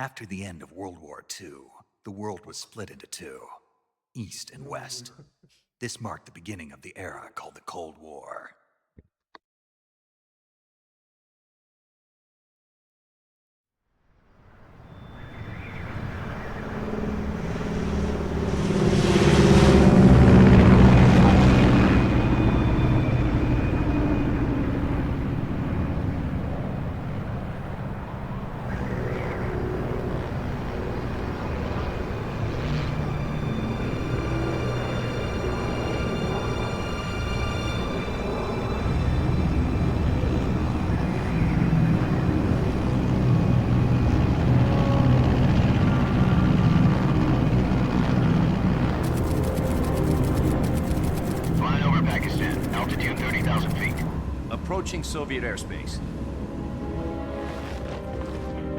After the end of World War II, the world was split into two, East and West. This marked the beginning of the era called the Cold War. Approaching Soviet airspace.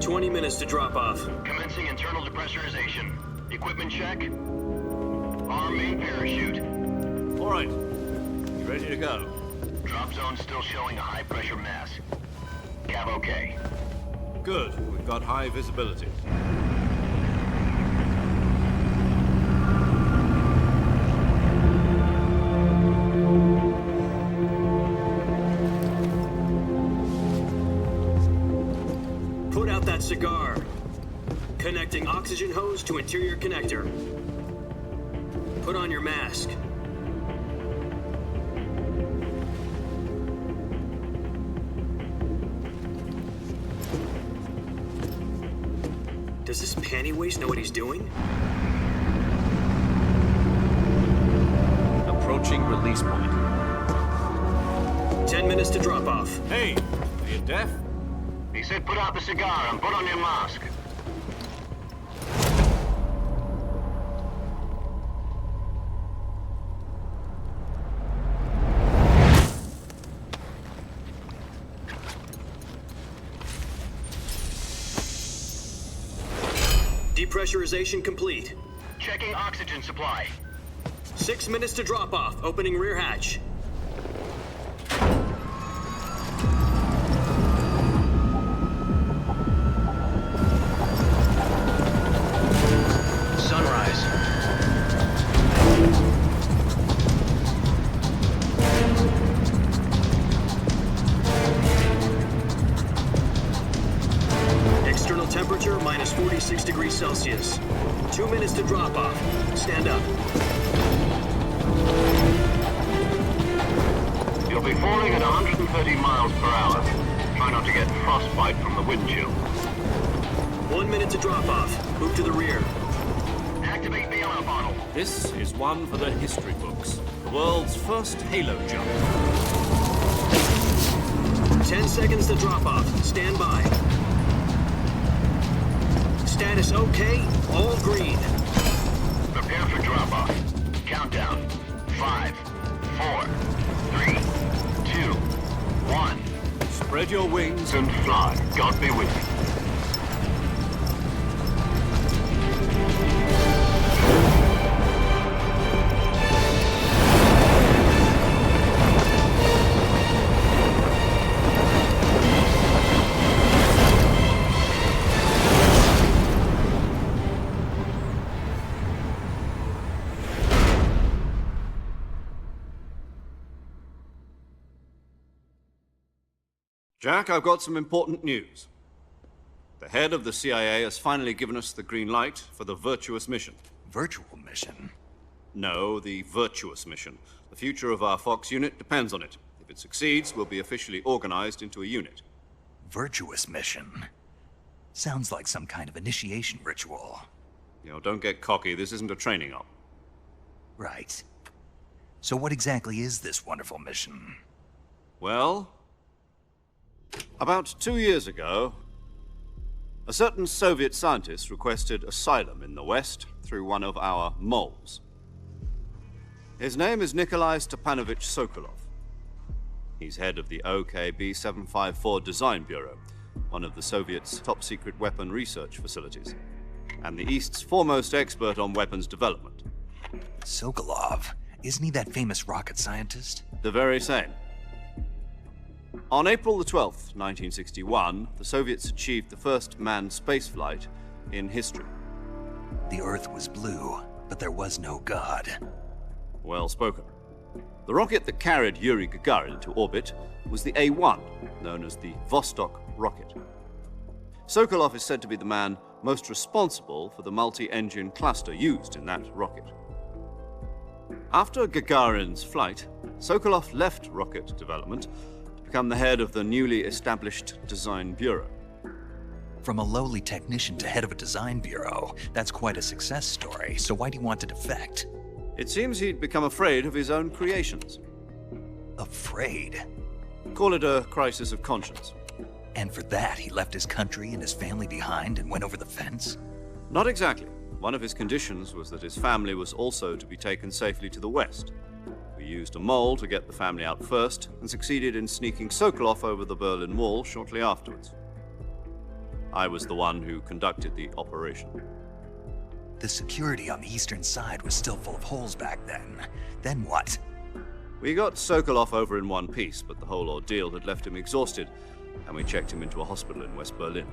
20 minutes to drop off. Commencing internal depressurization. Equipment check. Arm main parachute. All right. You ready to go? Drop zone still showing a high pressure mass. Cav okay. Good. We've got high visibility. Put out that cigar. Connecting oxygen hose to interior connector. Put on your mask. Does this panty waste know what he's doing? Approaching release point. 10 minutes to drop off. Hey, are you deaf? He said put out the cigar and put on your mask. Depressurization complete. Checking oxygen supply. 6 minutes to drop off. Opening rear hatch. Sunrise. External temperature minus 46 degrees Celsius. 2 minutes to drop off. Stand up. You'll be falling at 130 miles per hour. Try not to get frostbite from the wind chill. 1 minute to drop off. Move to the rear. Activate the oil bottle. This is one for the history books. The world's first halo jump. 10 seconds to drop off. Stand by. Status okay. All green. Prepare for drop off. Countdown. 5, 4, 3, 2, 1. Spread your wings And fly. God be with you. Jack, I've got some important news. The head of the CIA has finally given us the green light for the virtuous mission. Virtual mission? No, the virtuous mission. The future of our Fox unit depends on it. If it succeeds, we'll be officially organized into a unit. Virtuous mission? Sounds like some kind of initiation ritual. You know, don't get cocky. This isn't a training op. Right. So what exactly is this wonderful mission? Well, about 2 years ago, a certain Soviet scientist requested asylum in the West through one of our moles. His name is Nikolai Stepanovich Sokolov. He's head of the OKB 754 Design Bureau, one of the Soviets' top-secret weapon research facilities, and the East's foremost expert on weapons development. Sokolov? Isn't he that famous rocket scientist? The very same. On April the 12th, 1961, the Soviets achieved the first manned spaceflight in history. The Earth was blue, but there was no God. Well spoken. The rocket that carried Yuri Gagarin to orbit was the A-1, known as the Vostok rocket. Sokolov is said to be the man most responsible for the multi-engine cluster used in that rocket. After Gagarin's flight, Sokolov left rocket development to become the head of the newly established Design Bureau. From a lowly technician to head of a design bureau, that's quite a success story, so why do you want to defect? It seems he'd become afraid of his own creations. Afraid? Call it a crisis of conscience. And for that, he left his country and his family behind and went over the fence? Not exactly. One of his conditions was that his family was also to be taken safely to the west. We used a mole to get the family out first and succeeded in sneaking Sokolov over the Berlin Wall shortly afterwards. I was the one who conducted the operation. The security on the eastern side was still full of holes back then. Then what? We got Sokolov over in one piece, but the whole ordeal had left him exhausted, and we checked him into a hospital in West Berlin.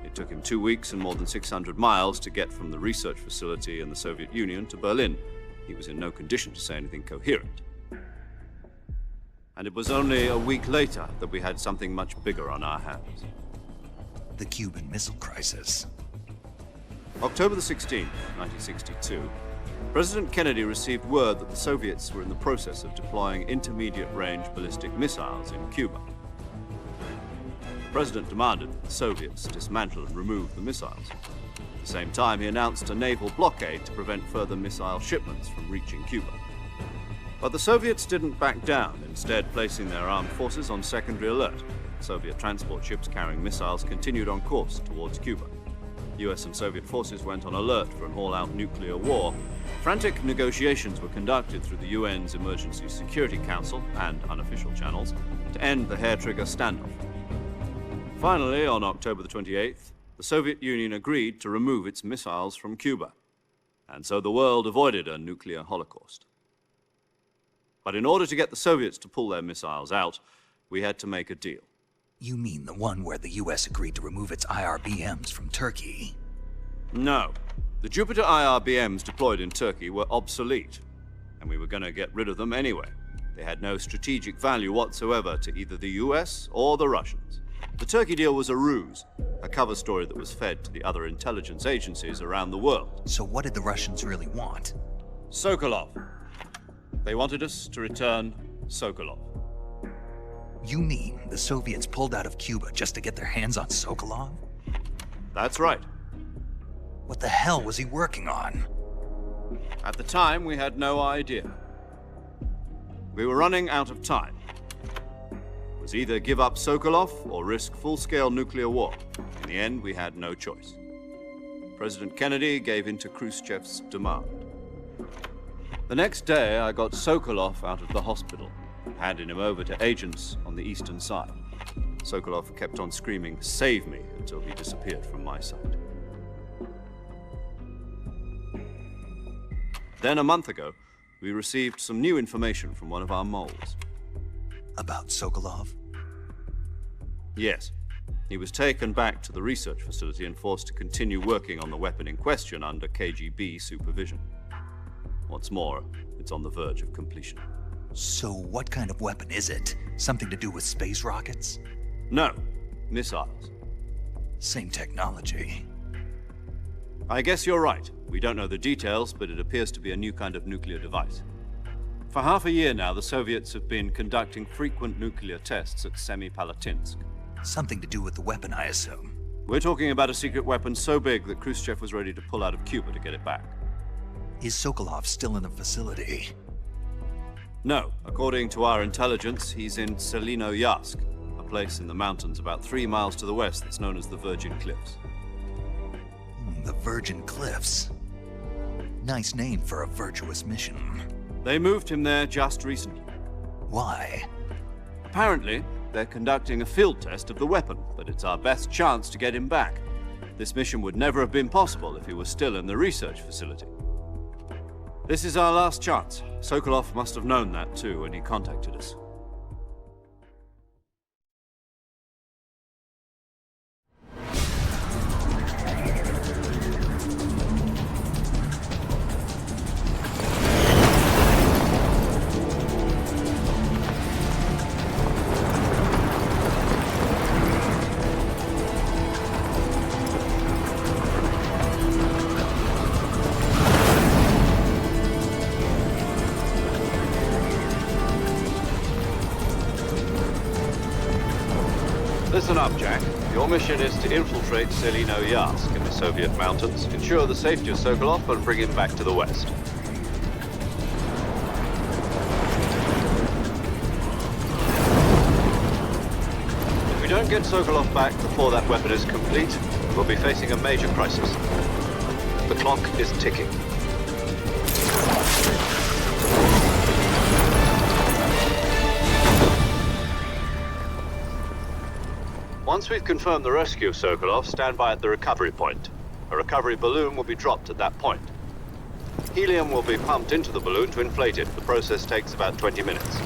It took him 2 weeks and more than 600 miles to get from the research facility in the Soviet Union to Berlin. He was in no condition to say anything coherent. And it was only a week later that we had something much bigger on our hands. The Cuban Missile Crisis. October the 16th, 1962, President Kennedy received word that the Soviets were in the process of deploying intermediate-range ballistic missiles in Cuba. The President demanded that the Soviets dismantle and remove the missiles. At the same time, he announced a naval blockade to prevent further missile shipments from reaching Cuba. But the Soviets didn't back down, instead placing their armed forces on secondary alert. Soviet transport ships carrying missiles continued on course towards Cuba. US and Soviet forces went on alert for an all-out nuclear war. Frantic negotiations were conducted through the UN's Emergency Security Council and unofficial channels to end the hair-trigger standoff. Finally, on October the 28th, the Soviet Union agreed to remove its missiles from Cuba, and so the world avoided a nuclear holocaust. But in order to get the Soviets to pull their missiles out, we had to make a deal. You mean the one where the US agreed to remove its IRBMs from Turkey? No. The Jupiter IRBMs deployed in Turkey were obsolete, and we were going to get rid of them anyway. They had no strategic value whatsoever to either the US or the Russians. The Turkey deal was a ruse, a cover story that was fed to the other intelligence agencies around the world. So what did the Russians really want? Sokolov. They wanted us to return Sokolov. You mean the Soviets pulled out of Cuba just to get their hands on Sokolov? That's right. What the hell was he working on? At the time, we had no idea. We were running out of time. It was either give up Sokolov or risk full-scale nuclear war. In the end, we had no choice. President Kennedy gave in to Khrushchev's demand. The next day, I got Sokolov out of the hospital, handing him over to agents on the eastern side. Sokolov kept on screaming, "Save me," until he disappeared from my sight. Then a month ago, we received some new information from one of our moles. About Sokolov? Yes. He was taken back to the research facility and forced to continue working on the weapon in question under KGB supervision. What's more, it's on the verge of completion. So what kind of weapon is it? Something to do with space rockets? No, missiles. Same technology. I guess you're right. We don't know the details, but it appears to be a new kind of nuclear device. For half a year now, the Soviets have been conducting frequent nuclear tests at Semipalatinsk. Something to do with the weapon, I assume. We're talking about a secret weapon so big that Khrushchev was ready to pull out of Cuba to get it back. Is Sokolov still in the facility? No. According to our intelligence, he's in Selinoyarsk, a place in the mountains about 3 miles to the west that's known as the Virgin Cliffs. The Virgin Cliffs. Nice name for a virtuous mission. They moved him there just recently. Why? Apparently, they're conducting a field test of the weapon, but it's our best chance to get him back. This mission would never have been possible if he was still in the research facility. This is our last chance. Sokolov must have known that too when he contacted us. Your mission is to infiltrate Selino-Yarsk in the Soviet mountains, ensure the safety of Sokolov, and bring him back to the West. If we don't get Sokolov back before that weapon is complete, we'll be facing a major crisis. The clock is ticking. Once we've confirmed the rescue of Sokolov, stand by at the recovery point. A recovery balloon will be dropped at that point. Helium will be pumped into the balloon to inflate it. The process takes about 20 minutes.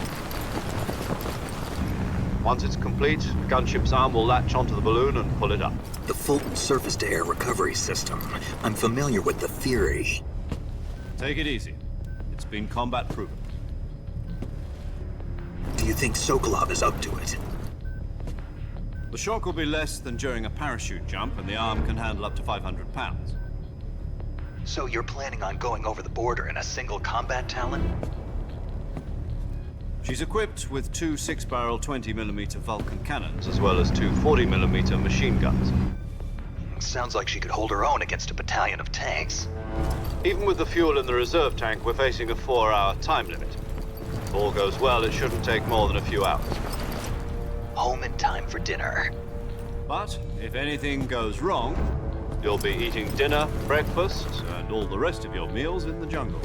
Once it's complete, the gunship's arm will latch onto the balloon and pull it up. The Fulton surface-to-air recovery system. I'm familiar with the theory. Take it easy. It's been combat proven. Do you think Sokolov is up to it? The shock will be less than during a parachute jump, and the arm can handle up to 500 pounds. So you're planning on going over the border in a single combat Talon? She's equipped with two 6-barrel 20mm Vulcan cannons, as well as two 40mm machine guns. Sounds like she could hold her own against a battalion of tanks. Even with the fuel in the reserve tank, we're facing a 4-hour time limit. If all goes well, it shouldn't take more than a few hours. Home in time for dinner. But if anything goes wrong, you'll be eating dinner, breakfast, and all the rest of your meals in the jungle.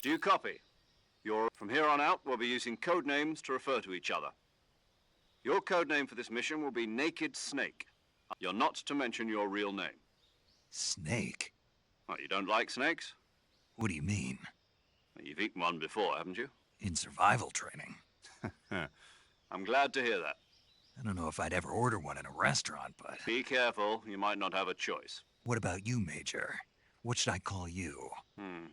Do you copy? From here on out, we'll be using code names to refer to each other. Your code name for this mission will be Naked Snake. You're not to mention your real name. Snake? Well, you don't like snakes? What do you mean? Well, you've eaten one before, haven't you? In survival training. I'm glad to hear that. I don't know if I'd ever order one in a restaurant, but... Be careful, you might not have a choice. What about you, Major? What should I call you?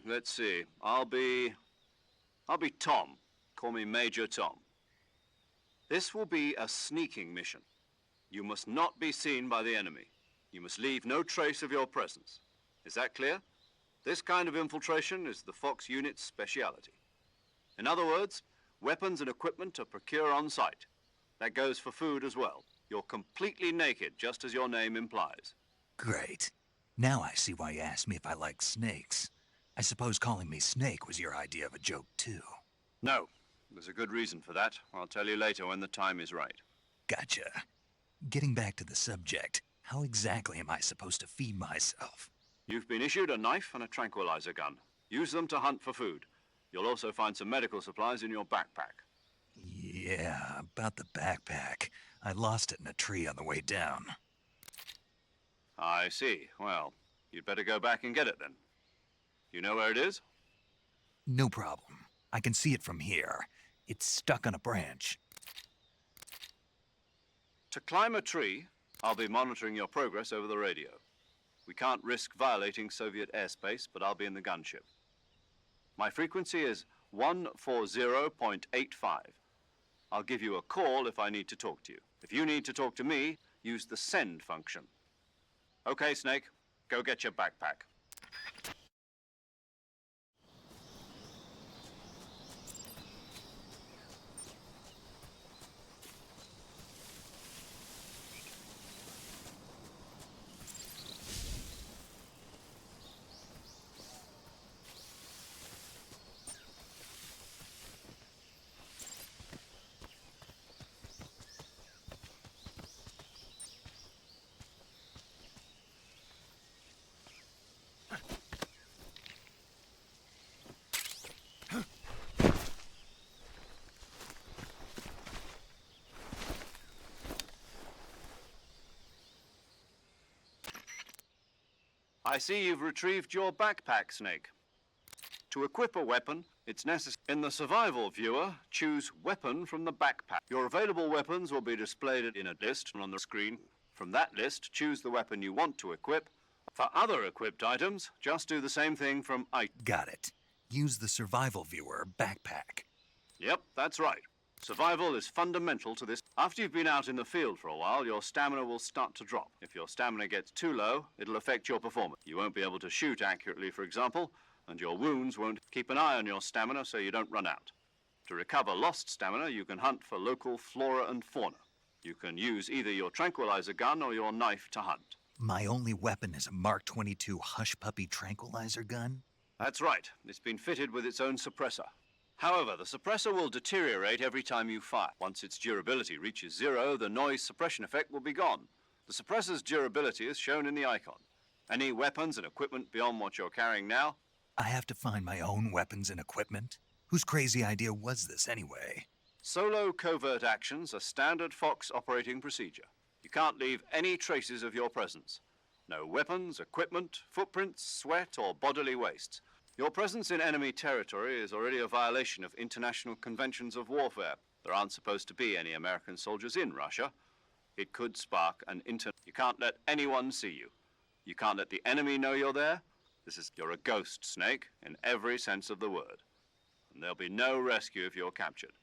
Let's see. I'll be Tom. Call me Major Tom. This will be a sneaking mission. You must not be seen by the enemy. You must leave no trace of your presence. Is that clear? This kind of infiltration is the Fox unit's speciality. In other words, weapons and equipment are procured on site. That goes for food as well. You're completely naked, just as your name implies. Great. Now I see why you asked me if I like snakes. I suppose calling me Snake was your idea of a joke, too. No. There's a good reason for that. I'll tell you later when the time is right. Gotcha. Getting back to the subject, how exactly am I supposed to feed myself? You've been issued a knife and a tranquilizer gun. Use them to hunt for food. You'll also find some medical supplies in your backpack. Yeah, about the backpack. I lost it in a tree on the way down. I see. Well, you'd better go back and get it then. You know where it is? No problem. I can see it from here. It's stuck on a branch. To climb a tree, I'll be monitoring your progress over the radio. We can't risk violating Soviet airspace, but I'll be in the gunship. My frequency is 140.85. I'll give you a call if I need to talk to you. If you need to talk to me, use the send function. Okay, Snake, go get your backpack. I see you've retrieved your backpack, Snake. To equip a weapon, it's necessary. In the survival viewer, choose weapon from the backpack. Your available weapons will be displayed in a list on the screen. From that list, choose the weapon you want to equip. For other equipped items, just do the same thing from Got it. Use the survival viewer backpack. Yep, that's right. Survival is fundamental to this. After you've been out in the field for a while, your stamina will start to drop. If your stamina gets too low, it'll affect your performance. You won't be able to shoot accurately, for example, and your wounds won't. Keep an eye on your stamina so you don't run out. To recover lost stamina, you can hunt for local flora and fauna. You can use either your tranquilizer gun or your knife to hunt. My only weapon is a Mark 22 Hush Puppy tranquilizer gun? That's right. It's been fitted with its own suppressor. However, the suppressor will deteriorate every time you fire. Once its durability reaches 0, the noise suppression effect will be gone. The suppressor's durability is shown in the icon. Any weapons and equipment beyond what you're carrying now? I have to find my own weapons and equipment? Whose crazy idea was this anyway? Solo covert actions are standard Fox operating procedure. You can't leave any traces of your presence. No weapons, equipment, footprints, sweat, or bodily waste. Your presence in enemy territory is already a violation of international conventions of warfare. There aren't supposed to be any American soldiers in Russia. It could spark an You can't let anyone see you. You can't let the enemy know you're there. You're a ghost, Snake, in every sense of the word. And there'll be no rescue if you're captured.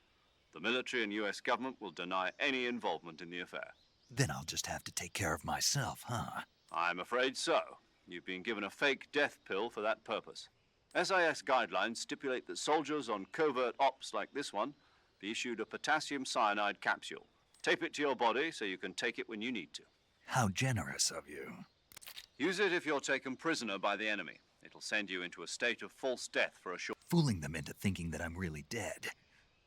The military and US government will deny any involvement in the affair. Then I'll just have to take care of myself, huh? I'm afraid so. You've been given a fake death pill for that purpose. SIS guidelines stipulate that soldiers on covert ops like this one be issued a potassium cyanide capsule. Tape it to your body so you can take it when you need to. How generous of you. Use it if you're taken prisoner by the enemy. It'll send you into a state of false death for a short... Fooling them into thinking that I'm really dead.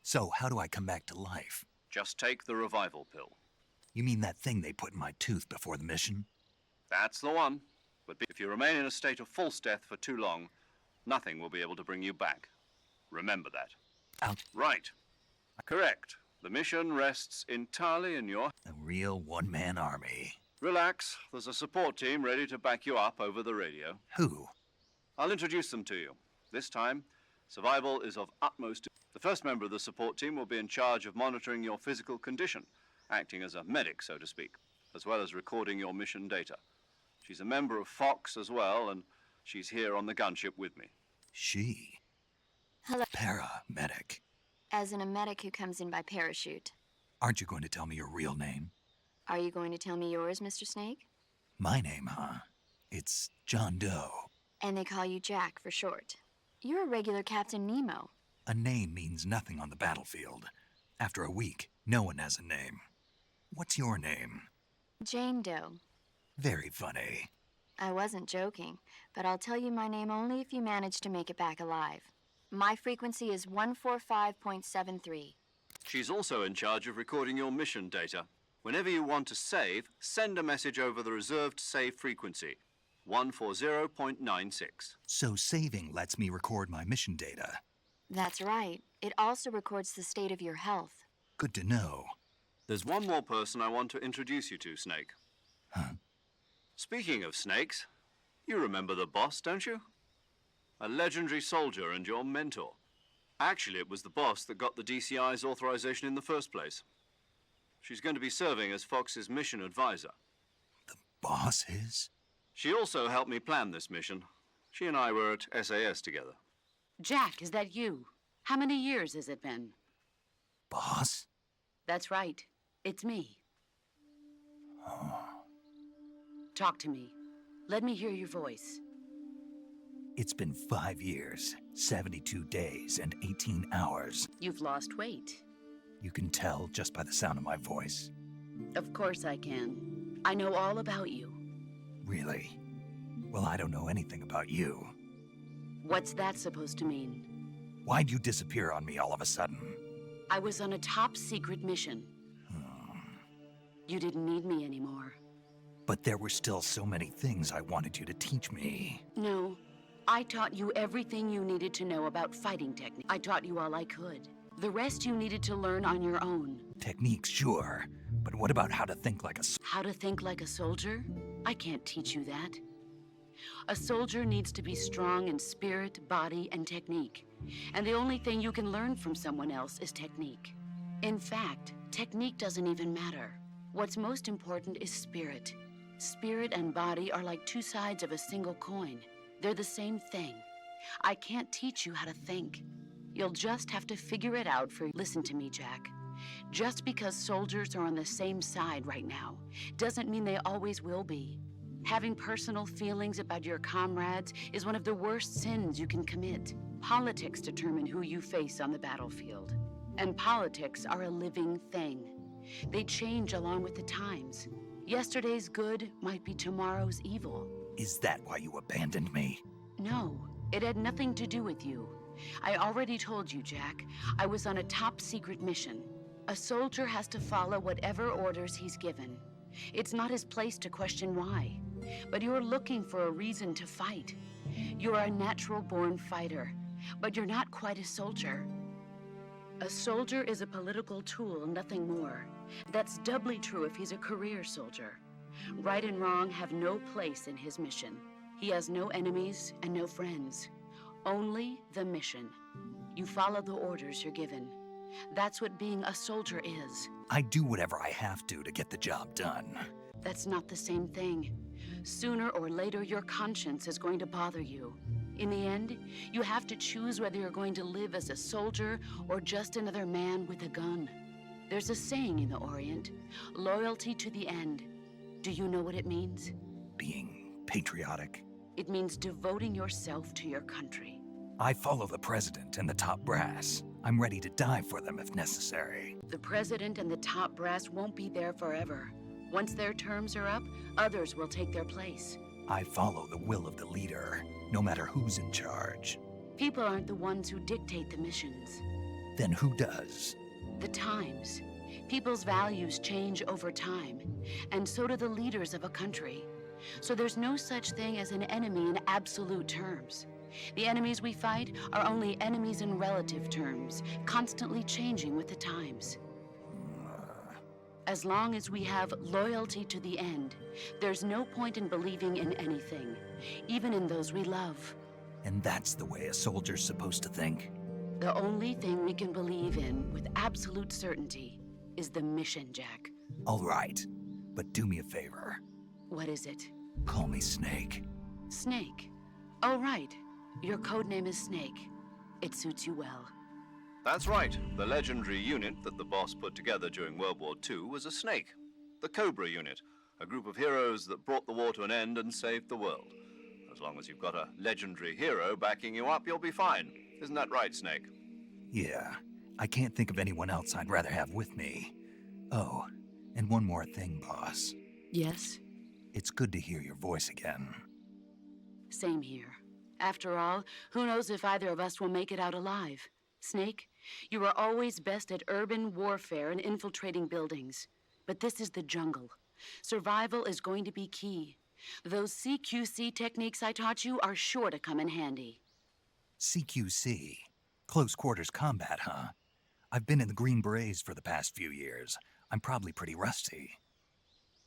So, how do I come back to life? Just take the revival pill. You mean that thing they put in my tooth before the mission? That's the one. But if you remain in a state of false death for too long, nothing will be able to bring you back. Remember that. Right. Correct. The mission rests entirely in your... A real one-man army. Relax. There's a support team ready to back you up over the radio. Who? I'll introduce them to you. This time, survival is of utmost... The first member of the support team will be in charge of monitoring your physical condition, acting as a medic, so to speak, as well as recording your mission data. She's a member of Fox as well, and she's here on the gunship with me. She? Hello. Paramedic. As in a medic who comes in by parachute. Aren't you going to tell me your real name? Are you going to tell me yours, Mr. Snake? My name, huh? It's John Doe. And they call you Jack for short. You're a regular Captain Nemo. A name means nothing on the battlefield. After a week, no one has a name. What's your name? Jane Doe. Very funny. I wasn't joking, but I'll tell you my name only if you manage to make it back alive. My frequency is 145.73. She's also in charge of recording your mission data. Whenever you want to save, send a message over the reserved save frequency, 140.96. So saving lets me record my mission data. That's right. It also records the state of your health. Good to know. There's one more person I want to introduce you to, Snake. Huh? Speaking of snakes, you remember the boss, don't you? A legendary soldier and your mentor. Actually, it was the boss that got the DCI's authorization in the first place. She's going to be serving as Fox's mission advisor. The boss is? She also helped me plan this mission. She and I were at SAS together. Jack, is that you? How many years has it been? Boss? That's right. It's me. Talk to me. Let me hear your voice. It's been 5 years, 72 days, and 18 hours. You've lost weight. You can tell just by the sound of my voice. Of course I can. I know all about you. Really? Well, I don't know anything about you. What's that supposed to mean? Why'd you disappear on me all of a sudden? I was on a top-secret mission. You didn't need me anymore. But there were still so many things I wanted you to teach me. No, I taught you everything you needed to know about fighting technique. I taught you all I could. The rest you needed to learn on your own. Techniques, sure. But what about how to think like a... How to think like a soldier? I can't teach you that. A soldier needs to be strong in spirit, body, and technique. And the only thing you can learn from someone else is technique. In fact, technique doesn't even matter. What's most important is spirit. Spirit and body are like two sides of a single coin. They're the same thing. I can't teach you how to think. You'll just have to figure it out for... Listen to me, Jack. Just because soldiers are on the same side right now doesn't mean they always will be. Having personal feelings about your comrades is one of the worst sins you can commit. Politics determine who you face on the battlefield. And politics are a living thing. They change along with the times. Yesterday's good might be tomorrow's evil. Is that why you abandoned me? No, it had nothing to do with you. I already told you, Jack. I was on a top-secret mission. A soldier has to follow whatever orders he's given. It's not his place to question why. But you're looking for a reason to fight. You're a natural-born fighter, but you're not quite a soldier. A soldier is a political tool, nothing more. That's doubly true if he's a career soldier. Right and wrong have no place in his mission. He has no enemies and no friends. Only the mission. You follow the orders you're given. That's what being a soldier is. I do whatever I have to get the job done. That's not the same thing. Sooner or later, your conscience is going to bother you. In the end, you have to choose whether you're going to live as a soldier or just another man with a gun. There's a saying in the Orient, loyalty to the end. Do you know what it means? Being patriotic. It means devoting yourself to your country. I follow the president and the top brass. I'm ready to die for them if necessary. The president and the top brass won't be there forever. Once their terms are up, others will take their place. I follow the will of the leader, no matter who's in charge. People aren't the ones who dictate the missions. Then who does? The times. People's values change over time, and so do the leaders of a country. So there's no such thing as an enemy in absolute terms. The enemies we fight are only enemies in relative terms, constantly changing with the times. As long as we have loyalty to the end, there's no point in believing in anything, even in those we love. And that's the way a soldier's supposed to think? The only thing we can believe in with absolute certainty is the mission, Jack. All right, but do me a favor. What is it? Call me Snake. Snake. Oh, right. Your code name is Snake. It suits you well. That's right. The legendary unit that the boss put together during World War II was a snake. The Cobra unit, a group of heroes that brought the war to an end and saved the world. As long as you've got a legendary hero backing you up, you'll be fine. Isn't that right, Snake? Yeah, I can't think of anyone else I'd rather have with me. Oh, and one more thing, boss. Yes? It's good to hear your voice again. Same here. After all, who knows if either of us will make it out alive? Snake, you were always best at urban warfare and infiltrating buildings. But this is the jungle. Survival is going to be key. Those CQC techniques I taught you are sure to come in handy. CQC? Close quarters combat, huh? I've been in the Green Berets for the past few years. I'm probably pretty rusty.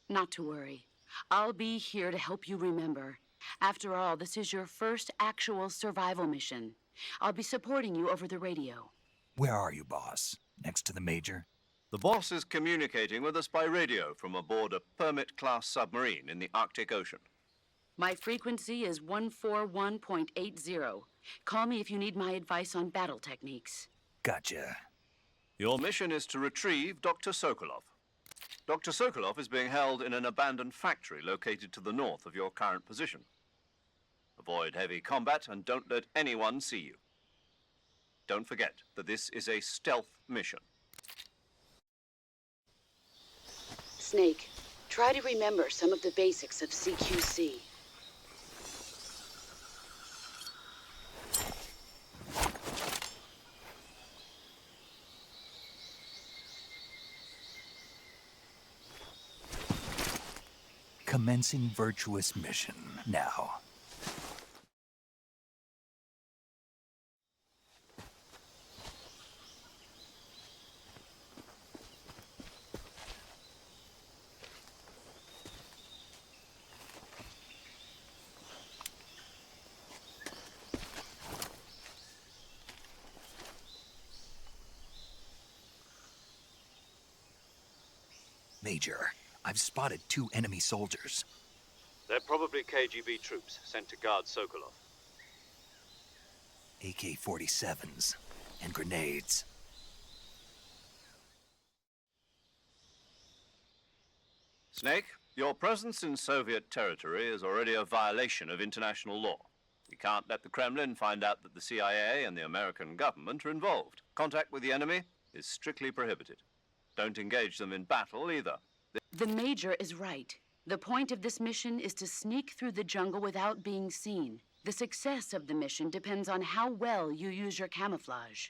Not to worry. I'll be here to help you remember. After all, this is your first actual survival mission. I'll be supporting you over the radio. Where are you, boss? Next to the Major? The boss is communicating with us by radio from aboard a Permit-class submarine in the Arctic Ocean. My frequency is 141.80. Call me if you need my advice on battle techniques. Gotcha. Your mission is to retrieve Dr. Sokolov. Dr. Sokolov is being held in an abandoned factory located to the north of your current position. Avoid heavy combat and don't let anyone see you. Don't forget that this is a stealth mission. Snake, try to remember some of the basics of CQC. Commencing virtuous mission now. Major, I've spotted 2 enemy soldiers. They're probably KGB troops sent to guard Sokolov. AK-47s and grenades. Snake, your presence in Soviet territory is already a violation of international law. You can't let the Kremlin find out that the CIA and the American government are involved. Contact with the enemy is strictly prohibited. Don't engage them in battle either. The Major is right. The point of this mission is to sneak through the jungle without being seen. The success of the mission depends on how well you use your camouflage.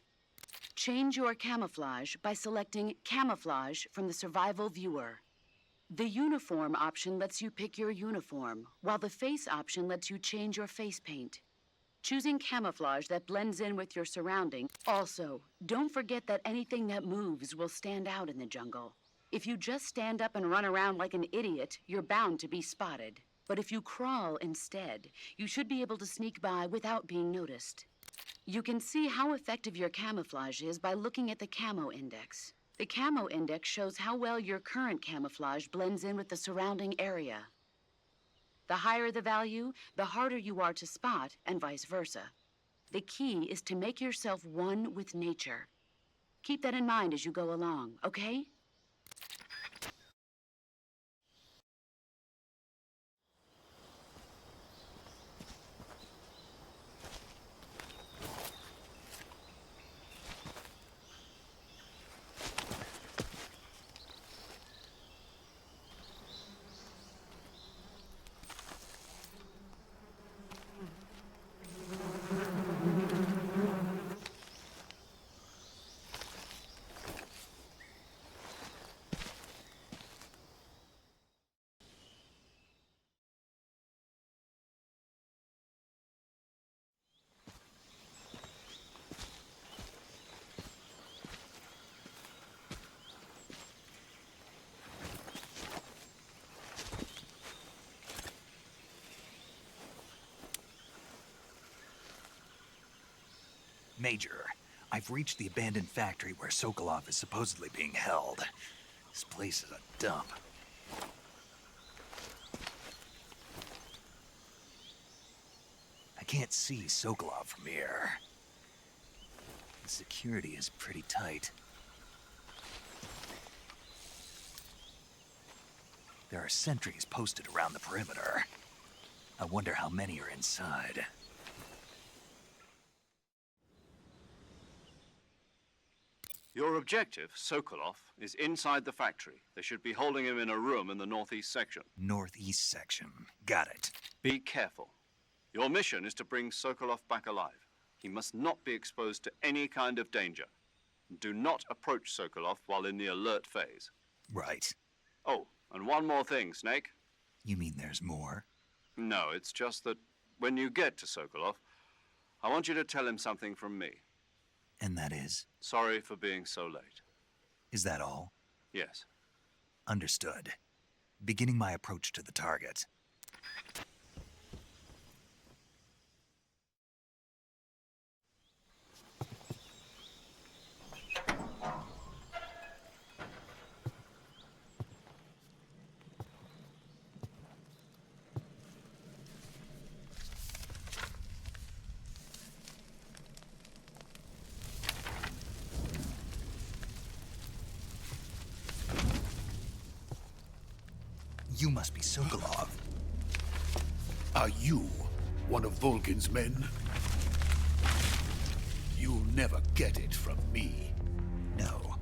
Change your camouflage by selecting Camouflage from the Survival Viewer. The Uniform option lets you pick your uniform, while the Face option lets you change your face paint. Choosing camouflage that blends in with your surrounding. Also, don't forget that anything that moves will stand out in the jungle. If you just stand up and run around like an idiot, you're bound to be spotted. But if you crawl instead, you should be able to sneak by without being noticed. You can see how effective your camouflage is by looking at the camo index. The camo index shows how well your current camouflage blends in with the surrounding area. The higher the value, the harder you are to spot, and vice versa. The key is to make yourself one with nature. Keep that in mind as you go along, okay? Major, I've reached the abandoned factory where Sokolov is supposedly being held. This place is a dump. I can't see Sokolov from here. The security is pretty tight. There are sentries posted around the perimeter. I wonder how many are inside. Your objective, Sokolov, is inside the factory. They should be holding him in a room in the northeast section. Northeast section. Got it. Be careful. Your mission is to bring Sokolov back alive. He must not be exposed to any kind of danger. Do not approach Sokolov while in the alert phase. Right. Oh, and one more thing, Snake. You mean there's more? No, it's just that when you get to Sokolov, I want you to tell him something from me. And that is? Sorry for being so late. Is that all? Yes. Understood. Beginning my approach to the target. must be Sokolov. Are you one of Volgin's men? You'll never get it from me. No.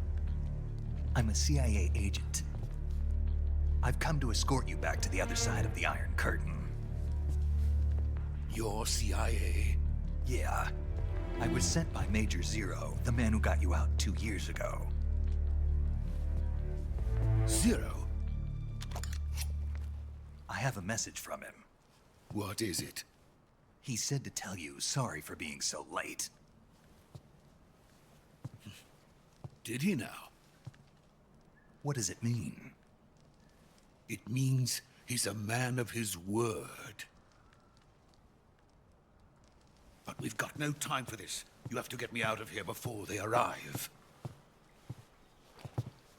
I'm a CIA agent. I've come to escort you back to the other side of the Iron Curtain. You're CIA? Yeah. I was sent by Major Zero, the man who got you out 2 years ago. Zero? I have a message from him. What is it? He said to tell you sorry for being so late. Did he now? What does it mean? It means he's a man of his word. But we've got no time for this. You have to get me out of here before they arrive.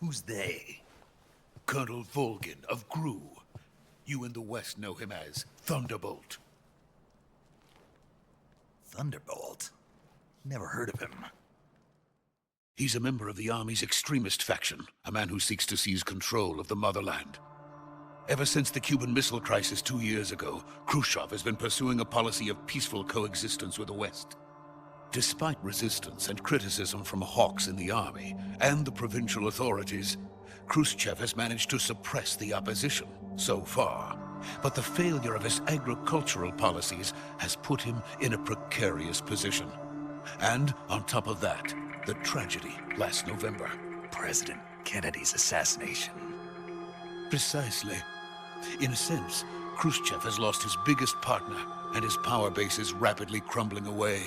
Who's they? Colonel Volgin of GRU. You in the West know him as Thunderbolt. Thunderbolt? Never heard of him. He's a member of the Army's extremist faction, a man who seeks to seize control of the motherland. Ever since the Cuban Missile Crisis 2 years ago, Khrushchev has been pursuing a policy of peaceful coexistence with the West. Despite resistance and criticism from hawks in the army and the provincial authorities, Khrushchev has managed to suppress the opposition so far. But the failure of his agricultural policies has put him in a precarious position. And on top of that, the tragedy last November. President Kennedy's assassination. Precisely. In a sense, Khrushchev has lost his biggest partner, and his power base is rapidly crumbling away.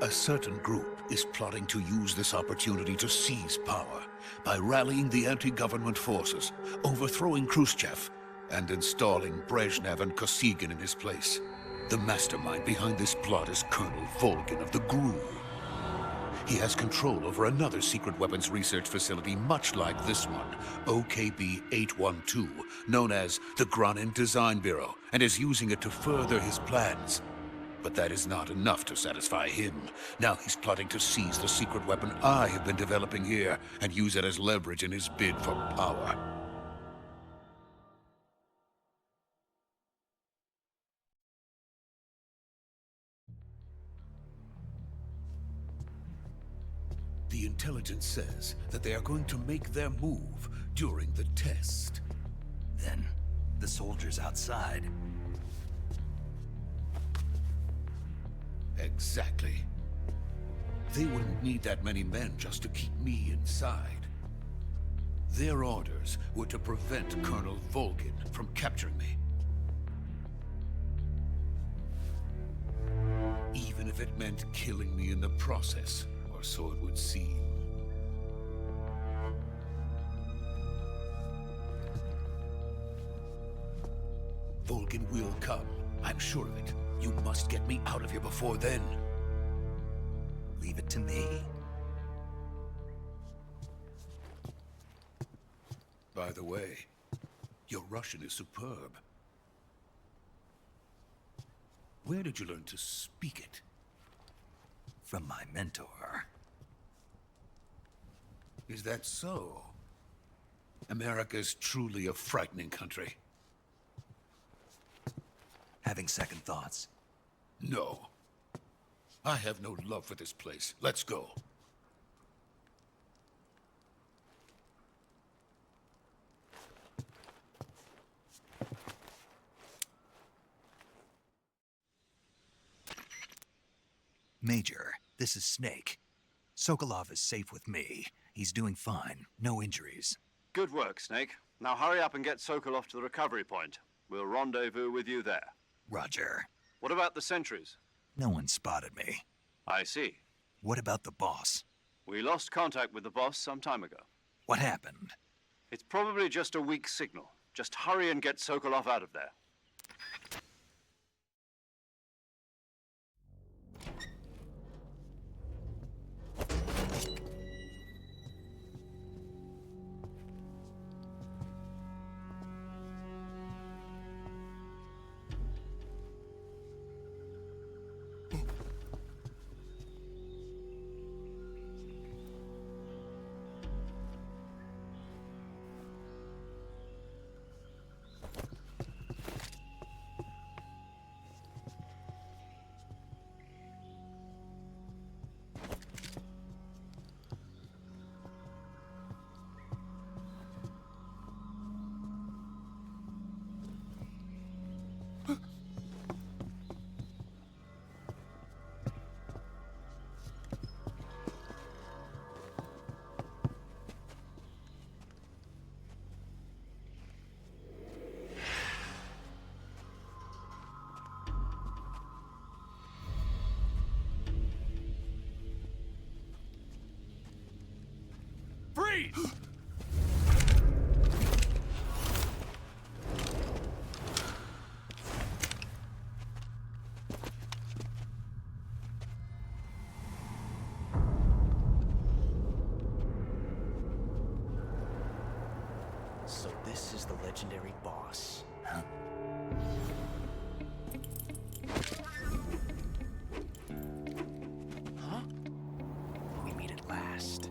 A certain group is plotting to use this opportunity to seize power by rallying the anti-government forces, overthrowing Khrushchev, and installing Brezhnev and Kosygin in his place. The mastermind behind this plot is Colonel Volgin of the GRU. He has control over another secret weapons research facility much like this one, OKB-812, known as the Granin Design Bureau, and is using it to further his plans. But that is not enough to satisfy him. Now he's plotting to seize the secret weapon I have been developing here and use it as leverage in his bid for power. The intelligence says that they are going to make their move during the test. Then, the soldiers outside. Exactly. They wouldn't need that many men just to keep me inside. Their orders were to prevent Colonel Volgin from capturing me. Even if it meant killing me in the process, or so it would seem. Volgin will come. I'm sure of it. You must get me out of here before then. Leave it to me. By the way, your Russian is superb. Where did you learn to speak it? From my mentor. Is that so? America's truly a frightening country. Having second thoughts. No. I have no love for this place. Let's go. Major, this is Snake. Sokolov is safe with me. He's doing fine. No injuries. Good work, Snake. Now hurry up and get Sokolov to the recovery point. We'll rendezvous with you there. Roger. What about the sentries? No one spotted me. I see. What about the boss? We lost contact with the boss some time ago. What happened? It's probably just a weak signal. Just hurry and get Sokolov out of there. Freeze! So this is the legendary boss. Huh? Huh? We meet at last.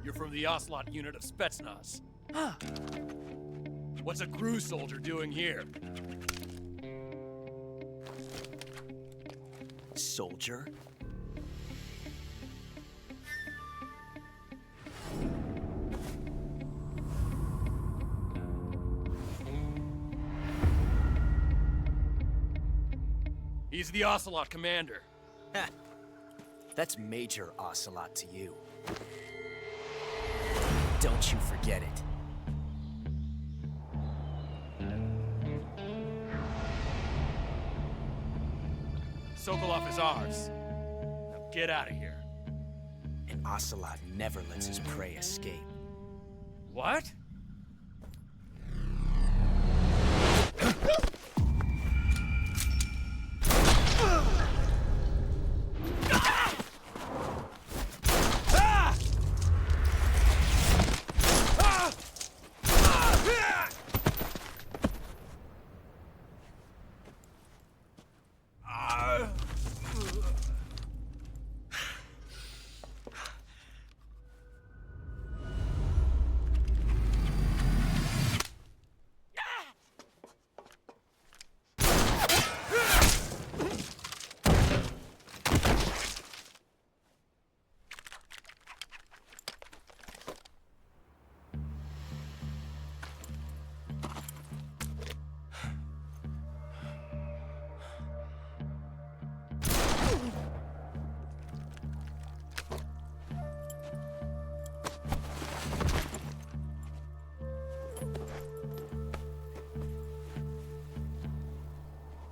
You're from the Ocelot unit of Spetsnaz. Huh. What's a GRU soldier doing here? Soldier? He's the Ocelot commander. Ha! That's Major Ocelot to you. Don't you forget it. Sokolov is ours. Now get out of here. And Ocelot never lets his prey escape. What?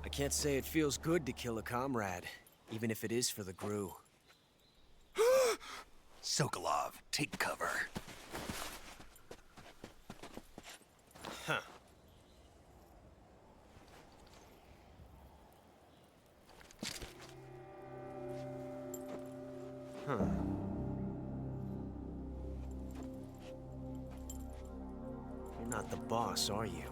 I can't say it feels good to kill a comrade, even if it is for the GRU. Sokolov, take cover. Huh. Huh. You're not the boss, are you?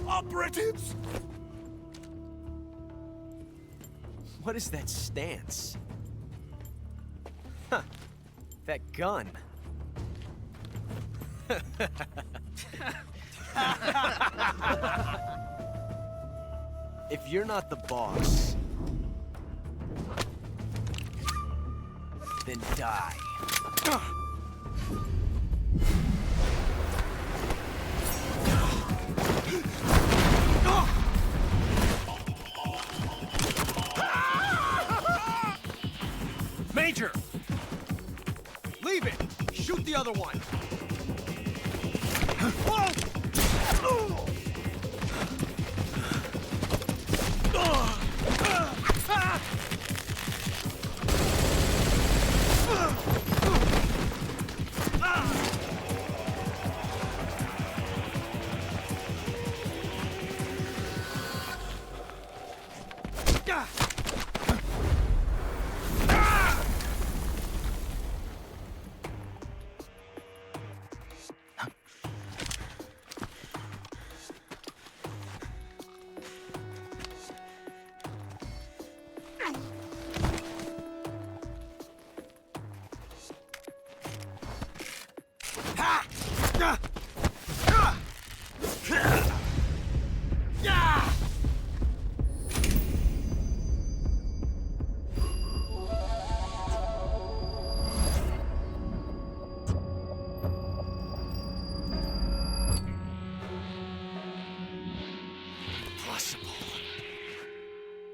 Operatives! What is that stance? Huh. That gun. If you're not the boss, then die. Major! Leave it! Shoot the other one!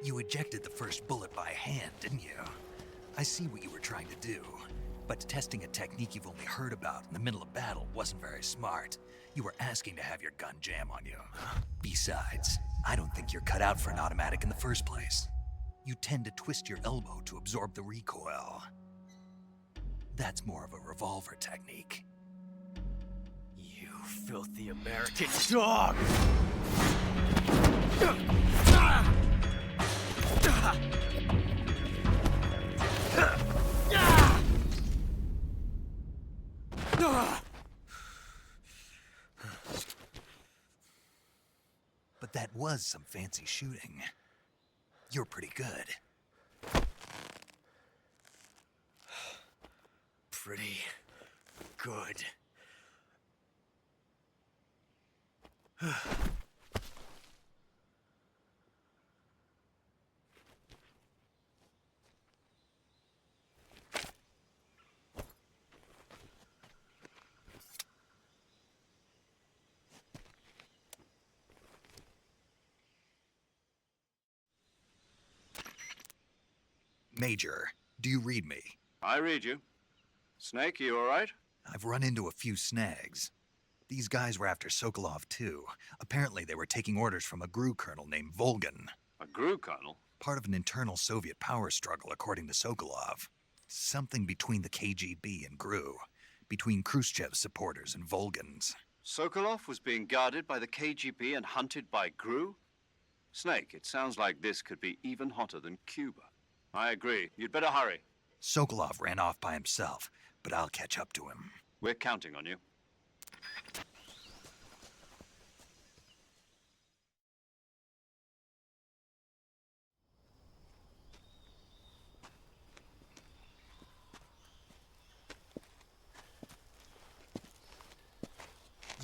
You ejected the first bullet by hand, didn't you? I see what you were trying to do, but testing a technique you've only heard about in the middle of battle wasn't very smart. You were asking to have your gun jam on you. Besides, I don't think you're cut out for an automatic in the first place. You tend to twist your elbow to absorb the recoil. That's more of a revolver technique. You filthy American dog! But that was some fancy shooting. You're pretty good. Pretty good. Major, do you read me? I read you. Snake, you all right? I've run into a few snags. These guys were after Sokolov too. Apparently they were taking orders from a GRU colonel named Volgan. A GRU colonel? Part of an internal Soviet power struggle, according to Sokolov. Something between the KGB and GRU. Between Khrushchev's supporters and Volgan's. Sokolov was being guarded by the KGB and hunted by GRU? Snake, it sounds like this could be even hotter than Cuba. I agree. You'd better hurry. Sokolov ran off by himself, but I'll catch up to him. We're counting on you.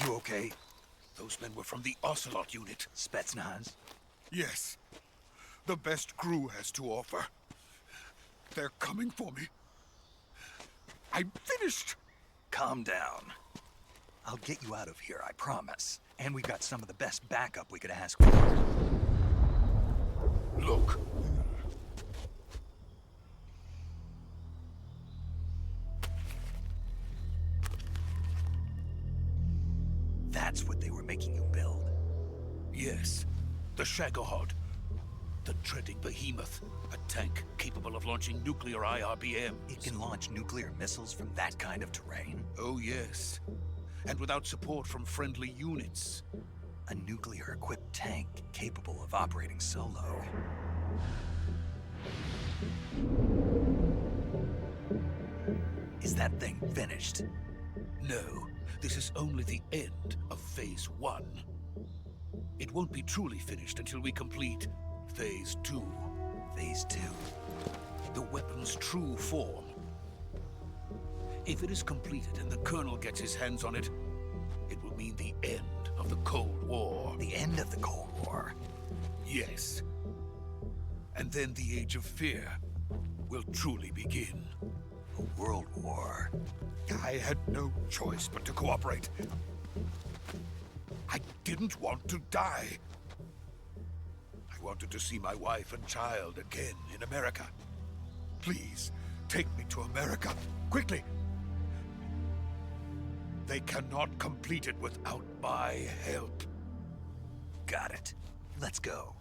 You okay? Those men were from the Ocelot unit. Spetsnaz? Yes. The best GRU has to offer. They're coming for me. I'm finished. Calm down. I'll get you out of here, I promise. And we got some of the best backup we could ask for. Look. That's what they were making you build? Yes. The Shagohod. The dreading behemoth. A tank capable of launching nuclear IRBMs. It can launch nuclear missiles from that kind of terrain? Oh, yes. And without support from friendly units. A nuclear-equipped tank capable of operating solo. Is that thing finished? No. This is only the end of Phase 1. It won't be truly finished until we complete Phase 2. Phase 2? The weapon's true form. If it is completed and the Colonel gets his hands on it, it will mean the end of the Cold War. The end of the Cold War? Yes. And then the Age of Fear will truly begin. A world war? I had no choice but to cooperate. I didn't want to die. I wanted to see my wife and child again in America. Please, take me to America, quickly. They cannot complete it without my help. Got it. Let's go.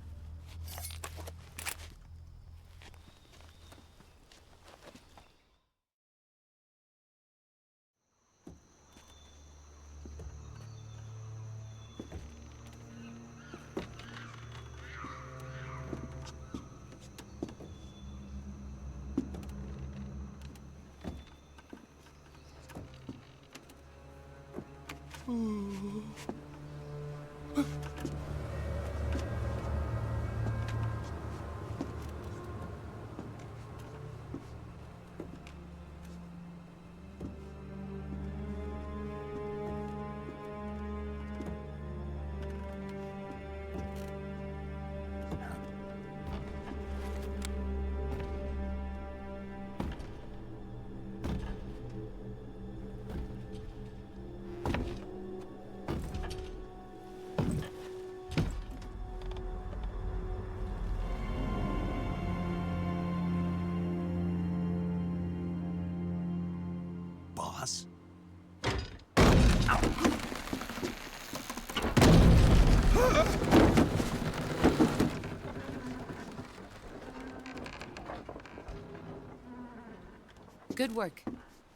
Good work,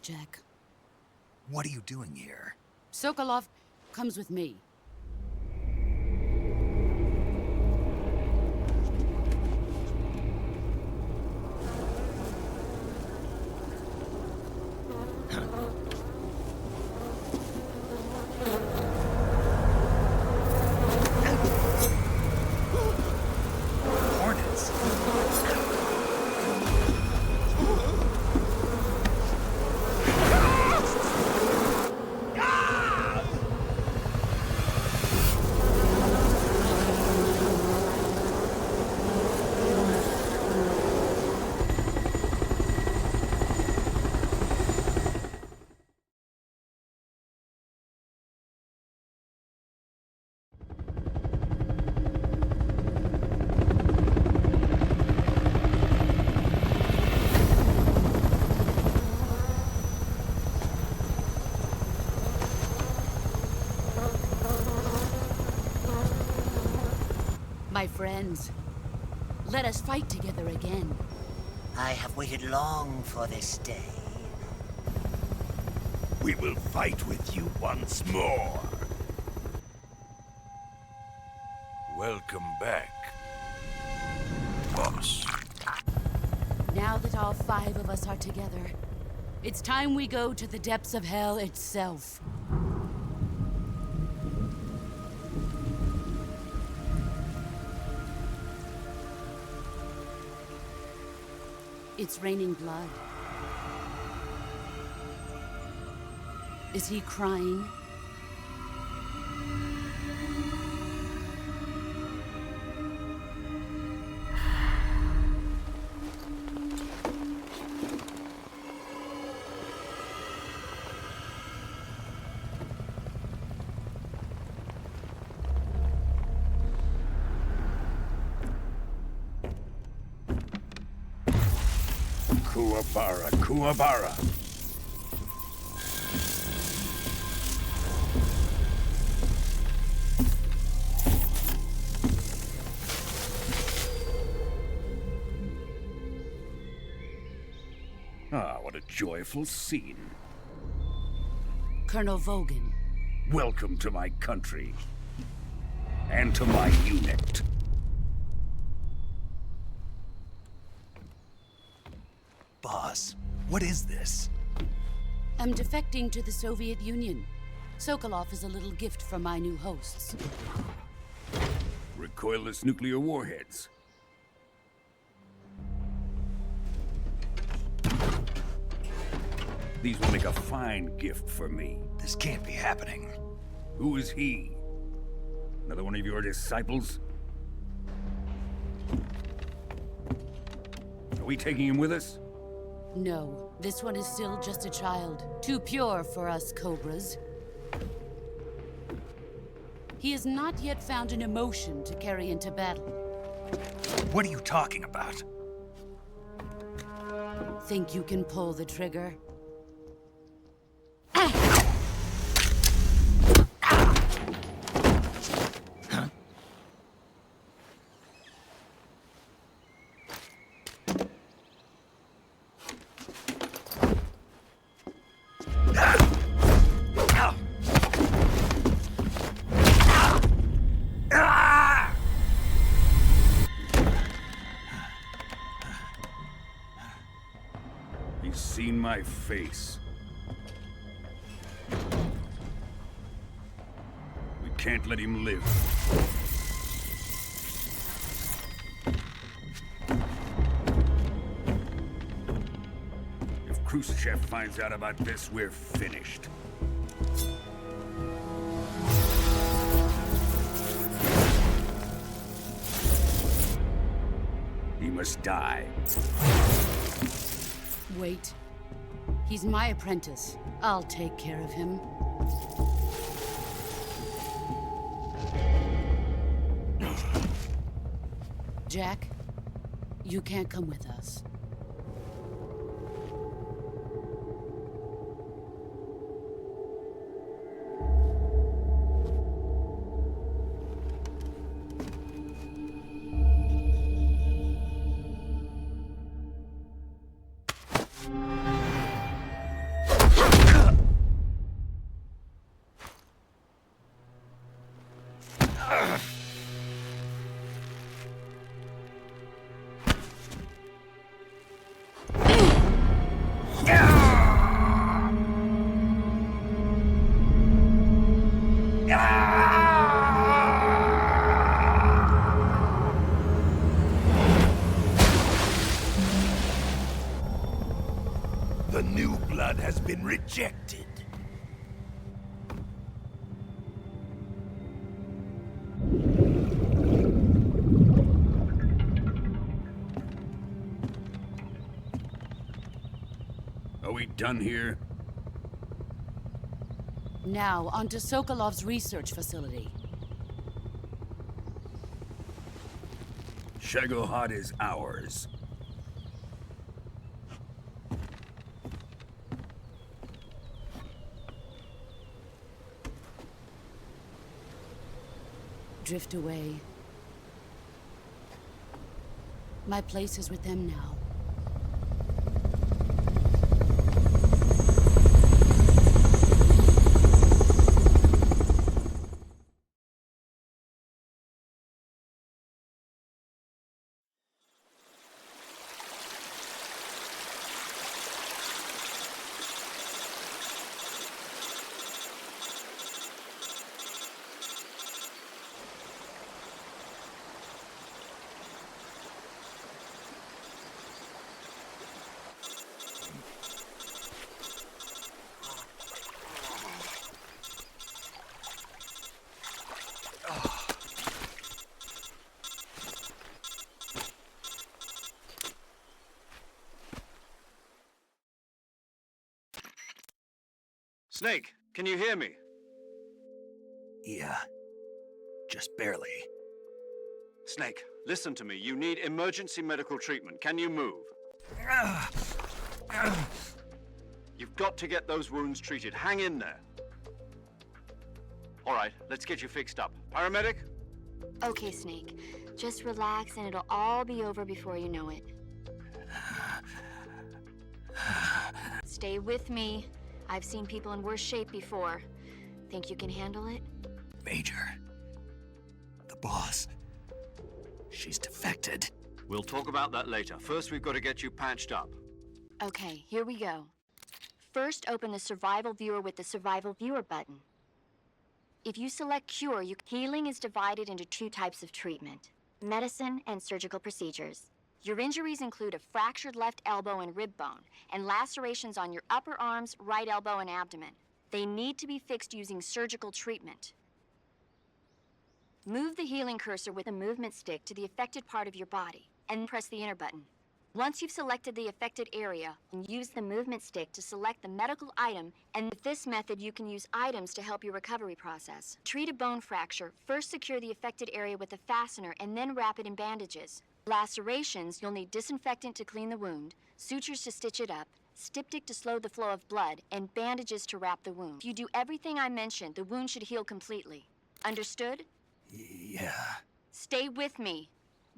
Jack. What are you doing here? Sokolov comes with me. Hornets. My friends, let us fight together again. I have waited long for this day. We will fight with you once more. Welcome back, boss. Now that all 5 of us are together, it's time we go to the depths of hell itself. It's raining blood. Is he crying? Kuwabara, Kuwabara. Ah, what a joyful scene. Colonel Vogan. Welcome to my country. And to my unit. Boss, what is this? I'm defecting to the Soviet Union. Sokolov is a little gift from my new hosts. Recoilless nuclear warheads. These will make a fine gift for me. This can't be happening. Who is he? Another one of your disciples? Are we taking him with us? No, this one is still just a child. Too pure for us Cobras. He has not yet found an emotion to carry into battle. What are you talking about? Think you can pull the trigger? He's seen my face. We can't let him live. If Khrushchev finds out about this, we're finished. He must die. Wait. He's my apprentice. I'll take care of him. Jack, you can't come with us. been rejected. Are we done here? Now, on to Sokolov's research facility. Shagohod is ours. Drift away. My place is with them now. Snake, can you hear me? Yeah. Just barely. Snake, listen to me. You need emergency medical treatment. Can you move? You've got to get those wounds treated. Hang in there. All right, let's get you fixed up. Paramedic? Okay, Snake. Just relax and it'll all be over before you know it. Stay with me. I've seen people in worse shape before. Think you can handle it? Major. The boss. She's defected. We'll talk about that later. First, we've got to get you patched up. Okay, here we go. First, open the Survival Viewer with the Survival Viewer button. If you select Cure, healing is divided into two types of treatment: medicine and surgical procedures. Your injuries include a fractured left elbow and rib bone, and lacerations on your upper arms, right elbow, and abdomen. They need to be fixed using surgical treatment. Move the healing cursor with the movement stick to the affected part of your body, and press the enter button. Once you've selected the affected area, use the movement stick to select the medical item, and with this method you can use items to help your recovery process. Treat a bone fracture, first secure the affected area with a fastener and then wrap it in bandages. Lacerations, you'll need disinfectant to clean the wound, sutures to stitch it up, styptic to slow the flow of blood, and bandages to wrap the wound. If you do everything I mentioned, the wound should heal completely. Understood? Yeah. Stay with me.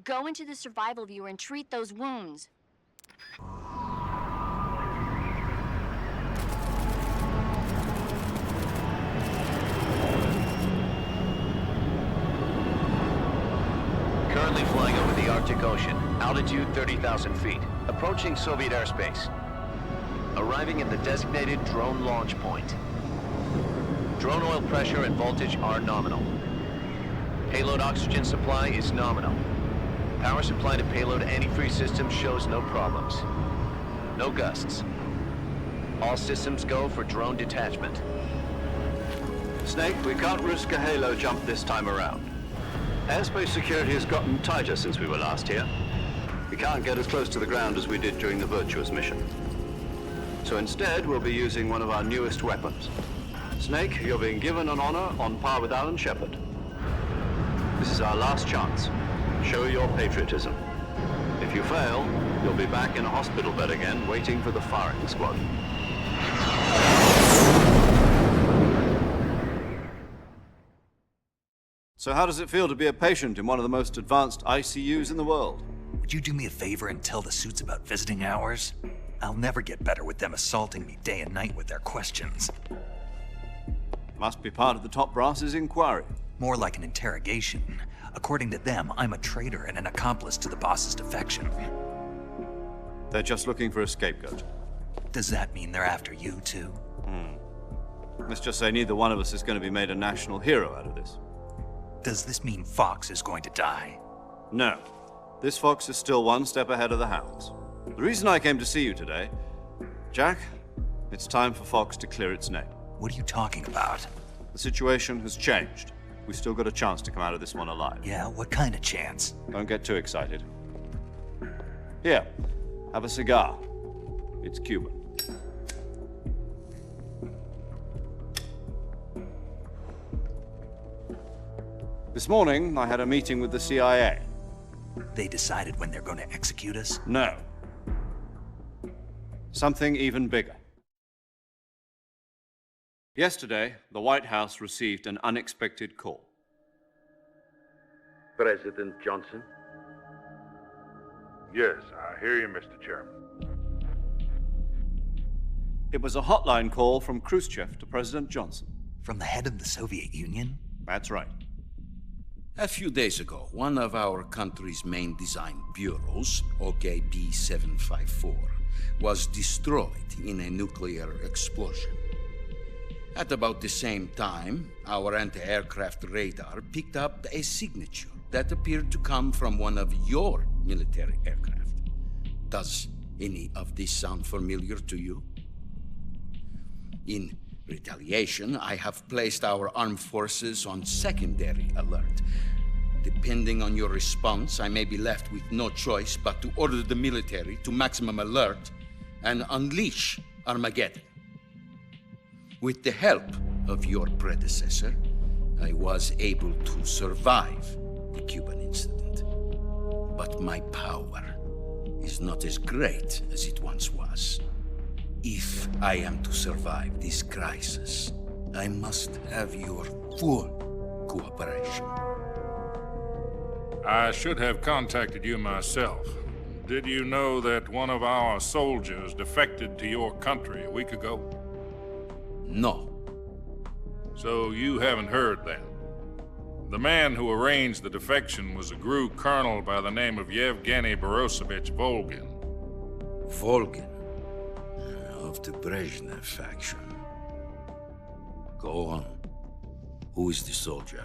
Go into the Survival Viewer and treat those wounds. Currently flying over the Arctic Ocean, altitude 30,000 feet, approaching Soviet airspace. Arriving at the designated drone launch point. Drone oil pressure and voltage are nominal. Payload oxygen supply is nominal. Power supply to payload antifreeze system shows no problems. No gusts. All systems go for drone detachment. Snake, we can't risk a halo jump this time around. Airspace security has gotten tighter since we were last here. We can't get as close to the ground as we did during the Virtuous mission. So instead, we'll be using one of our newest weapons. Snake, you're being given an honor on par with Alan Shepard. This is our last chance. Show your patriotism. If you fail, you'll be back in a hospital bed again, waiting for the firing squad. So how does it feel to be a patient in one of the most advanced ICUs in the world? Would you do me a favor and tell the suits about visiting hours? I'll never get better with them assaulting me day and night with their questions. Must be part of the top brass's inquiry. More like an interrogation. According to them, I'm a traitor and an accomplice to the boss's defection. They're just looking for a scapegoat. Does that mean they're after you, too? Let's just say neither one of us is going to be made a national hero out of this. Does this mean Fox is going to die? No. This fox is still one step ahead of the hounds. The reason I came to see you today, Jack, It's time for Fox to clear its name. What are you talking about? The situation has changed. We've still got a chance to come out of this one alive. Yeah, what kind of chance? Don't get too excited. Here, have a cigar. It's Cuban. This morning, I had a meeting with the CIA. They decided when they're going to execute us? No. Something even bigger. Yesterday, the White House received an unexpected call. President Johnson? Yes, I hear you, Mr. Chairman. It was a hotline call from Khrushchev to President Johnson. From the head of the Soviet Union? That's right. A few days ago, one of our country's main design bureaus, OKB 754, was destroyed in a nuclear explosion. At about the same time, our anti-aircraft radar picked up a signature that appeared to come from one of your military aircraft. Does any of this sound familiar to you? In retaliation, I have placed our armed forces on secondary alert. Depending on your response, I may be left with no choice but to order the military to maximum alert and unleash Armageddon. With the help of your predecessor, I was able to survive the Cuban incident. But my power is not as great as it once was. If I am to survive this crisis, I must have your full cooperation. I should have contacted you myself. Did you know that one of our soldiers defected to your country a week ago? No. So you haven't heard then? The man who arranged the defection was a GRU colonel by the name of Yevgeny Borosovich Volgin. Volgin? Of the Brezhnev faction. Go on. Who is the soldier?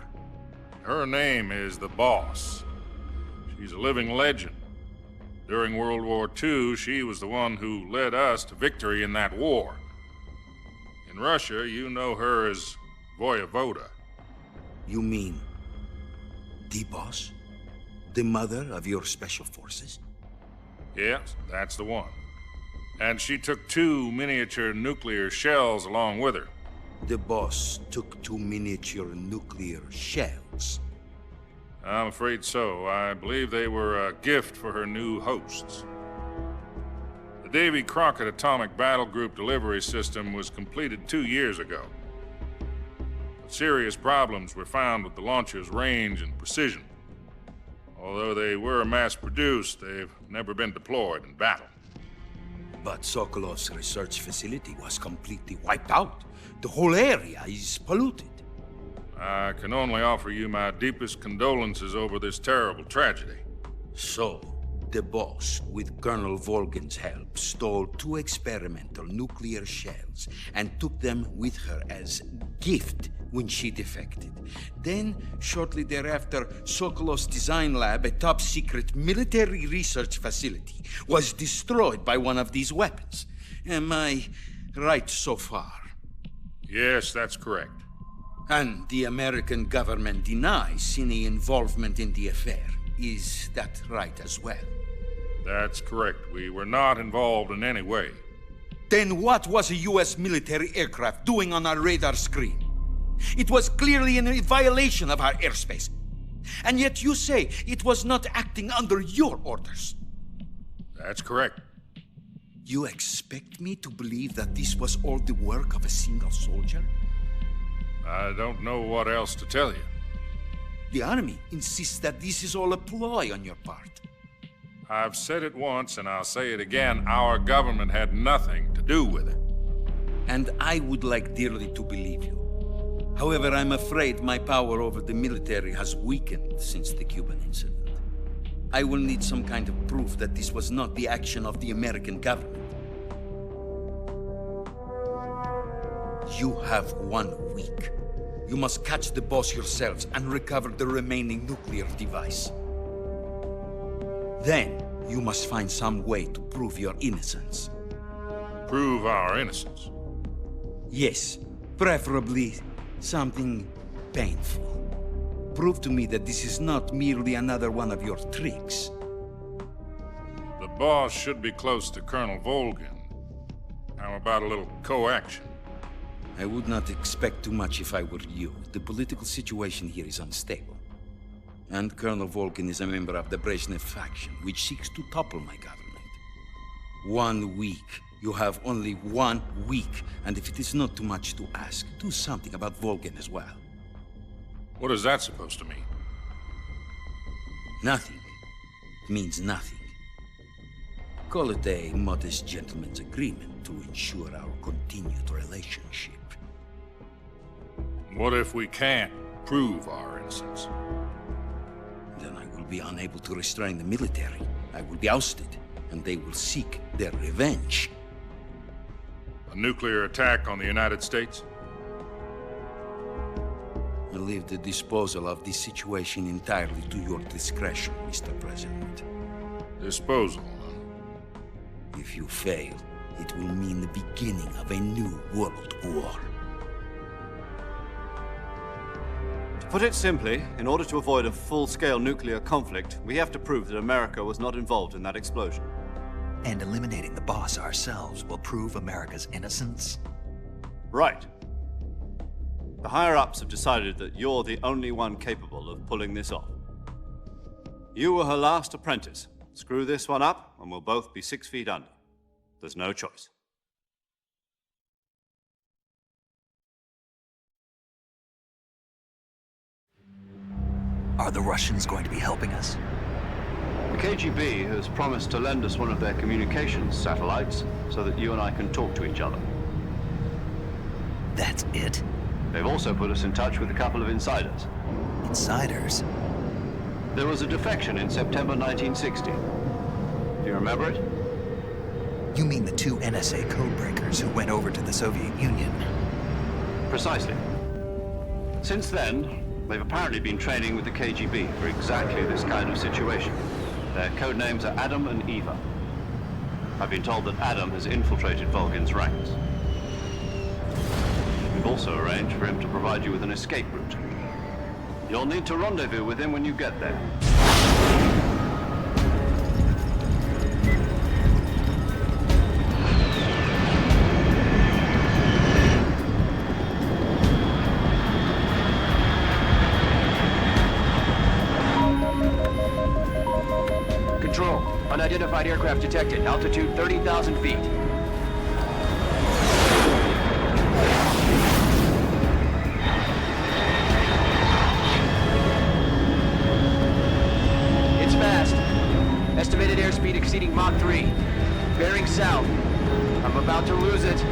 Her name is the Boss. She's a living legend. During World War II, she was the one who led us to victory in that war. In Russia, you know her as Voyevoda. You mean the Boss? The mother of your special forces? Yes, that's the one. And she took 2 miniature nuclear shells along with her. The Boss took 2 miniature nuclear shells? I'm afraid so. I believe they were a gift for her new hosts. The Davy Crockett Atomic Battle Group delivery system was completed 2 years ago. But serious problems were found with the launcher's range and precision. Although they were mass-produced, they've never been deployed in battle. But Sokolov's research facility was completely wiped out. The whole area is polluted. I can only offer you my deepest condolences over this terrible tragedy. So, the Boss, with Colonel Volgin's help, stole 2 experimental nuclear shells and took them with her as gift when she defected. Then, shortly thereafter, Sokolov's design lab, a top-secret military research facility, was destroyed by one of these weapons. Am I right so far? Yes, that's correct. And the American government denies any involvement in the affair. Is that right as well? That's correct. We were not involved in any way. Then what was a U.S. military aircraft doing on our radar screen? It was clearly in violation of our airspace. And yet you say it was not acting under your orders. That's correct. You expect me to believe that this was all the work of a single soldier? I don't know what else to tell you. The Army insists that this is all a ploy on your part. I've said it once and I'll say it again. Our government had nothing to do with it. And I would like dearly to believe you. However, I'm afraid my power over the military has weakened since the Cuban incident. I will need some kind of proof that this was not the action of the American government. You have 1 week. You must catch the Boss yourselves and recover the remaining nuclear device. Then, you must find some way to prove your innocence. prove our innocence. Yes, preferably something painful. Prove to me that this is not merely another one of your tricks. The boss should be close to Colonel Volgin. How about a little co-action? I would not expect too much if I were you. The political situation here is unstable. And Colonel Volgin is a member of the Brezhnev faction, which seeks to topple my government. 1 week. You have only 1 week. And if it is not too much to ask, do something about Volgin as well. What is that supposed to mean? Nothing. It means nothing. Call it a modest gentleman's agreement to ensure our continued relationship. What if we can't prove our innocence? Then I will be unable to restrain the military. I will be ousted, and they will seek their revenge. A nuclear attack on the United States? I leave the disposal of this situation entirely to your discretion, Mr. President. Disposal? If you fail, it will mean the beginning of a new world war. To put it simply, in order to avoid a full-scale nuclear conflict, we have to prove that America was not involved in that explosion. And eliminating the boss ourselves will prove America's innocence? Right. The higher-ups have decided that you're the only one capable of pulling this off. You were her last apprentice. Screw this one up, and we'll both be 6 feet under. There's no choice. Are the Russians going to be helping us? The KGB has promised to lend us one of their communications satellites so that you and I can talk to each other. That's it? They've also put us in touch with a couple of insiders. Insiders? There was a defection in September 1960. Do you remember it? You mean the 2 NSA codebreakers who went over to the Soviet Union? Precisely. Since then, they've apparently been training with the KGB for exactly this kind of situation. Their code names are Adam and Eva. I've been told that Adam has infiltrated Volgin's ranks. We've also arranged for him to provide you with an escape route. You'll need to rendezvous with him when you get there. Control, unidentified aircraft detected. Altitude 30,000 feet. It's fast. Estimated airspeed exceeding Mach 3. Bearing south. I'm about to lose it.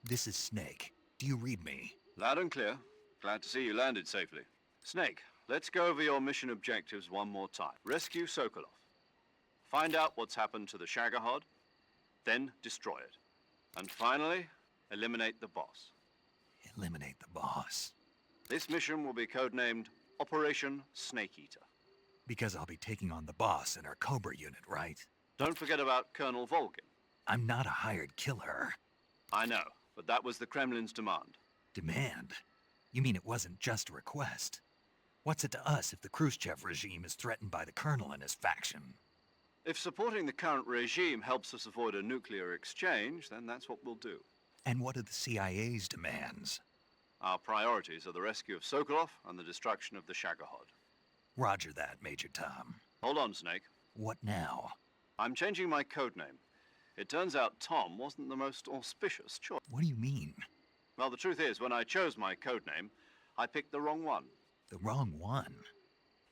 This is Snake. Do you read me? Loud and clear. Glad to see you landed safely. Snake, let's go over your mission objectives one more time. Rescue Sokolov. Find out what's happened to the Shagohod, then destroy it. And finally, eliminate the boss. Eliminate the boss. This mission will be codenamed Operation Snake Eater. Because I'll be taking on the boss in our Cobra unit, right? Don't forget about Colonel Volgin. I'm not a hired killer. I know, but that was the Kremlin's demand. Demand? You mean it wasn't just a request? What's it to us if the Khrushchev regime is threatened by the Colonel and his faction? If supporting the current regime helps us avoid a nuclear exchange, then that's what we'll do. And what are the CIA's demands? Our priorities are the rescue of Sokolov and the destruction of the Shagohod. Roger that, Major Tom. Hold on, Snake. What now? I'm changing my codename. It turns out Tom wasn't the most auspicious choice. What do you mean? Well, the truth is, when I chose my codename, I picked the wrong one. The wrong one?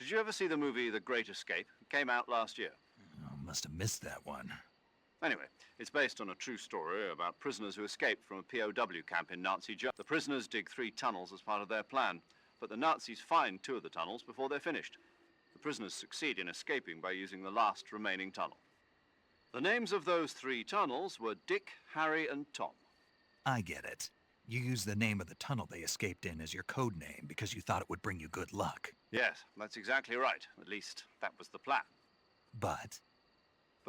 Did you ever see the movie The Great Escape? It came out last year. Oh, must have missed that one. Anyway, it's based on a true story about prisoners who escaped from a POW camp in Nazi Germany. The prisoners dig 3 tunnels as part of their plan, but the Nazis find 2 of the tunnels before they're finished. The prisoners succeed in escaping by using the last remaining tunnel. The names of those 3 tunnels were Dick, Harry, and Tom. I get it. You used the name of the tunnel they escaped in as your code name because you thought it would bring you good luck. Yes, that's exactly right. At least, that was the plan. But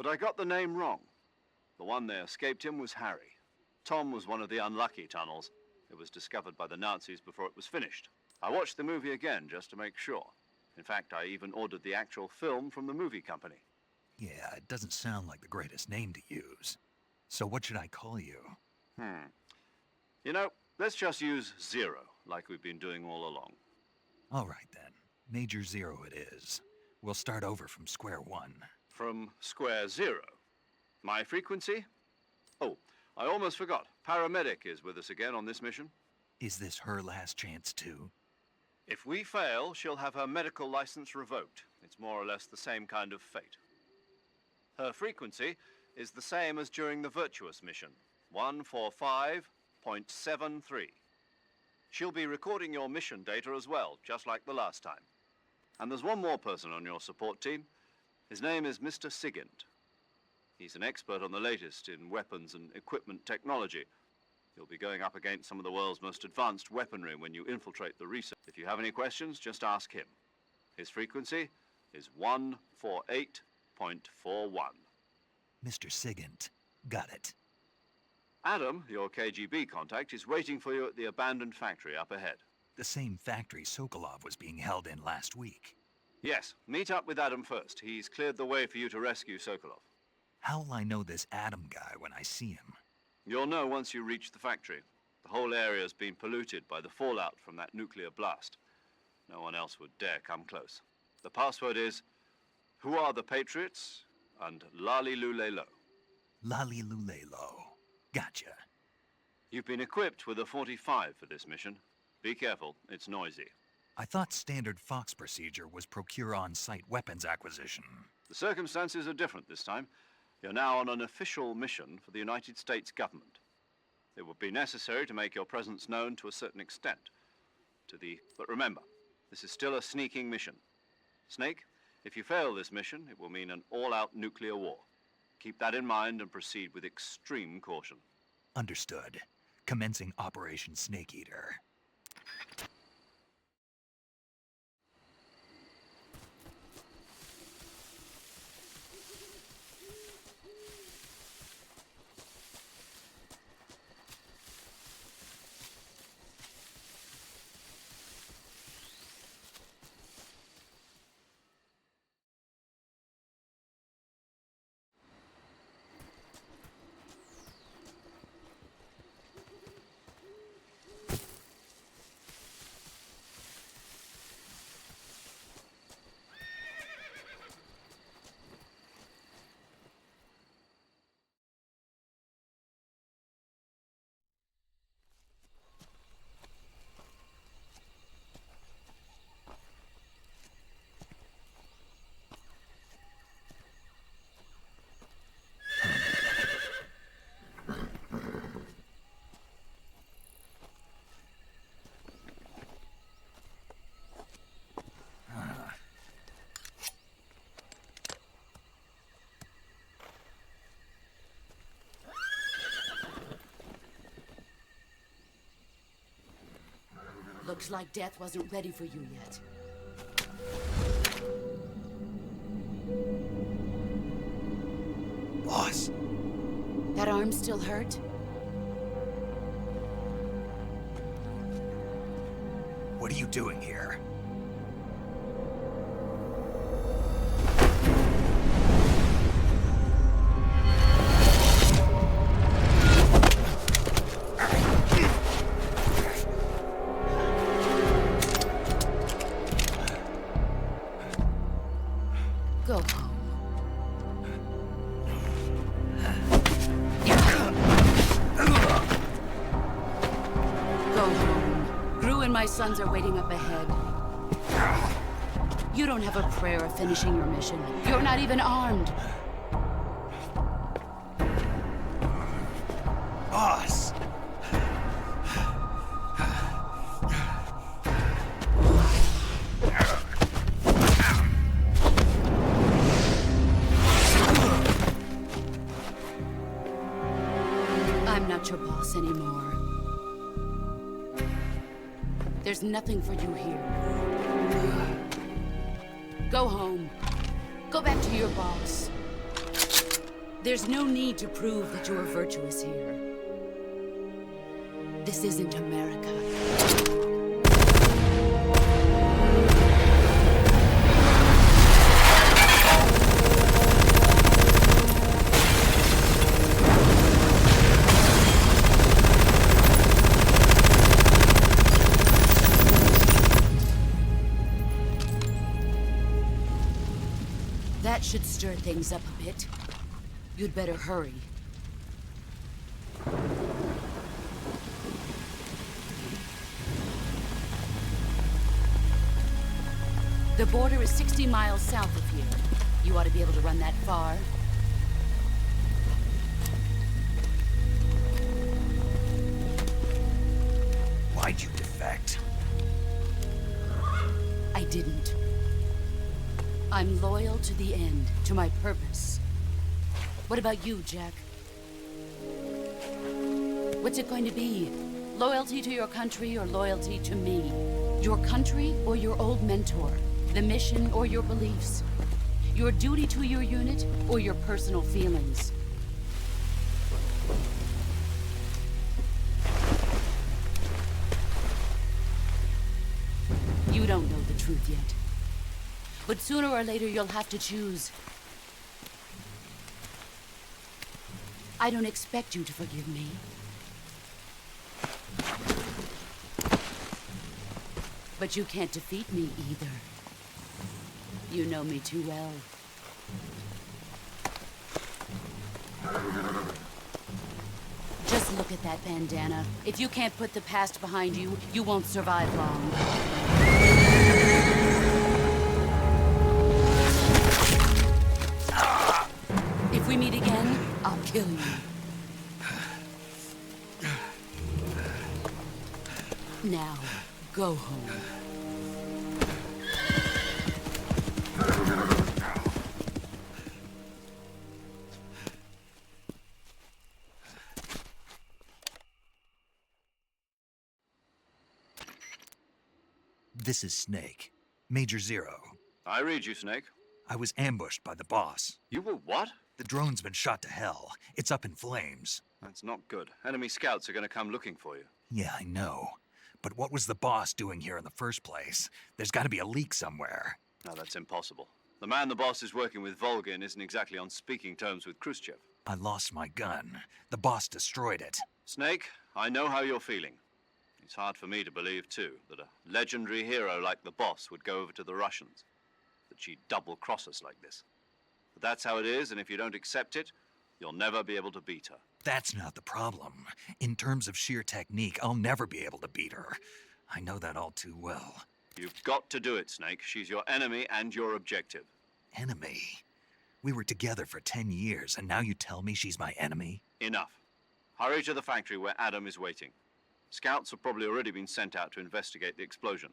I got the name wrong. The one they escaped in was Harry. Tom was one of the unlucky tunnels. It was discovered by the Nazis before it was finished. I watched the movie again just to make sure. In fact, I even ordered the actual film from the movie company. yeah, it doesn't sound like the greatest name to use. So what should I call you? You know, let's just use Zero, like we've been doing all along. All right then. Major Zero it is. We'll start over from square one. From square 0. My frequency? Oh, I almost forgot. Paramedic is with us again on this mission. Is this her last chance too? If we fail, she'll have her medical license revoked. It's more or less the same kind of fate. Her frequency is the same as during the Virtuous mission, 145.73. She'll be recording your mission data as well, just like the last time. And there's one more person on your support team. His name is Mr. Sigint. He's an expert on the latest in weapons and equipment technology. You'll be going up against some of the world's most advanced weaponry when you infiltrate the research. If you have any questions, just ask him. His frequency is 148.41. Mr. Sigint. Got it. Adam, your KGB contact, is waiting for you at the abandoned factory up ahead. The same factory Sokolov was being held in last week. Yes, meet up with Adam first. He's cleared the way for you to rescue Sokolov. How will I know this Adam guy when I see him? You'll know once you reach the factory. The whole area's been polluted by the fallout from that nuclear blast. No one else would dare come close. The password is, "Who are the Patriots?" and Lali Lulelo. Lali Lulelo. Gotcha. You've been equipped with a 45 for this mission. Be careful, it's noisy. I thought standard Fox procedure was procure on-site weapons acquisition. The circumstances are different this time. You're now on an official mission for the United States government. It would be necessary to make your presence known to a certain extent. But remember, this is still a sneaking mission. Snake, if you fail this mission, it will mean an all-out nuclear war. Keep that in mind and proceed with extreme caution. Understood. Commencing Operation Snake Eater. Looks like death wasn't ready for you yet. That arm still hurt? What are you doing here? Go home. Go home. Gru and my sons are waiting up ahead. You don't have a prayer of finishing your mission. You're not even armed. Boss! I'm not your boss anymore. There's nothing for you here. Go home. Go back to your boss. There's no need to prove that you are virtuous here. This isn't America. That should stir things up a bit. You'd better hurry. The border is 60 miles south of here. You ought to be able to run that far. Why'd you defect? I didn't. I'm loyal to the end, to my purpose. What about you, Jack? What's it going to be? Loyalty to your country or loyalty to me? Your country or your old mentor? The mission or your beliefs? Your duty to your unit or your personal feelings? You don't know the truth yet. But sooner or later, you'll have to choose. I don't expect you to forgive me. But you can't defeat me either. You know me too well. Just look at that bandana. If you can't put the past behind you, you won't survive long. If we meet again, I'll kill you. Now, go home. This is Snake. Major Zero. I read you, Snake. I was ambushed by the boss. You were what? The drone's been shot to hell. It's up in flames. That's not good. Enemy scouts are going to come looking for you. Yeah, I know. But what was the boss doing here in the first place? There's got to be a leak somewhere. No, that's impossible. The man the boss is working with, Volgin, isn't exactly on speaking terms with Khrushchev. I lost my gun. The boss destroyed it. Snake, I know how you're feeling. It's hard for me to believe, too, that a legendary hero like the boss would go over to the Russians. That she'd double-cross us like this. But that's how it is, and if you don't accept it, you'll never be able to beat her. That's not the problem. In terms of sheer technique, I'll never be able to beat her. I know that all too well. You've got to do it, Snake. She's your enemy and your objective. Enemy? We were together for 10 years, and now you tell me she's my enemy? Enough. Hurry to the factory where Adam is waiting. Scouts have probably already been sent out to investigate the explosion.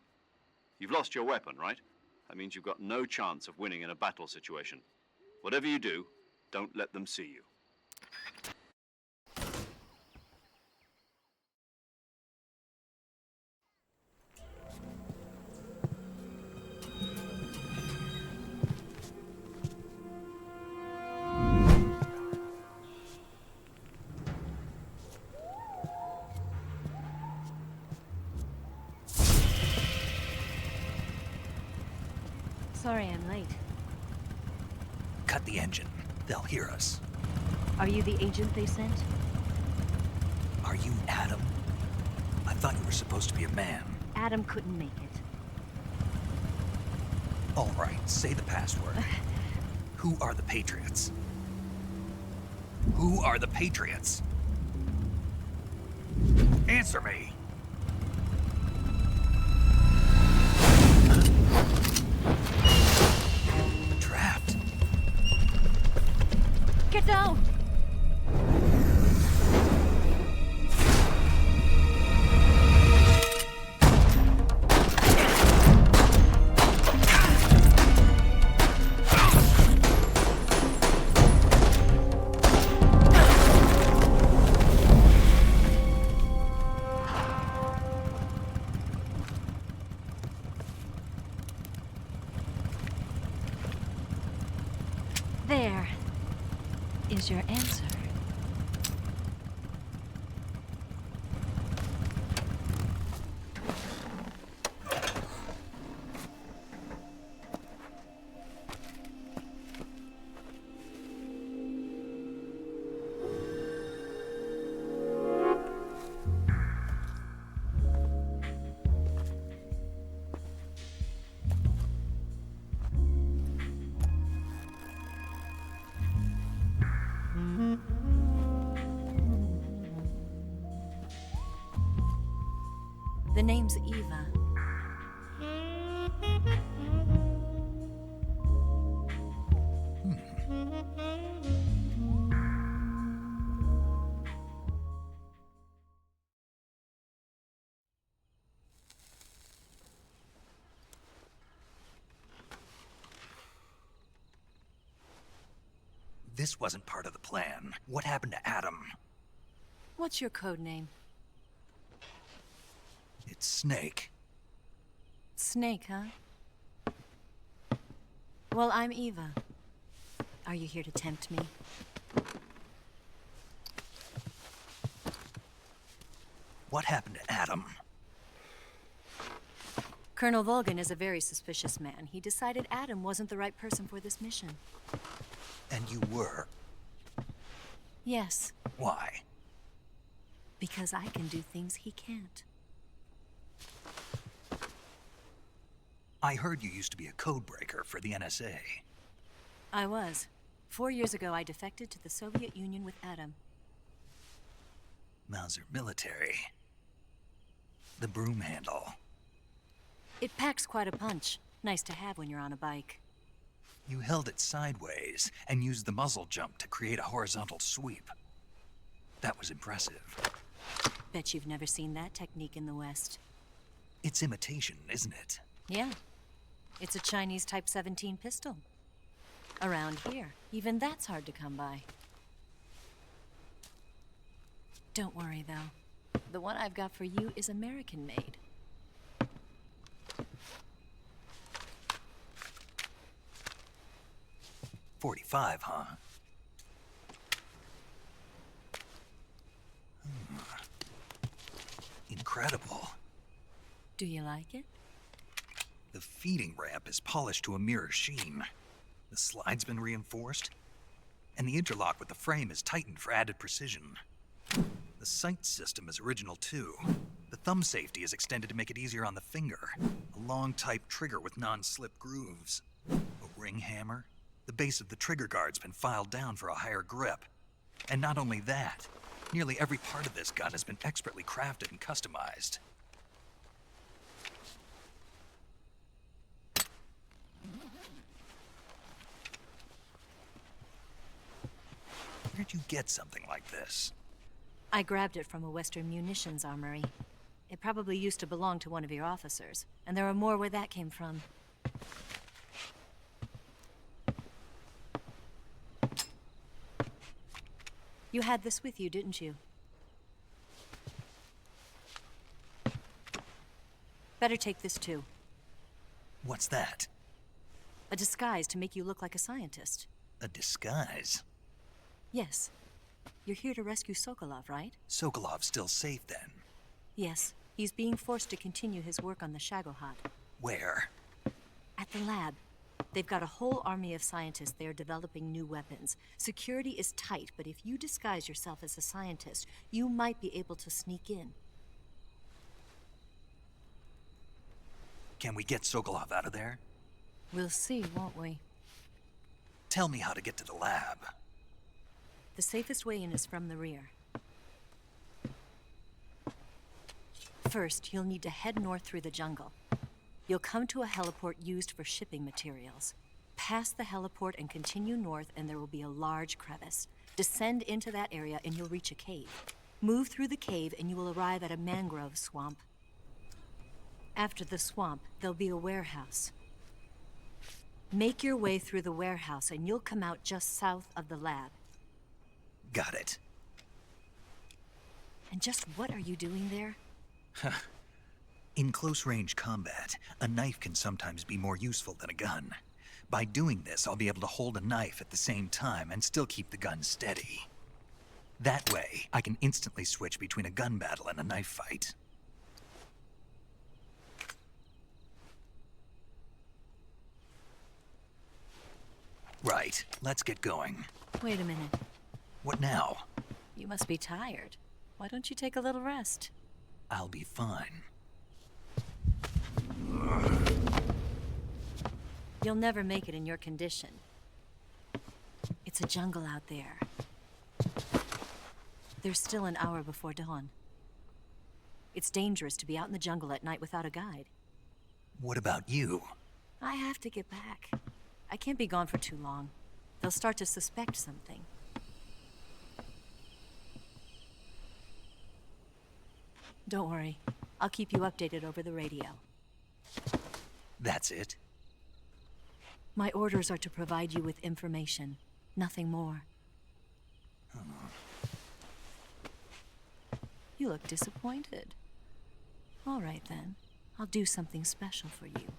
You've lost your weapon, right? That means you've got no chance of winning in a battle situation. Whatever you do, don't let them see you. Sorry I'm late. Cut the engine. They'll hear us. Are you the agent they sent? Are you Adam? I thought you were supposed to be a man. Adam couldn't make it. All right, say the password. Who are the Patriots? Who are the Patriots? Answer me! Trapped. Get down! There is your answer. The name's Eva. This wasn't part of the plan. What happened to Adam? What's your code name? It's Snake. Snake, huh? Well, I'm Eva. Are you here to tempt me? What happened to Adam? Colonel Volgin is a very suspicious man. He decided Adam wasn't the right person for this mission. And you were? Yes. Why? Because I can do things he can't. I heard you used to be a codebreaker for the NSA. I was. 4 years ago, I defected to the Soviet Union with Adam. Mauser military. The broom handle. It packs quite a punch. Nice to have when you're on a bike. You held it sideways and used the muzzle jump to create a horizontal sweep. That was impressive. Bet you've never seen that technique in the West. It's imitation, isn't it? Yeah. It's a Chinese Type 17 pistol. Around here, even that's hard to come by. Don't worry, though. The one I've got for you is American-made. .45, huh? Incredible. Do you like it? The feeding ramp is polished to a mirror sheen. The slide's been reinforced, and the interlock with the frame is tightened for added precision. The sight system is original too. The thumb safety is extended to make it easier on the finger. A long type trigger with non-slip grooves. A ring hammer. The base of the trigger guard's been filed down for a higher grip. And not only that, nearly every part of this gun has been expertly crafted and customized. Where'd you get something like this? I grabbed it from a Western munitions armory. It probably used to belong to one of your officers, and there are more where that came from. You had this with you, didn't you? Better take this too. What's that? A disguise to make you look like a scientist. A disguise? Yes. You're here to rescue Sokolov, right? Sokolov's still safe then? Yes. He's being forced to continue his work on the Shagohod. Where? At the lab. They've got a whole army of scientists there developing new weapons. Security is tight, but if you disguise yourself as a scientist, you might be able to sneak in. Can we get Sokolov out of there? We'll see, won't we? Tell me how to get to the lab. The safest way in is from the rear. First, you'll need to head north through the jungle. You'll come to a heliport used for shipping materials. Pass the heliport and continue north, and there will be a large crevice. Descend into that area and you'll reach a cave. Move through the cave and you will arrive at a mangrove swamp. After the swamp, there'll be a warehouse. Make your way through the warehouse and you'll come out just south of the lab. Got it. And just what are you doing there? In close-range combat, a knife can sometimes be more useful than a gun. By doing this, I'll be able to hold a knife at the same time and still keep the gun steady. That way, I can instantly switch between a gun battle and a knife fight. Right, let's get going. Wait a minute. What now? You must be tired. Why don't you take a little rest? I'll be fine. You'll never make it in your condition. It's a jungle out there. There's still an hour before dawn. It's dangerous to be out in the jungle at night without a guide. What about you? I have to get back. I can't be gone for too long. They'll start to suspect something. Don't worry. I'll keep you updated over the radio. That's it? My orders are to provide you with information, nothing more. You look disappointed. All right then. I'll do something special for you.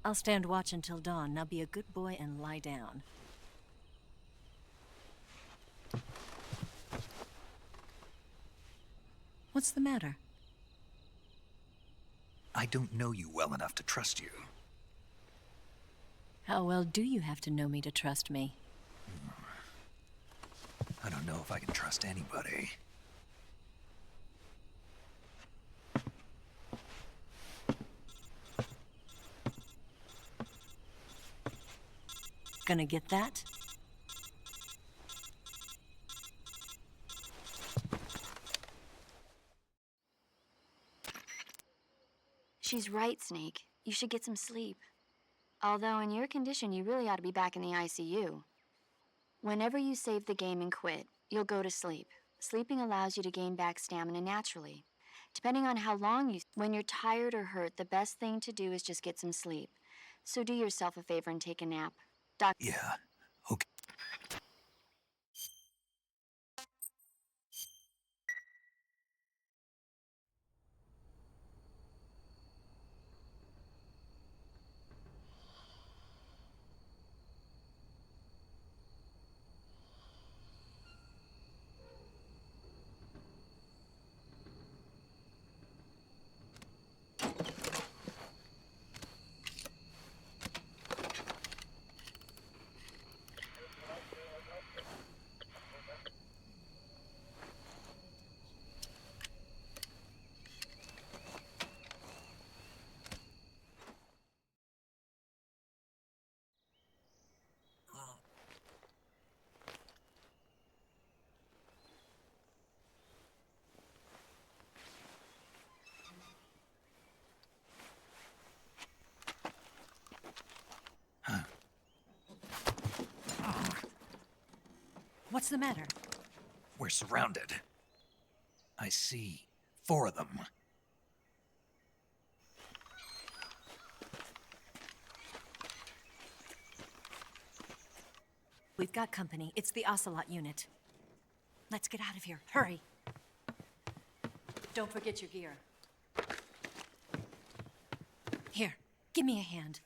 I'll stand watch until dawn. Now be a good boy and lie down. What's the matter? I don't know you well enough to trust you. How well do you have to know me to trust me? I don't know if I can trust anybody. Gonna get that? She's right, Snake. You should get some sleep. Although in your condition, you really ought to be back in the ICU. Whenever you save the game and quit, you'll go to sleep. Sleeping allows you to gain back stamina naturally. Depending on how long when you're tired or hurt, the best thing to do is just get some sleep. So do yourself a favor and take a nap. Yeah, okay. What's the matter? We're surrounded. I see 4 of them. We've got company. It's the Ocelot unit. Let's get out of here. Hurry. Don't forget your gear. Here, give me a hand.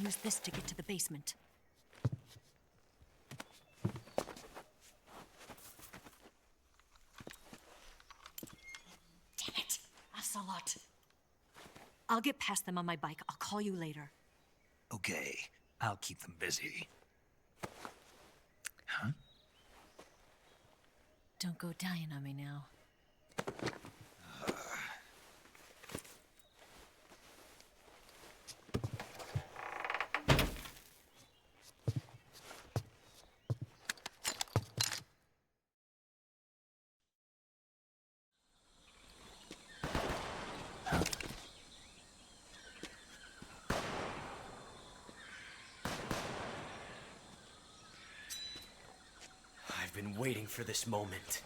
use this to get to the basement. Damn it! Ocelot! I'll get past them on my bike. I'll call you later. Okay, I'll keep them busy. Huh? Don't go dying on me now. I've been waiting for this moment.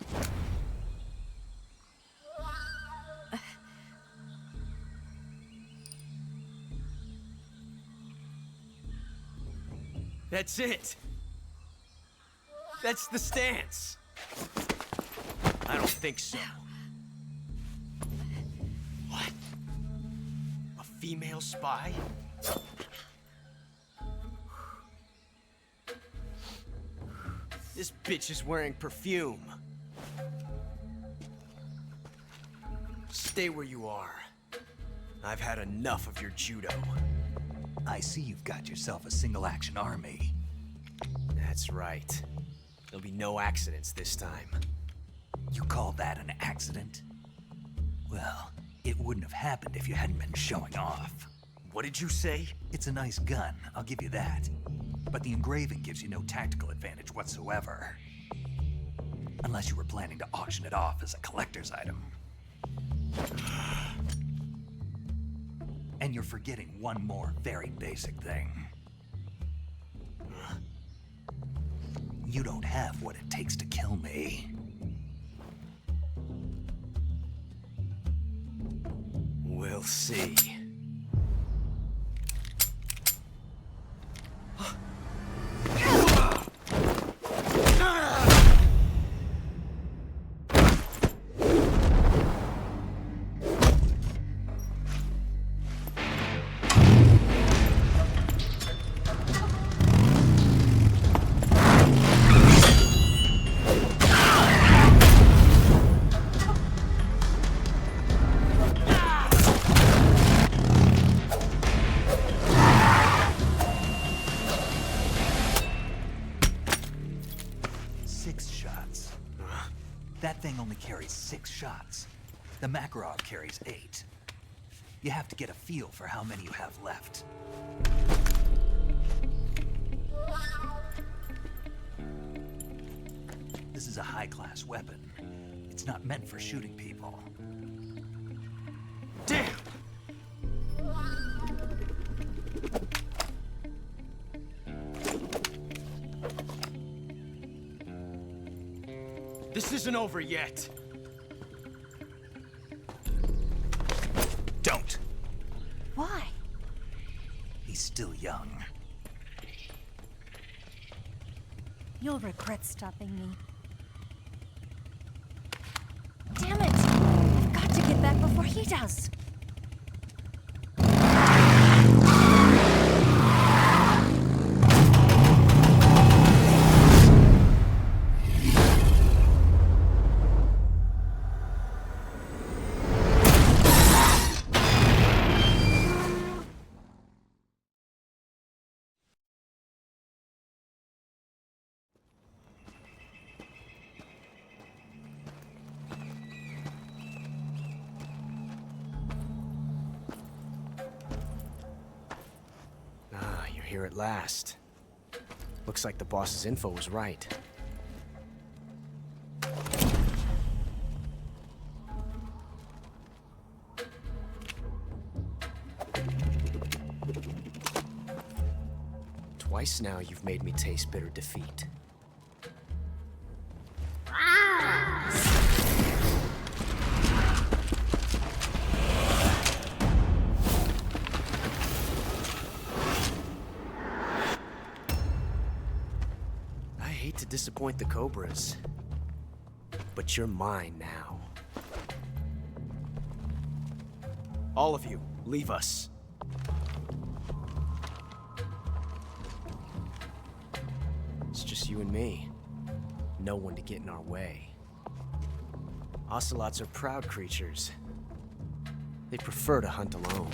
That's it! That's the stance! I don't think so. What? A female spy? This bitch is wearing perfume. Stay where you are. I've had enough of your judo. I see you've got yourself a single-action army. That's right. There'll be no accidents this time. You call that an accident? Well, it wouldn't have happened if you hadn't been showing off. What did you say? It's a nice gun, I'll give you that. But the engraving gives you no tactical advantage whatsoever. Unless you were planning to auction it off as a collector's item. And you're forgetting one more very basic thing. You don't have what it takes to kill me. We'll see. That thing only carries 6 shots. The Makarov carries 8. You have to get a feel for how many you have left. This is a high-class weapon. It's not meant for shooting people. Damn! This isn't over yet. Don't. Why? He's still young. You'll regret stopping me. Damn it! I've got to get back before he does. Here at last. Looks like the boss's info was right. Twice now you've made me taste bitter defeat. To disappoint the Cobras, but you're mine now. All of you, leave us. just you and me. No one to get in our way. Ocelots are proud creatures. They prefer to hunt alone.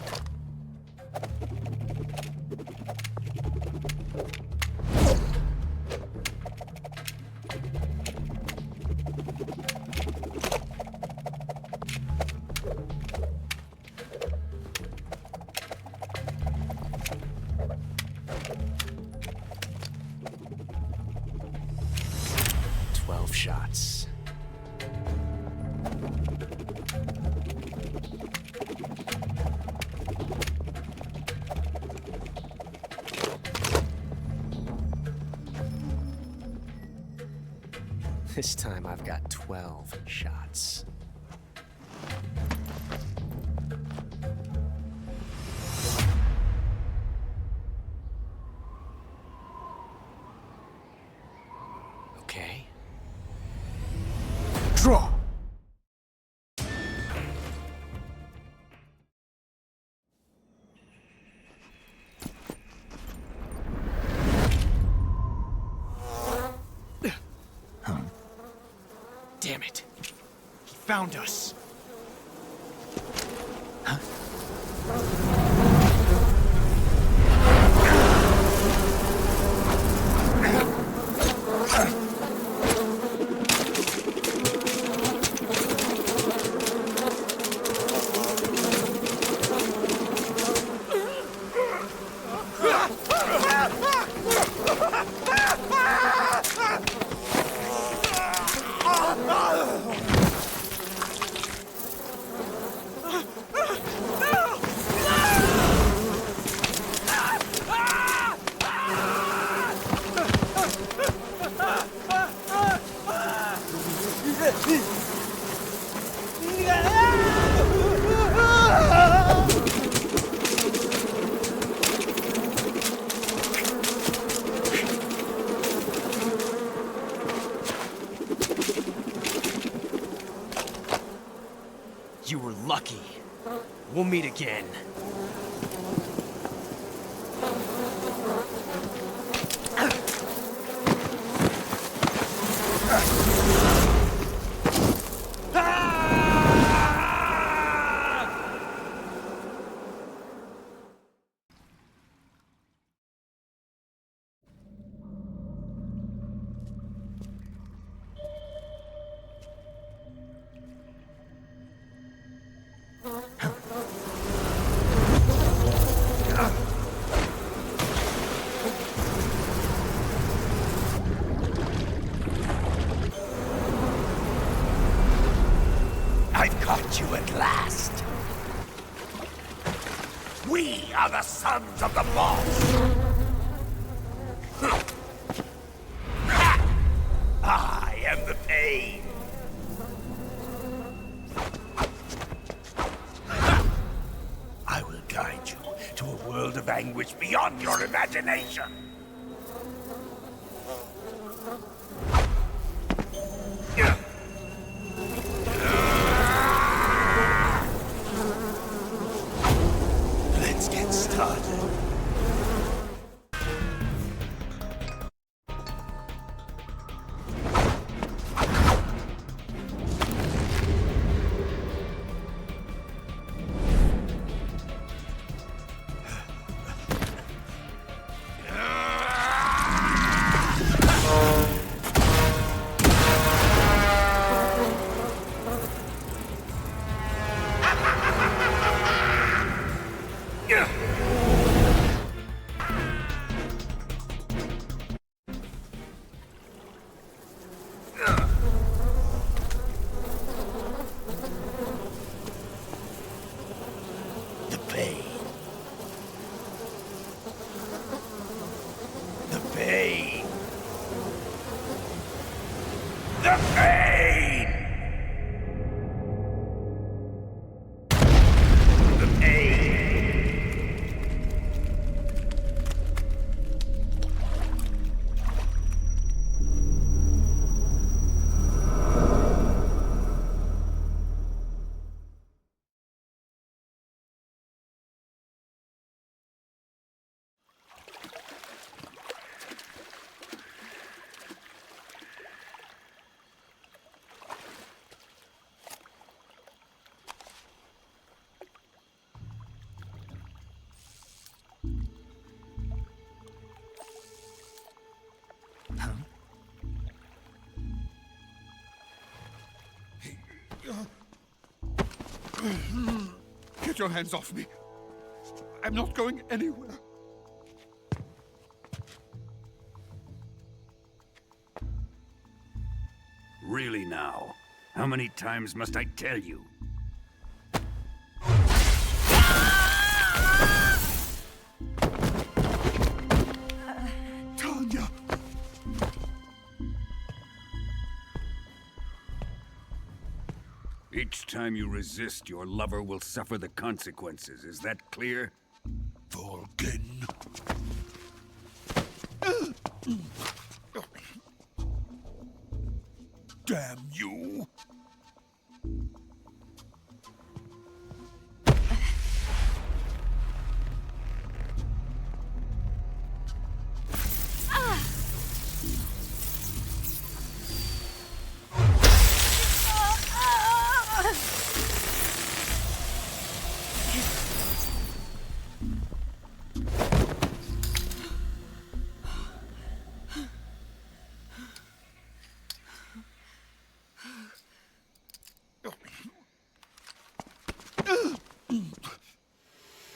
Shots. This time I've got 12 shots. Okay. Draw! Damn it. He found us. You were lucky. We'll meet again. I've caught you at last. We are the sons of the boss. I am the pain. I will guide you to a world of anguish beyond your imagination. Let's get started. The pain. The pain. The pain. The pain. Get your hands off me. I'm not going anywhere. Really now? How many times must I tell you? Tanya! Each time you resist, your lover will suffer the consequences. Is that clear? Vulcan. Damn you!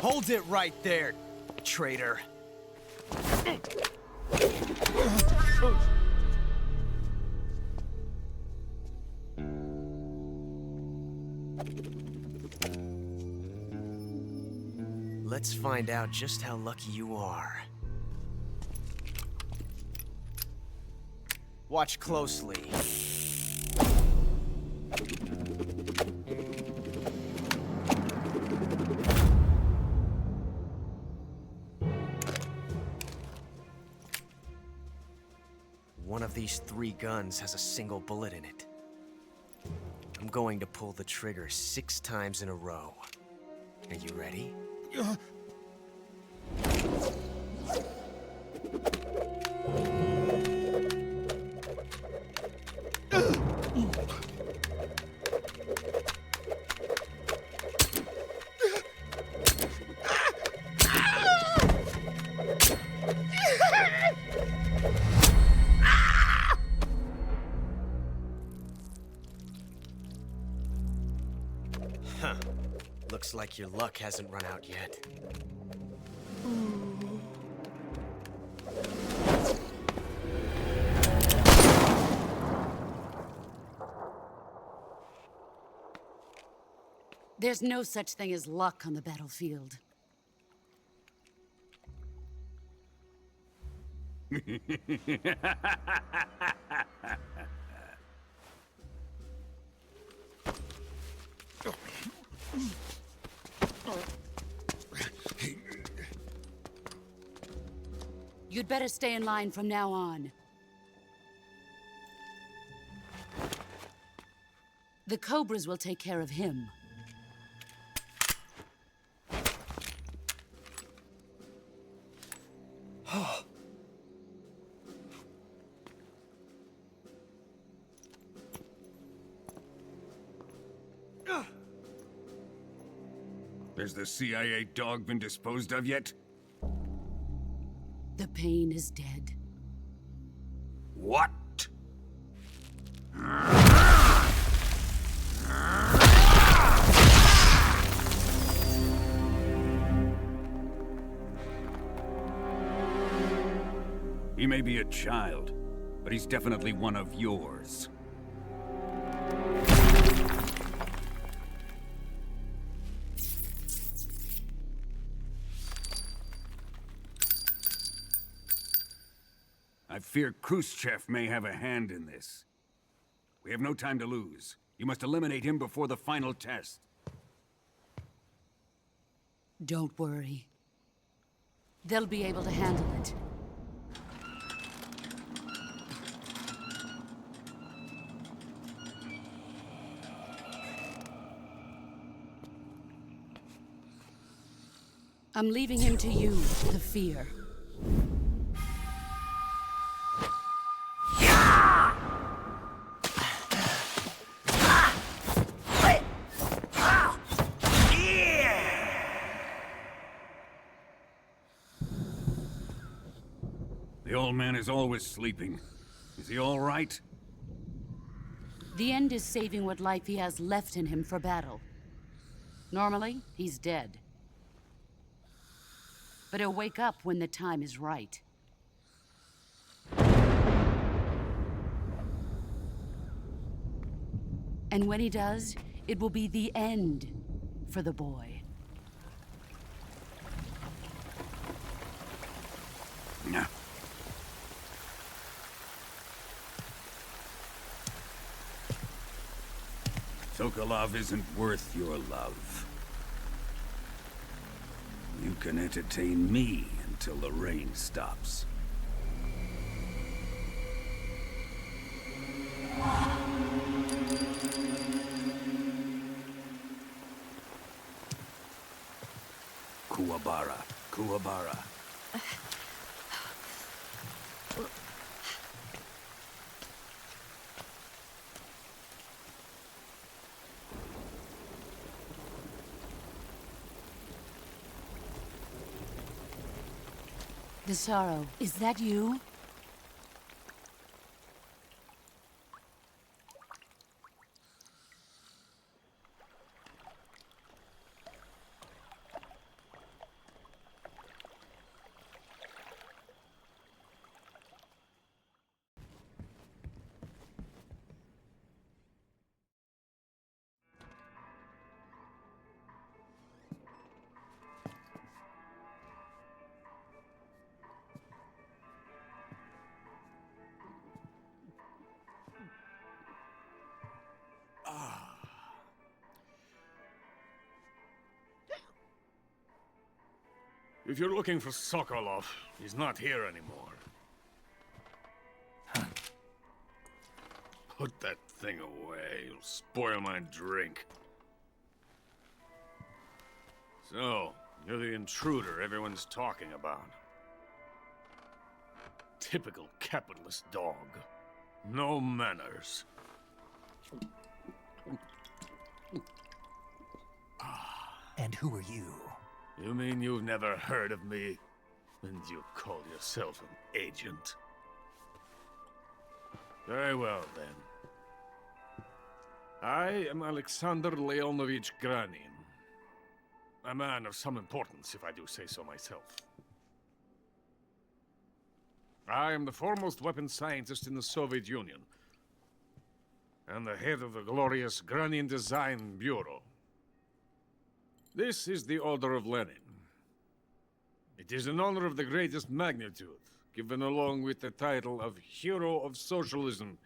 Hold it right there, traitor. Let's find out just how lucky you are. Watch closely. One of these 3 guns has a single bullet in it. I'm going to pull the trigger 6 times in a row. Are you ready? Huh. Looks like your luck hasn't run out yet. There's no such thing as luck on the battlefield. You'd better stay in line from now on. The Cobras will take care of him. Has the CIA dog been disposed of yet? The pain is dead. What? He may be a child, but he's definitely one of yours. I fear Khrushchev may have a hand in this. We have no time to lose. You must eliminate him before the final test. Don't worry. They'll be able to handle it. I'm leaving him to you, the fear. The old man is always sleeping. Is he all right? The end is saving what life he has left in him for battle. Normally, he's dead. But he'll wake up when the time is right. And when he does, it will be the end for the boy. Yeah. Sokolov isn't worth your love. You can entertain me until the rain stops. Kuwabara, Kuwabara. Desaro, is that you? If you're looking for Sokolov, he's not here anymore. Put that thing away. You'll spoil my drink. So, you're the intruder everyone's talking about. Typical capitalist dog. No manners. And who are you? You mean you've never heard of me? And you call yourself an agent? Very well, then. I am Alexander Leonovich Granin. A man of some importance, if I do say so myself. I am the foremost weapons scientist in the Soviet Union, and the head of the glorious Granin Design Bureau. This is the Order of Lenin. It is an honor of the greatest magnitude, given along with the title of Hero of Socialism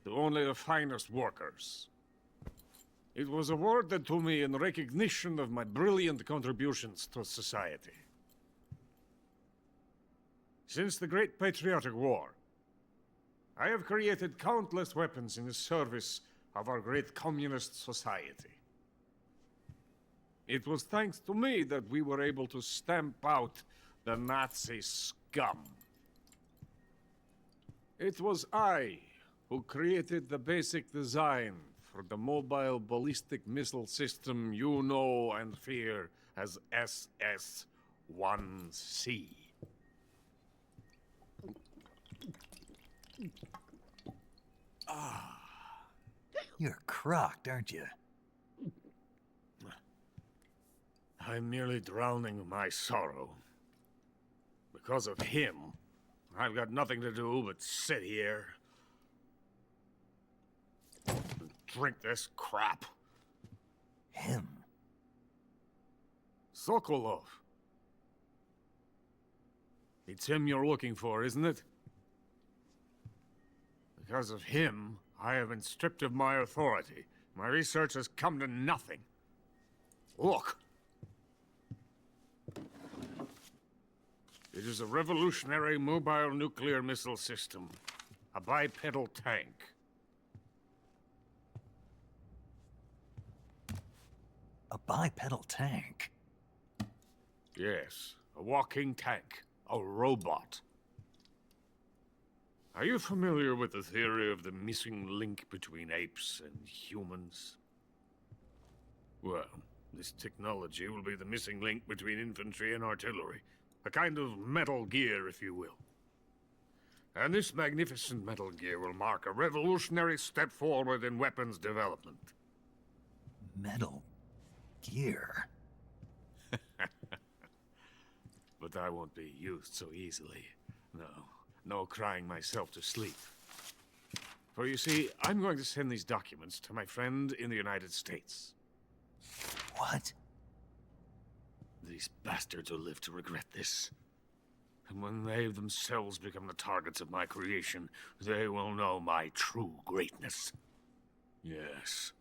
to only the finest workers. It was awarded to me in recognition of my brilliant contributions to society. Since the Great Patriotic War, I have created countless weapons in the service of our great communist society. It was thanks to me that we were able to stamp out the Nazi scum. It was I who created the basic design for the mobile ballistic missile system you know and fear as SS-1C. You're crocked, aren't you? I'm merely drowning my sorrow. Because of him, I've got nothing to do but sit here and drink this crap. Him? Sokolov. It's him you're looking for, isn't it? Because of him, I have been stripped of my authority. My research has come to nothing. Look. It is a revolutionary mobile nuclear missile system. A bipedal tank. A bipedal tank? Yes, a walking tank. A robot. Are you familiar with the theory of the missing link between apes and humans? Well, this technology will be the missing link between infantry and artillery. A kind of Metal Gear, if you will. And this magnificent Metal Gear will mark a revolutionary step forward in weapons development. Metal Gear? But I won't be used so easily. No crying myself to sleep. For you see, I'm going to send these documents to my friend in the United States. What? These bastards will live to regret this. And when they themselves become the targets of my creation, they will know my true greatness. Yes,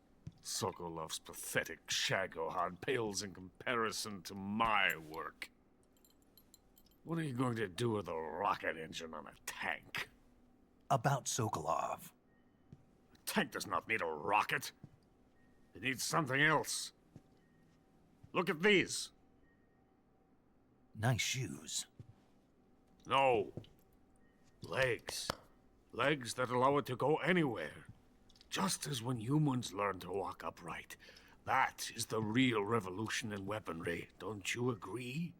Sokolov's pathetic Shagohod pales in comparison to my work. What are you going to do with a rocket engine on a tank? About Sokolov. A tank does not need a rocket. It needs something else. Look at these. Nice shoes. No. Legs. Legs that allow it to go anywhere. Just as when humans learn to walk upright. That is the real revolution in weaponry. Don't you agree?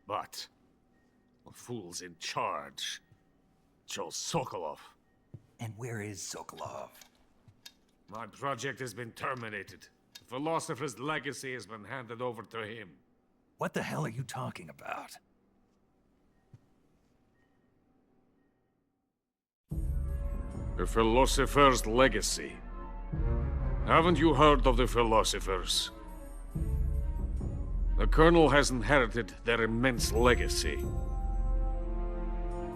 But the fool's in charge. Chose Sokolov. And where is Sokolov? My project has been terminated. The philosopher's legacy has been handed over to him. What the hell are you talking about? The philosopher's legacy. Haven't you heard of the philosophers? The Colonel has inherited their immense legacy.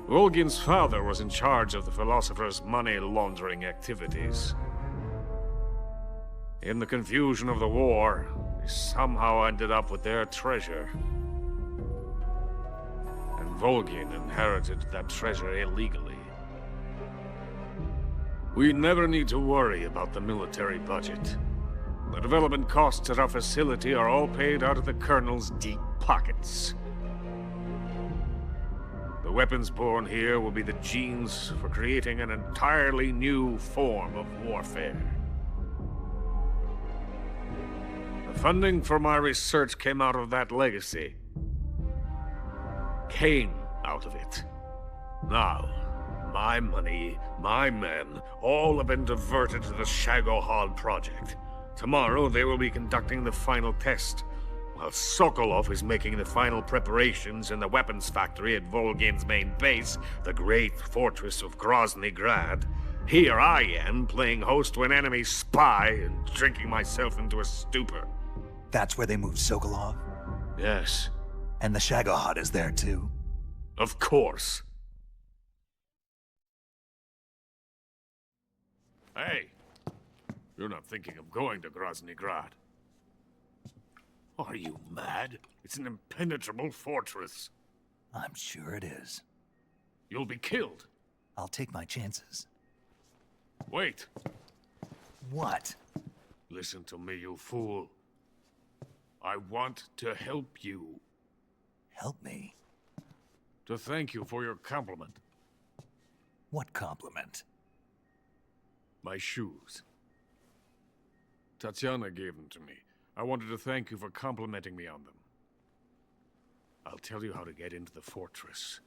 Volgin's father was in charge of the philosophers' money laundering activities. In the confusion of the war, he somehow ended up with their treasure. And Volgin inherited that treasure illegally. We never need to worry about the military budget. The development costs at our facility are all paid out of the Colonel's deep pockets. The weapons born here will be the genes for creating an entirely new form of warfare. The funding for my research came out of that legacy. Came out of it. Now, my money, my men, all have been diverted to the Shagohod project. Tomorrow they will be conducting the final test, while Sokolov is making the final preparations in the weapons factory at Volgin's main base, the great fortress of Grozny Grad. Here I am, playing host to an enemy spy and drinking myself into a stupor. That's where they moved Sokolov? Yes. And the Shagohod is there too? Of course. Hey! You're not thinking of going to Grozny Grad. Are you mad? It's an impenetrable fortress. I'm sure it is. You'll be killed. I'll take my chances. Wait. What? Listen to me, you fool. I want to help you. Help me? To thank you for your compliment. What compliment? My shoes. Tatiana gave them to me. I wanted to thank you for complimenting me on them. I'll tell you how to get into the fortress.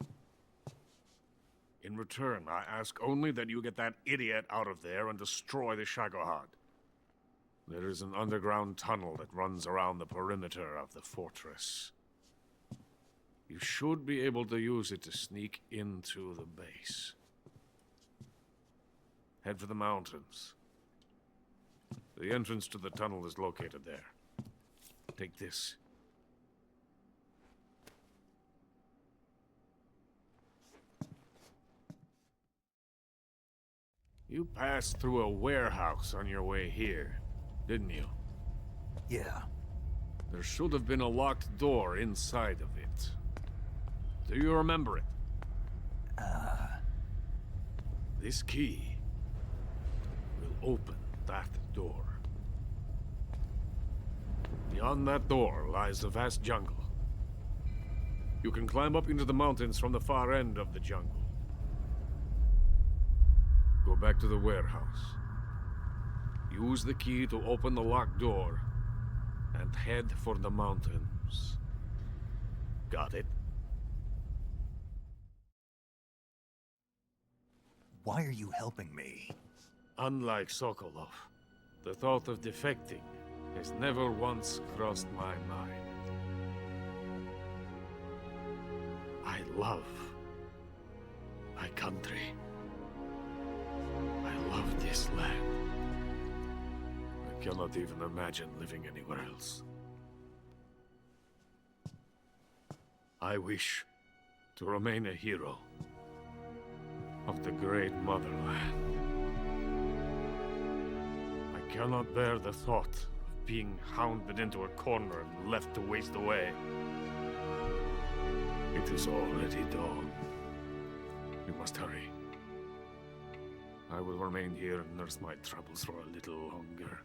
In return, I ask only that you get that idiot out of there and destroy the Shagohod. There is an underground tunnel that runs around the perimeter of the fortress. You should be able to use it to sneak into the base. Head for the mountains. The entrance to the tunnel is located there. Take this. You passed through a warehouse on your way here, didn't you? Yeah. There should have been a locked door inside of it. Do you remember it? This key will open that door. Beyond that door lies a vast jungle. You can climb up into the mountains from the far end of the jungle. Go back to the warehouse. Use the key to open the locked door and head for the mountains. Got it? Why are you helping me? Unlike Sokolov, the thought of defecting has never once crossed my mind. I love my country. I love this land. I cannot even imagine living anywhere else. I wish to remain a hero of the great motherland. I cannot bear the thought of being hounded into a corner and left to waste away. It is already dawn. We must hurry. I will remain here and nurse my troubles for a little longer.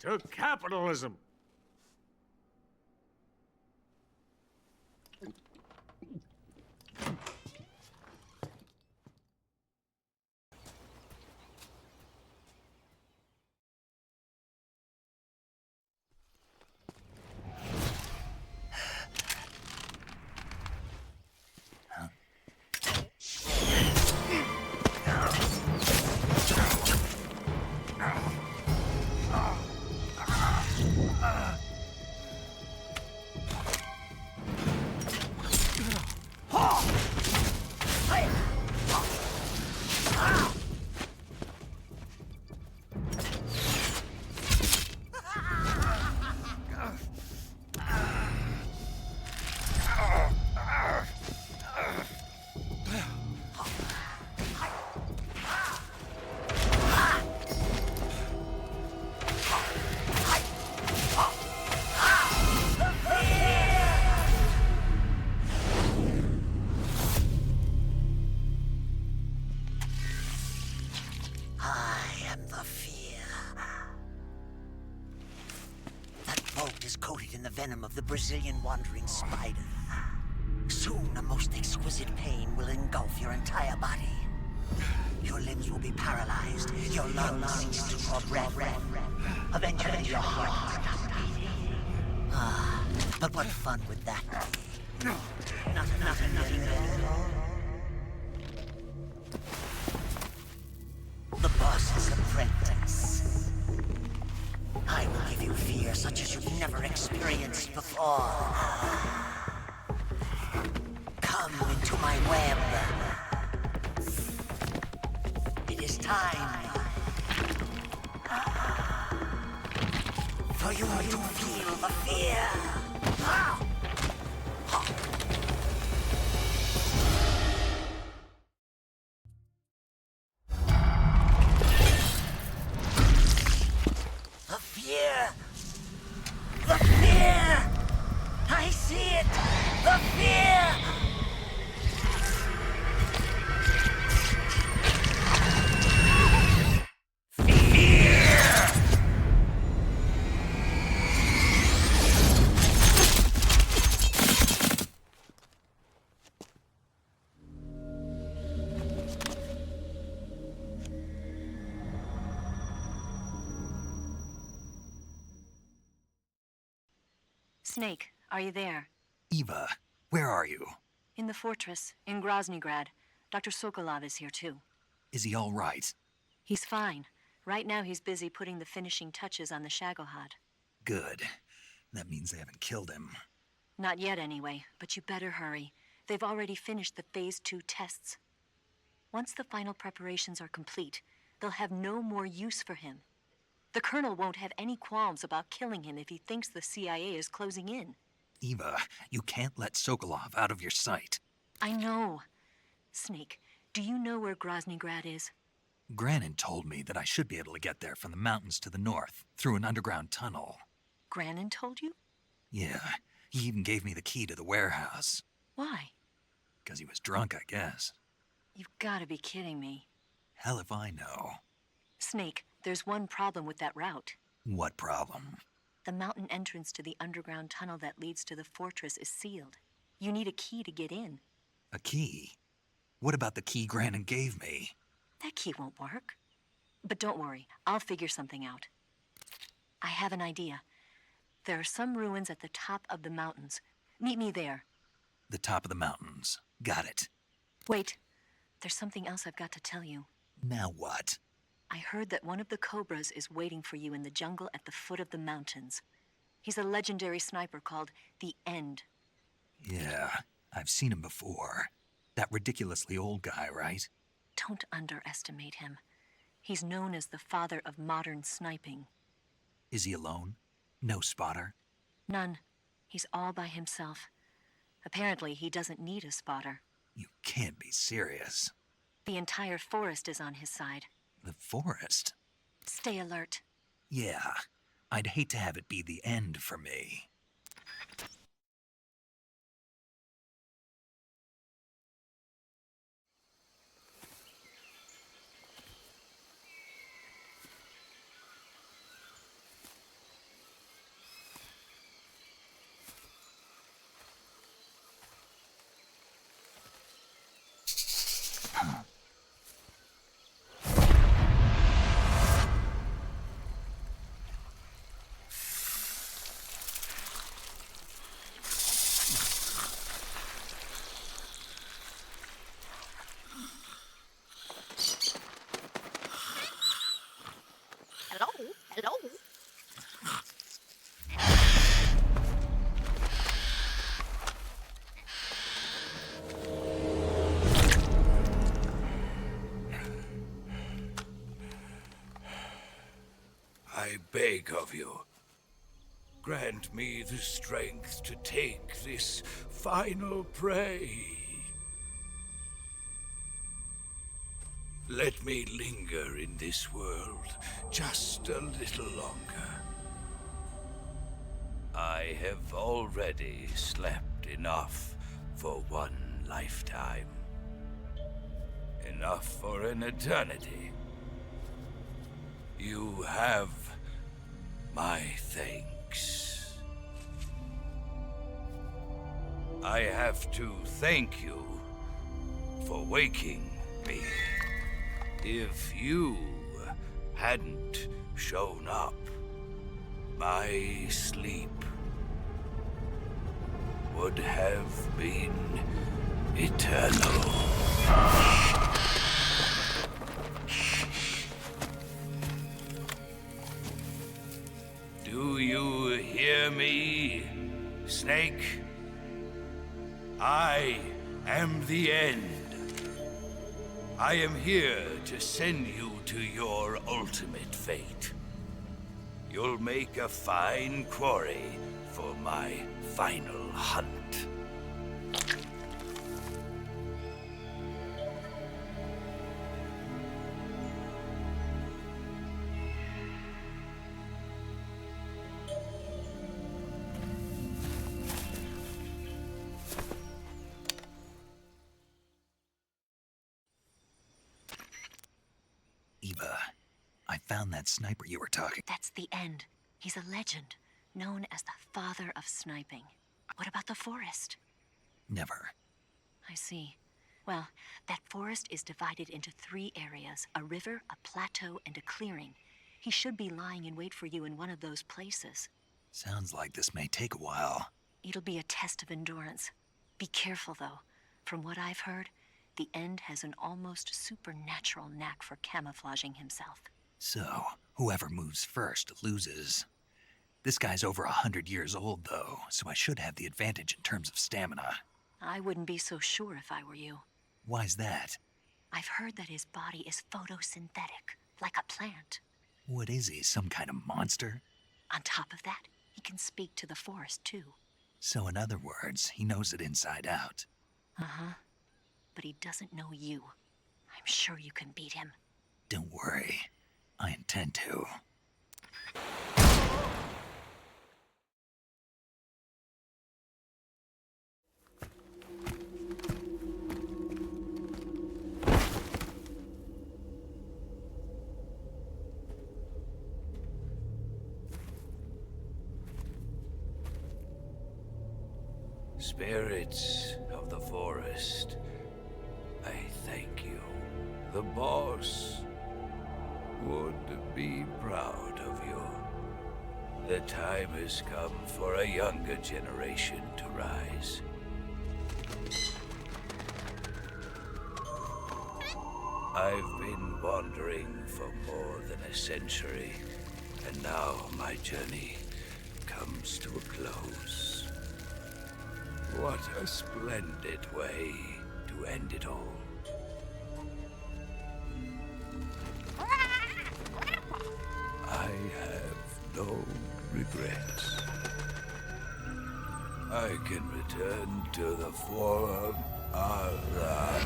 To capitalism! Coated in the venom of the Brazilian wandering spider. Soon a most exquisite pain will engulf your entire body. Your limbs will be paralyzed, your lungs cease to draw breath. Eventually your heart will stop beating. Ah, but what fun would that be? Nothing at all. The boss's apprentice. I will give you fear such as you've never experienced before. Come into my web. It is time for you to feel the fear. The fear! I see it! The fear! Snake, are you there? Eva, where are you? In the fortress, in Groznygrad. Dr. Sokolov is here too. Is he all right? He's fine. Right now he's busy putting the finishing touches on the Shagohod. Good. That means they haven't killed him. Not yet anyway, but you better hurry. They've already finished the Phase 2 tests. Once the final preparations are complete, they'll have no more use for him. The Colonel won't have any qualms about killing him if he thinks the CIA is closing in. Eva, you can't let Sokolov out of your sight. I know. Snake, do you know where Groznygrad is? Granin told me that I should be able to get there from the mountains to the north, through an underground tunnel. Granin told you? Yeah, he even gave me the key to the warehouse. Why? Because he was drunk, I guess. You've got to be kidding me. Hell if I know. Snake, there's one problem with that route. What problem? The mountain entrance to the underground tunnel that leads to the fortress is sealed. You need a key to get in. A key? What about the key Granin gave me? That key won't work. But don't worry, I'll figure something out. I have an idea. There are some ruins at the top of the mountains. Meet me there. The top of the mountains. Got it. Wait. There's something else I've got to tell you. Now what? I heard that one of the Cobras is waiting for you in the jungle at the foot of the mountains. He's a legendary sniper called the End. Yeah, I've seen him before. That ridiculously old guy, right? Don't underestimate him. He's known as the father of modern sniping. Is he alone? No spotter? None. He's all by himself. Apparently, he doesn't need a spotter. You can't be serious. The entire forest is on his side. The forest? Stay alert. Yeah, I'd hate to have it be the end for me. Hello? I beg of you, grant me the strength to take this final prey. Let me linger in this world just a little longer. I have already slept enough for one lifetime. Enough for an eternity. You have my thanks. I have to thank you for waking me. If you hadn't shown up, my sleep would have been eternal. Do you hear me, Snake? I am the End. I am here to send you to your ultimate fate. You'll make a fine quarry for my final hunt. Eva, I found that sniper you were talking. That's the End. He's a legend, known as the father of sniping. What about the forest? Never. I see. Well, that forest is divided into 3 areas, a river, a plateau, and a clearing. He should be lying in wait for you in one of those places. Sounds like this may take a while. It'll be a test of endurance. Be careful, though. From what I've heard, the End has an almost supernatural knack for camouflaging himself. So, whoever moves first loses. This guy's over 100 years old, though, so I should have the advantage in terms of stamina. I wouldn't be so sure if I were you. Why's that? I've heard that his body is photosynthetic, like a plant. What is he, some kind of monster? On top of that, he can speak to the forest, too. So in other words, he knows it inside out. Uh-huh. But he doesn't know you. I'm sure you can beat him. Don't worry. I intend to. Spirits of the forest, I thank you. The boss would be proud of you. The time has come for a younger generation to rise. I've been wandering for more than a century, and now my journey comes to a close. What a splendid way to end it all. I have no regrets. I can return to the form of the...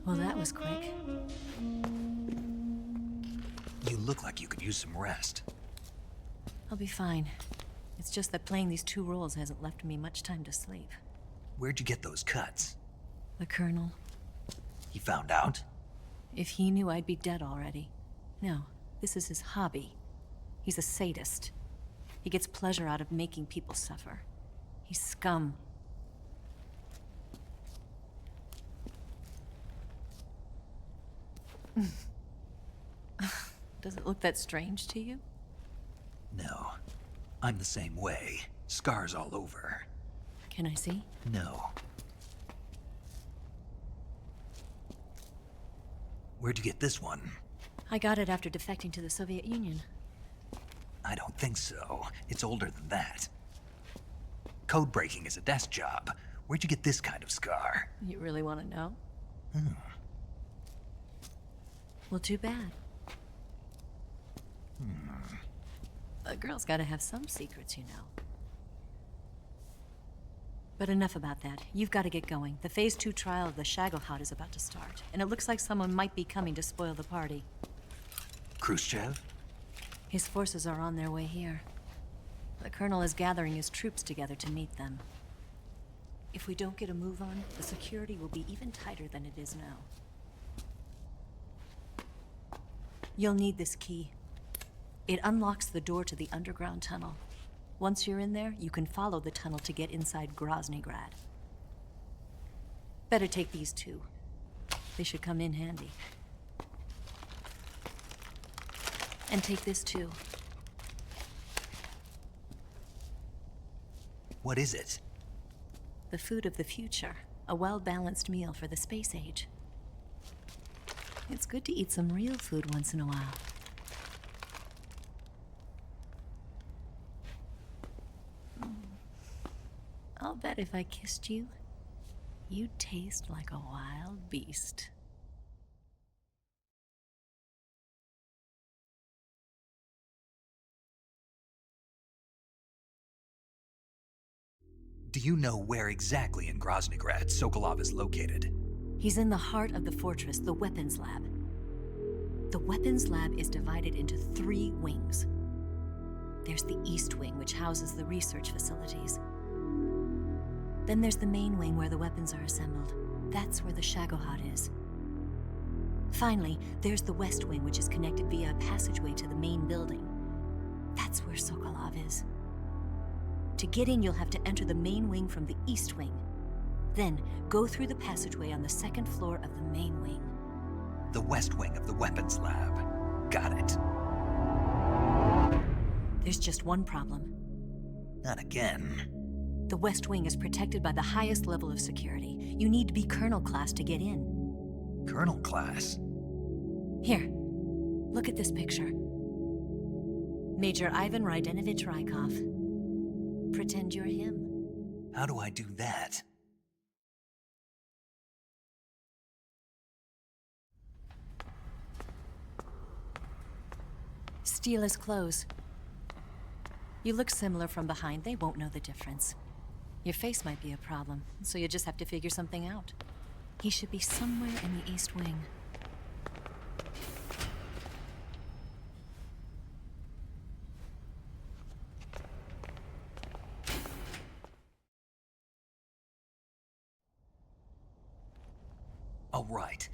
Well, that was quick. You look like you could use some rest. I'll be fine. It's just that playing these 2 roles hasn't left me much time to sleep. Where'd you get those cuts? The Colonel. He found out? If he knew, I'd be dead already. No, this is his hobby. He's a sadist. He gets pleasure out of making people suffer. He's scum. Does it look that strange to you? No. I'm the same way. Scars all over. Can I see? No. Where'd you get this one? I got it after defecting to the Soviet Union. I don't think so. It's older than that. Code breaking is a desk job. Where'd you get this kind of scar? You really want to know? Hmm. Well, too bad. A girl's gotta have some secrets, you know. But enough about that. You've got to get going. The Phase 2 trial of the Shagohod is about to start, and it looks like someone might be coming to spoil the party. Khrushchev? His forces are on their way here. The Colonel is gathering his troops together to meet them. If we don't get a move on, the security will be even tighter than it is now. You'll need this key. It unlocks the door to the underground tunnel. Once you're in there, you can follow the tunnel to get inside Groznygrad. Better take these 2. They should come in handy. And take this too. What is it? The food of the future. A well-balanced meal for the space age. It's good to eat some real food once in a while. I'll bet if I kissed you, you'd taste like a wild beast. Do you know where exactly in Groznygrad Sokolov is located? He's in the heart of the fortress, the weapons lab. The weapons lab is divided into 3 wings. There's the East Wing, which houses the research facilities. Then there's the main wing where the weapons are assembled. That's where the Shagohod is. Finally, there's the West Wing, which is connected via a passageway to the main building. That's where Sokolov is. To get in, you'll have to enter the main wing from the East Wing. Then, go through the passageway on the 2nd floor of the main wing. west wing of the weapons lab. Got it. There's just one problem. Not again. The West Wing is protected by the highest level of security. You need to be Colonel class to get in. Colonel class? Here, look at this picture. Major Ivan Rydenovich Rykov. Pretend you're him. How do I do that? Steal his clothes. You look similar from behind. They won't know the difference. Your face might be a problem, so you just have to figure something out. He should be somewhere in the East Wing. All right.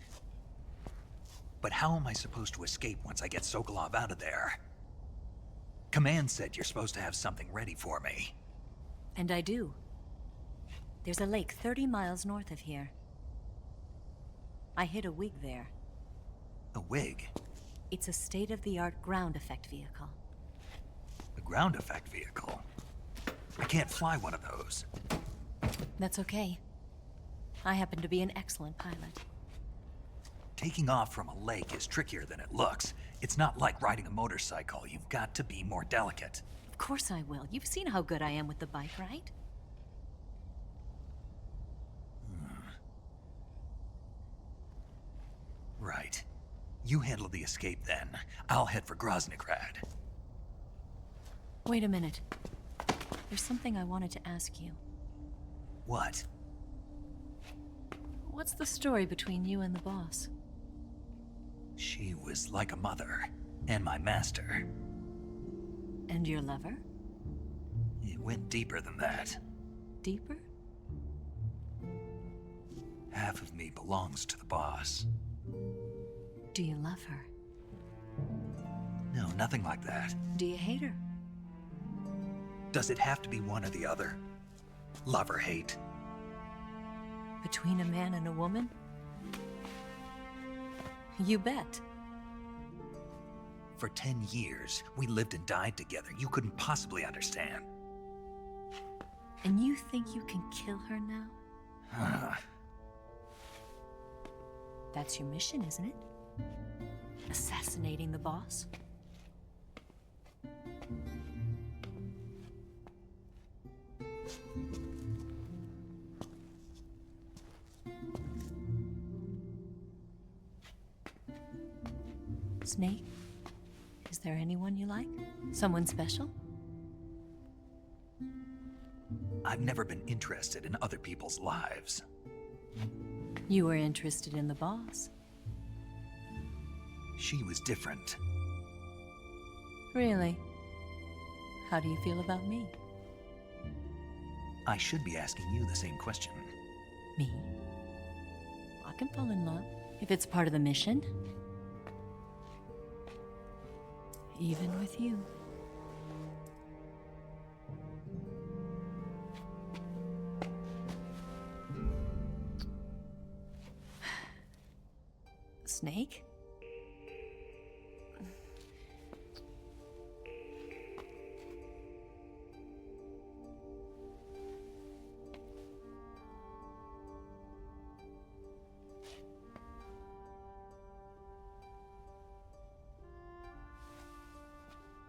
But how am I supposed to escape once I get Sokolov out of there? Command said you're supposed to have something ready for me. And I do. There's a lake 30 miles north of here. I hid a wig there. A wig? It's a state-of-the-art ground effect vehicle. A ground effect vehicle? I can't fly one of those. That's okay. I happen to be an excellent pilot. Taking off from a lake is trickier than it looks. It's not like riding a motorcycle. You've got to be more delicate. Of course I will. You've seen how good I am with the bike, right? Right. You handle the escape then. I'll head for Groznygrad. Wait a minute. There's something I wanted to ask you. What? What's the story between you and the boss? She was like a mother, and my master. And your lover? It went deeper than that. Deeper? Half of me belongs to the boss. Do you love her? No, nothing like that. Do you hate her? Does it have to be one or the other? Love or hate? Between a man and a woman? You bet. For 10 years, we lived and died together. You couldn't possibly understand. And you think you can kill her now? That's your mission, isn't it? Assassinating the boss? Snake, is there anyone you like? Someone special? I've never been interested in other people's lives. You were interested in the boss. She was different. Really? How do you feel about me? I should be asking you the same question. Me? I can fall in love if it's part of the mission. Even with you. Snake?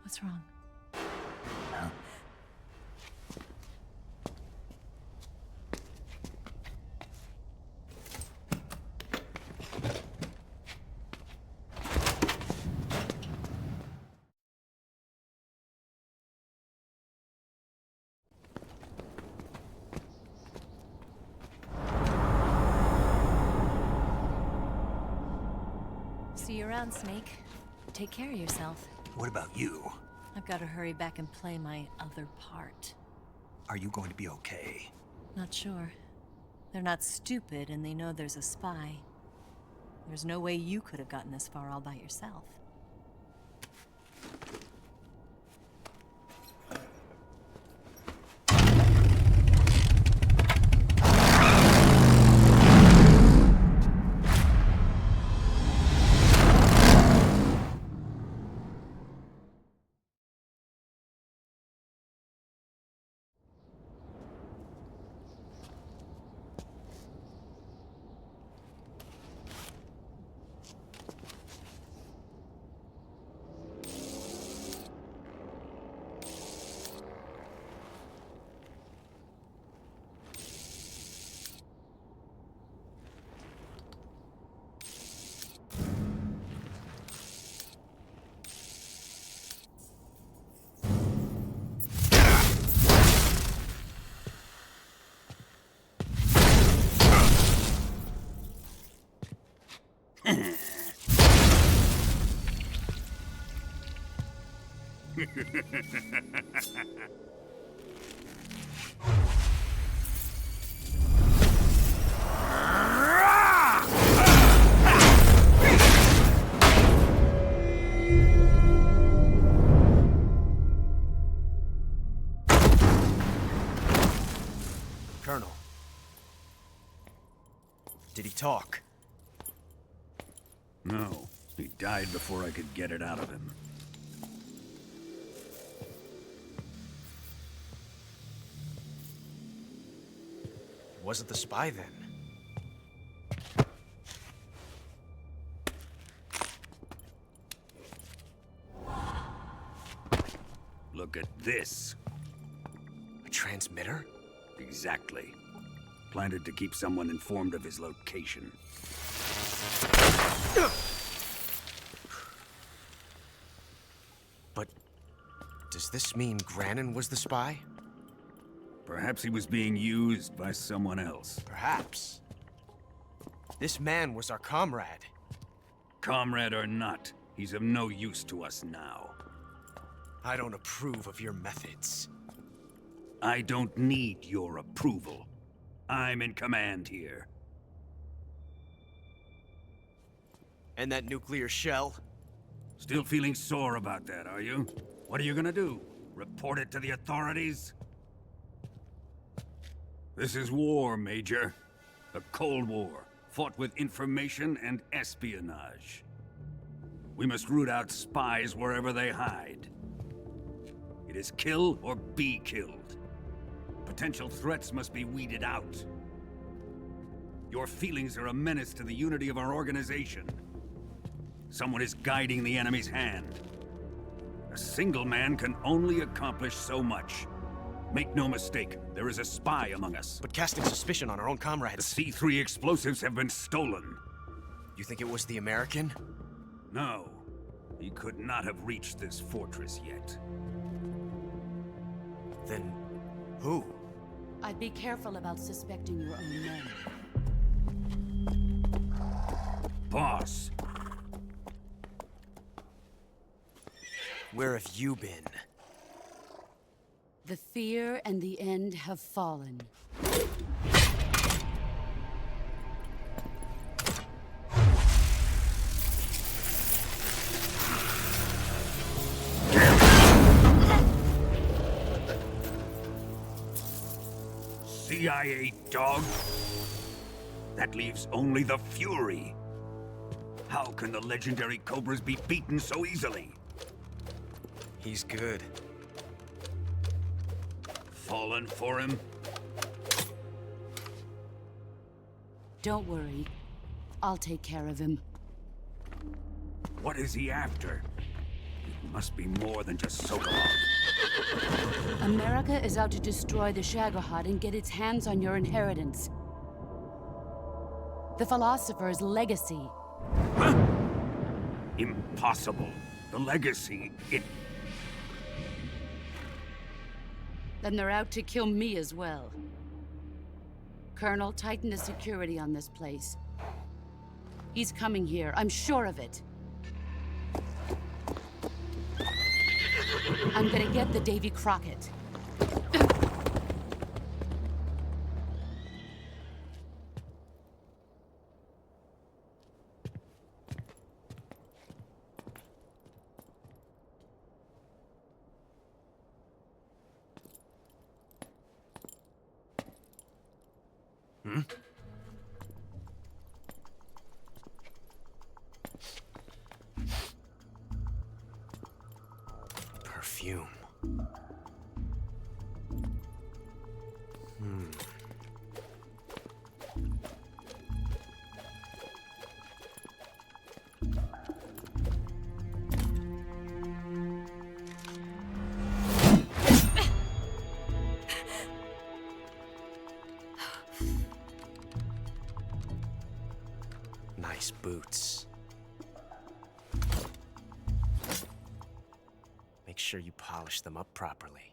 What's wrong? Huh? See you around, Snake. Take care of yourself. What about you? I've got to hurry back and play my other part. Are you going to be okay? Not sure. They're not stupid, and they know there's a spy. There's no way you could have gotten this far all by yourself. Colonel. Did he talk? No. He died before I could get it out of him. Wasn't the spy then? Look at this. A transmitter? Exactly. Planted to keep someone informed of his location. But does this mean Grannon was the spy? Perhaps he was being used by someone else. Perhaps. This man was our comrade. Comrade or not, he's of no use to us now. I don't approve of your methods. I don't need your approval. I'm in command here. And that nuclear shell? Still feeling sore about that, are you? What are you gonna do? Report it to the authorities? This is war, Major. A Cold War, fought with information and espionage. We must root out spies wherever they hide. It is kill or be killed. Potential threats must be weeded out. Your feelings are a menace to the unity of our organization. Someone is guiding the enemy's hand. A single man can only accomplish so much. Make no mistake, there is a spy among us. But casting suspicion on our own comrades... The C3 explosives have been stolen. You think it was the American? No. He could not have reached this fortress yet. Then... who? I'd be careful about suspecting your own men. Boss! Where have you been? The fear and the end have fallen. CIA dog? That leaves only the Fury. How can the legendary Cobras be beaten so easily? He's good. Fallen for him? Don't worry. I'll take care of him. What is he after? It must be more than just Sokolov. America is out to destroy the Shagohod and get its hands on your inheritance. The philosopher's legacy. Huh? Impossible. The legacy, it... Then they're out to kill me as well. Colonel, tighten the security on this place. He's coming here, I'm sure of it. I'm gonna get the Davy Crockett. Hmm? Perfume. Nice boots. Make sure you polish them up properly.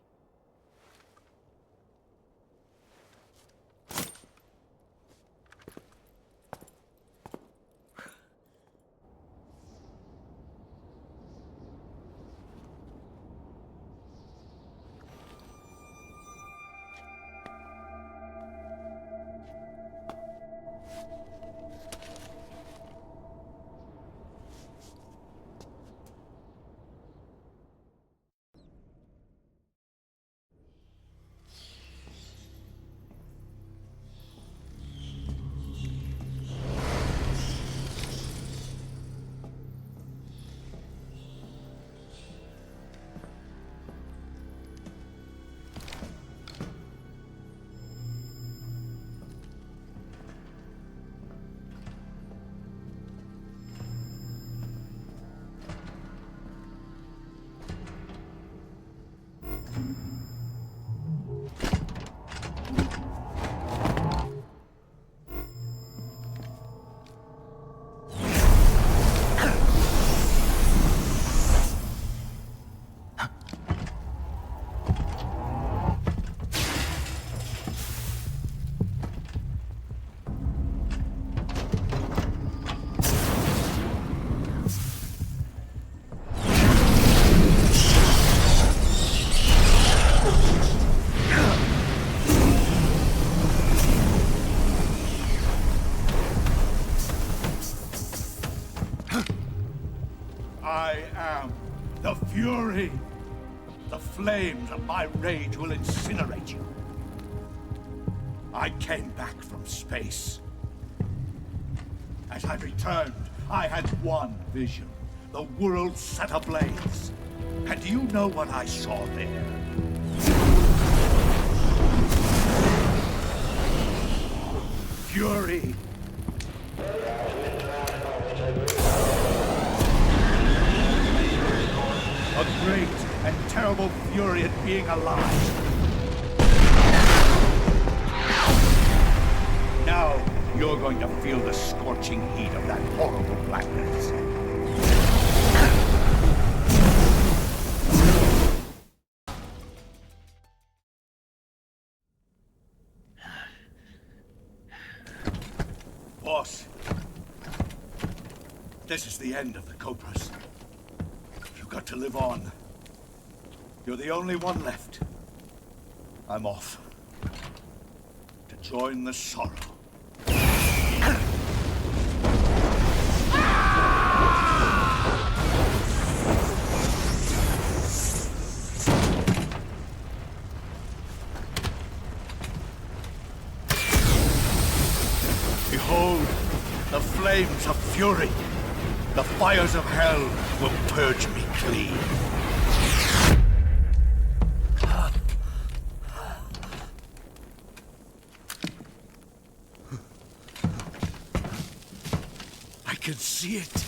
I am the Fury. The flames of my rage will incinerate you. I came back from space. As I returned, I had one vision. The world set ablaze. And do you know what I saw there? Fury. A great and terrible fury at being alive. Now, you're going to feel the scorching heat of that horrible blackness. Boss, this is the end of the Cobras. You've got to live on. You're the only one left. I'm off. To join the sorrow. Behold, the flames of fury. The fires of hell will purge me clean. I can see it.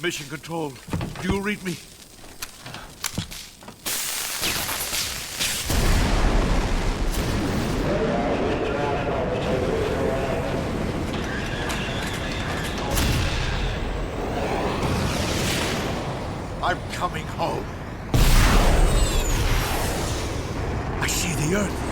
Mission Control, do you read me? I'm coming home. I see the Earth.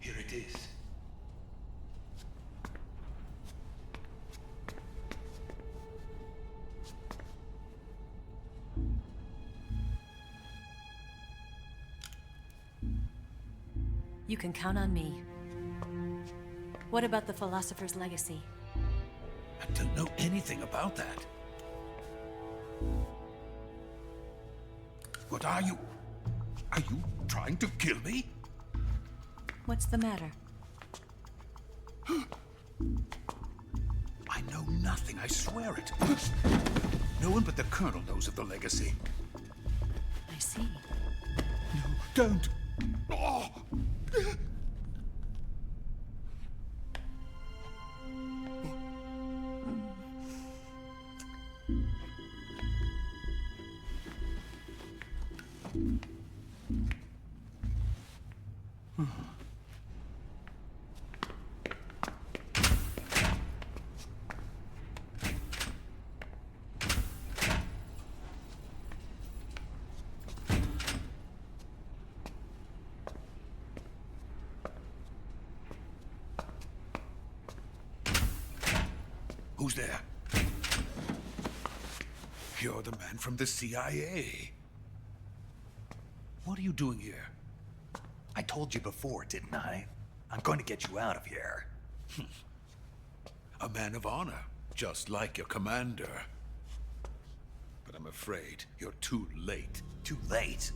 Here it is. You can count on me. What about the philosopher's legacy? I don't know anything about that. What are you? Are you trying to kill me? What's the matter? I know nothing, I swear it. No one but the Colonel knows of the legacy. I see. No, don't. Oh. Who's there? You're the man from the CIA. What are you doing here? I told you before, didn't I? I'm going to get you out of here. A man of honor, just like your commander. But I'm afraid you're too late. Too late?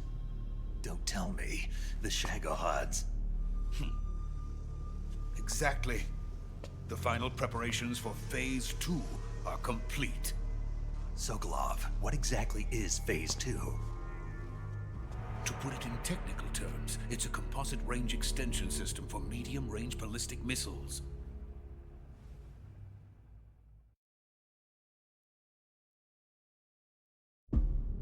Don't tell me. The Shagohods. Exactly. The final preparations for Phase 2 are complete. Sokolov, what exactly is Phase 2? To put it in technical terms, it's a composite range extension system for medium-range ballistic missiles.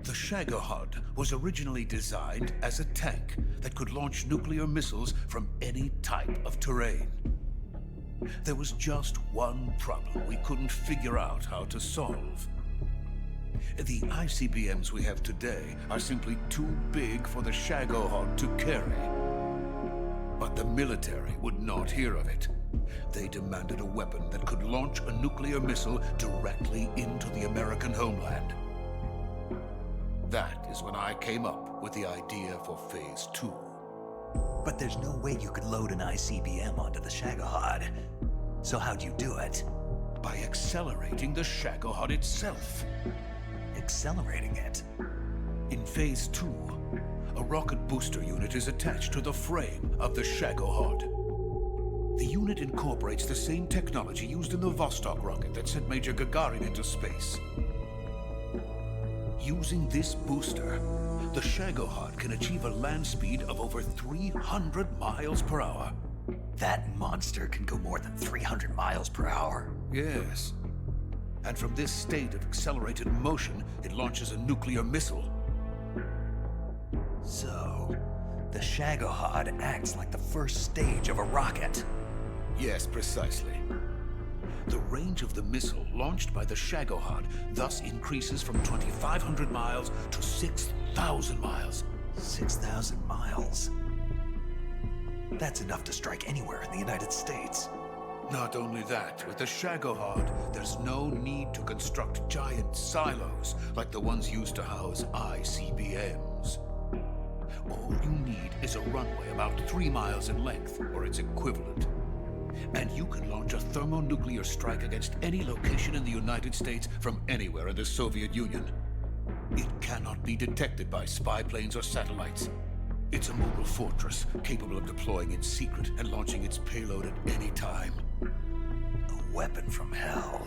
The Shagohod was originally designed as a tank that could launch nuclear missiles from any type of terrain. There was just one problem we couldn't figure out how to solve. The ICBMs we have today are simply too big for the Shagohod to carry. But the military would not hear of it. They demanded a weapon that could launch a nuclear missile directly into the American homeland. That is when I came up with the idea for Phase 2. But there's no way you could load an ICBM onto the Shagohod. So how'd you do it? By accelerating the Shagohod itself. Accelerating it? In Phase 2, a rocket booster unit is attached to the frame of the Shagohod. The unit incorporates the same technology used in the Vostok rocket that sent Major Gagarin into space. Using this booster, the Shagohod can achieve a land speed of over 300 miles per hour. That monster can go more than 300 miles per hour? Yes. And from this state of accelerated motion, it launches a nuclear missile. So, the Shagohod acts like the first stage of a rocket. Yes, precisely. The range of the missile launched by the Shagohod thus increases from 2,500 miles to 6,000 miles. 6,000 miles? That's enough to strike anywhere in the United States. Not only that, with the Shagohod, there's no need to construct giant silos like the ones used to house ICBMs. All you need is a runway about 3 miles in length, or its equivalent. And you can launch a thermonuclear strike against any location in the United States from anywhere in the Soviet Union. It cannot be detected by spy planes or satellites. It's a mobile fortress, capable of deploying in secret and launching its payload at any time. A weapon from hell.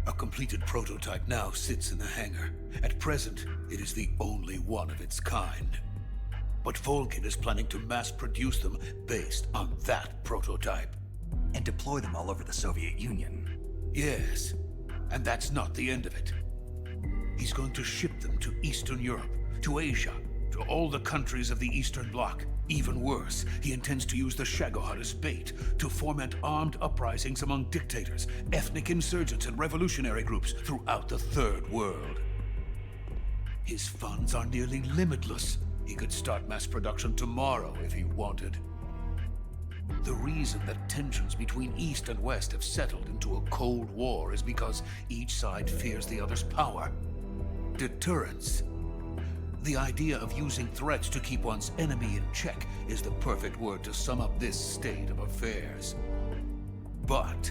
A completed prototype now sits in the hangar. At present, it is the only one of its kind. But Volgin is planning to mass-produce them based on that prototype. And deploy them all over the Soviet Union. Yes, and that's not the end of it. He's going to ship them to Eastern Europe, to Asia, to all the countries of the Eastern Bloc. Even worse, he intends to use the Shagohod as bait to foment armed uprisings among dictators, ethnic insurgents, and revolutionary groups throughout the Third World. His funds are nearly limitless. He could start mass production tomorrow if he wanted. The reason that tensions between East and West have settled into a Cold War is because each side fears the other's power. Deterrence. The idea of using threats to keep one's enemy in check is the perfect word to sum up this state of affairs. But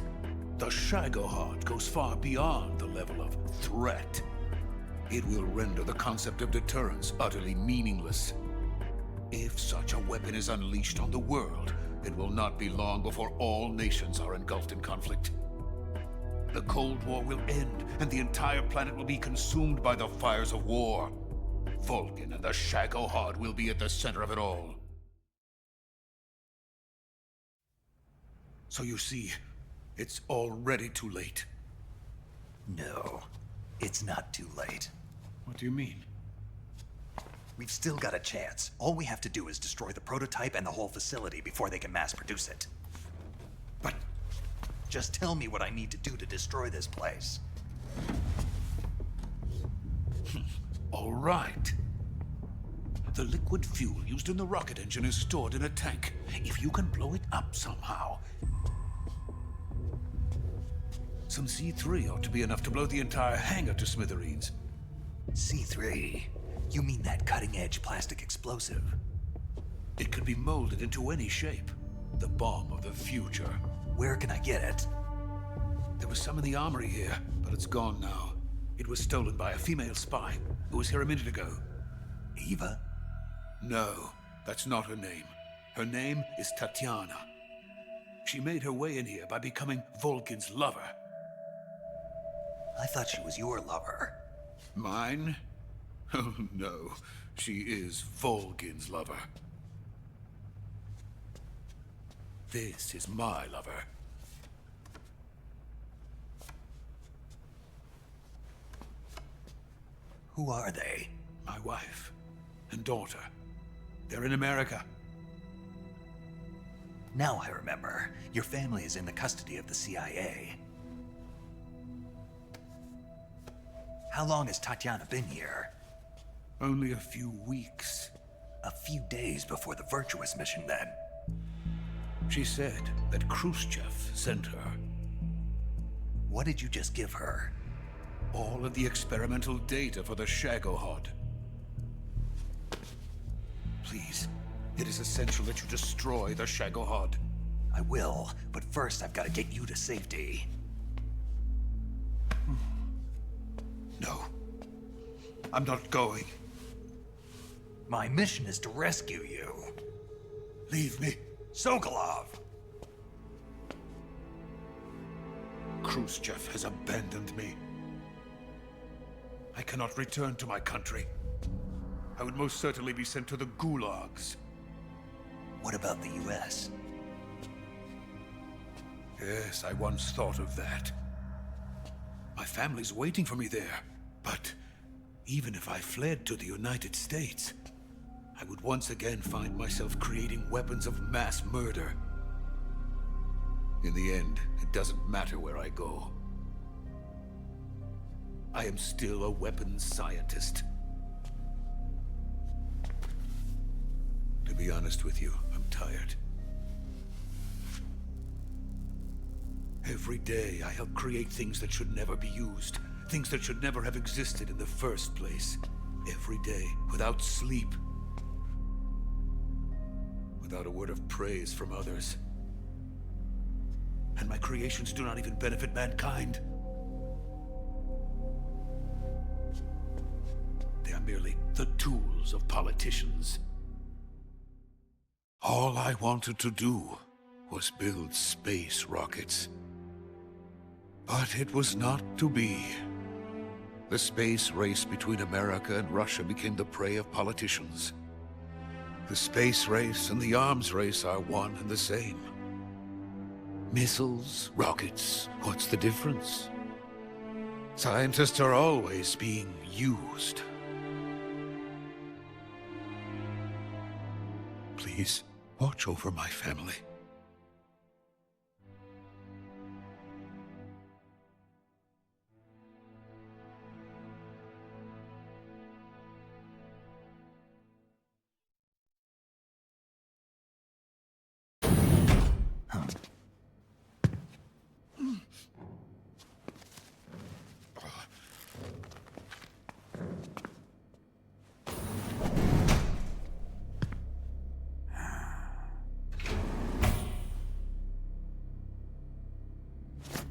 the Shagohod goes far beyond the level of threat. It will render the concept of deterrence utterly meaningless. If such a weapon is unleashed on the world, it will not be long before all nations are engulfed in conflict. The Cold War will end, and the entire planet will be consumed by the fires of war. Volgin and the Shagohod will be at the center of it all. So you see, it's already too late. No, it's not too late. What do you mean? We've still got a chance. All we have to do is destroy the prototype and the whole facility before they can mass produce it. But just tell me what I need to do to destroy this place. All right. The liquid fuel used in the rocket engine is stored in a tank. If you can blow it up somehow. Some C3 ought to be enough to blow the entire hangar to smithereens. C3? You mean that cutting-edge plastic explosive? It could be molded into any shape. The bomb of the future. Where can I get it? There was some in the armory here, but it's gone now. It was stolen by a female spy who was here a minute ago. Eva? No, that's not her name. Her name is Tatiana. She made her way in here by becoming Volkin's lover. I thought she was your lover. Mine? Oh no, she is Volkin's lover. This is my lover. Who are they? My wife and daughter. They're in America. Now I remember. Your family is in the custody of the CIA. How long has Tatiana been here? Only a few weeks. A few days before the Virtuous mission, then. She said that Khrushchev sent her. What did you just give her? All of the experimental data for the Shagohod. Please, it is essential that you destroy the Shagohod. I will, but first I've got to get you to safety. No. I'm not going. My mission is to rescue you. Leave me. Sokolov! Khrushchev has abandoned me. I cannot return to my country. I would most certainly be sent to the gulags. What about the US? Yes, I once thought of that. My family's waiting for me there. But even if I fled to the United States, I would once again find myself creating weapons of mass murder. In the end, it doesn't matter where I go. I am still a weapons scientist. To be honest with you, I'm tired. Every day, I help create things that should never be used. Things that should never have existed in the first place. Every day, without sleep. Without a word of praise from others. And my creations do not even benefit mankind. They are merely the tools of politicians. All I wanted to do was build space rockets. But it was not to be. The space race between America and Russia became the prey of politicians. The space race and the arms race are one and the same. Missiles, rockets, what's the difference? Scientists are always being used. Please, watch over my family.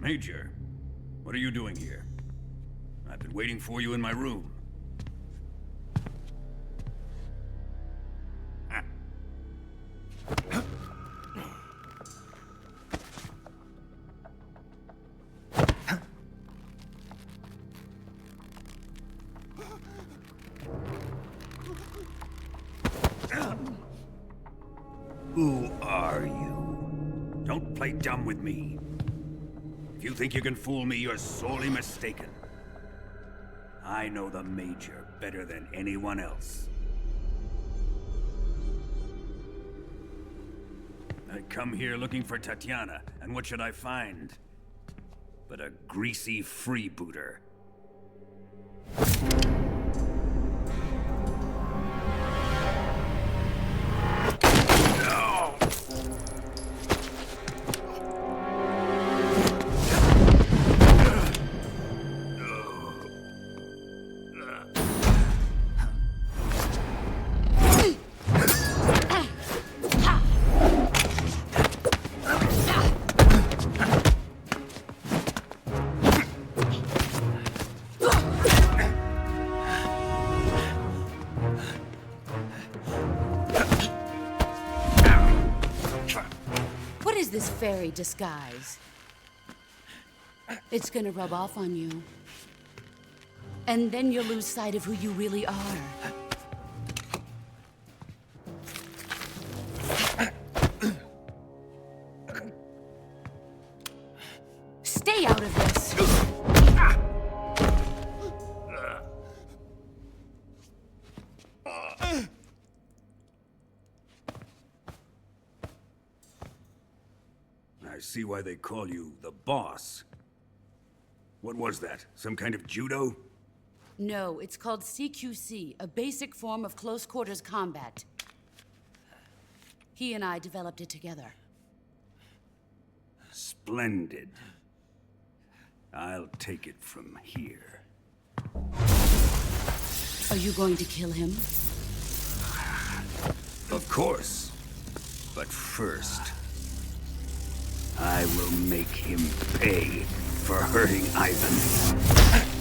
Major, what are you doing here? I've been waiting for you in my room. Who are you? Don't play dumb with me. If you think you can fool me, you're sorely mistaken. I know the Major better than anyone else. I come here looking for Tatiana, and what should I find? But a greasy freebooter. This fairy disguise. It's gonna rub off on you. And then you'll lose sight of who you really are. Stay out of this! I see why they call you the boss. What was that? Some kind of judo? No, it's called CQC, a basic form of close quarters combat. He and I developed it together. Splendid. I'll take it from here. Are you going to kill him? Of course. But first, I will make him pay for hurting Ivan.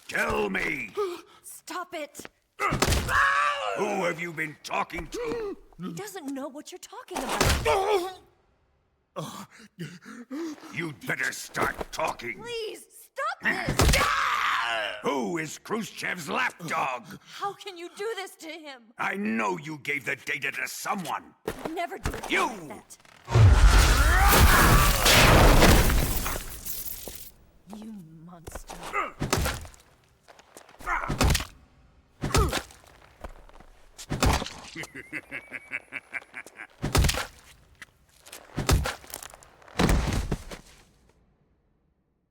Tell me! Stop it! Who have you been talking to? He doesn't know what you're talking about. You'd better start talking. Please, stop this! Who is Khrushchev's lapdog? How can you do this to him? I know you gave the data to someone. Never do it You! like that. You monster.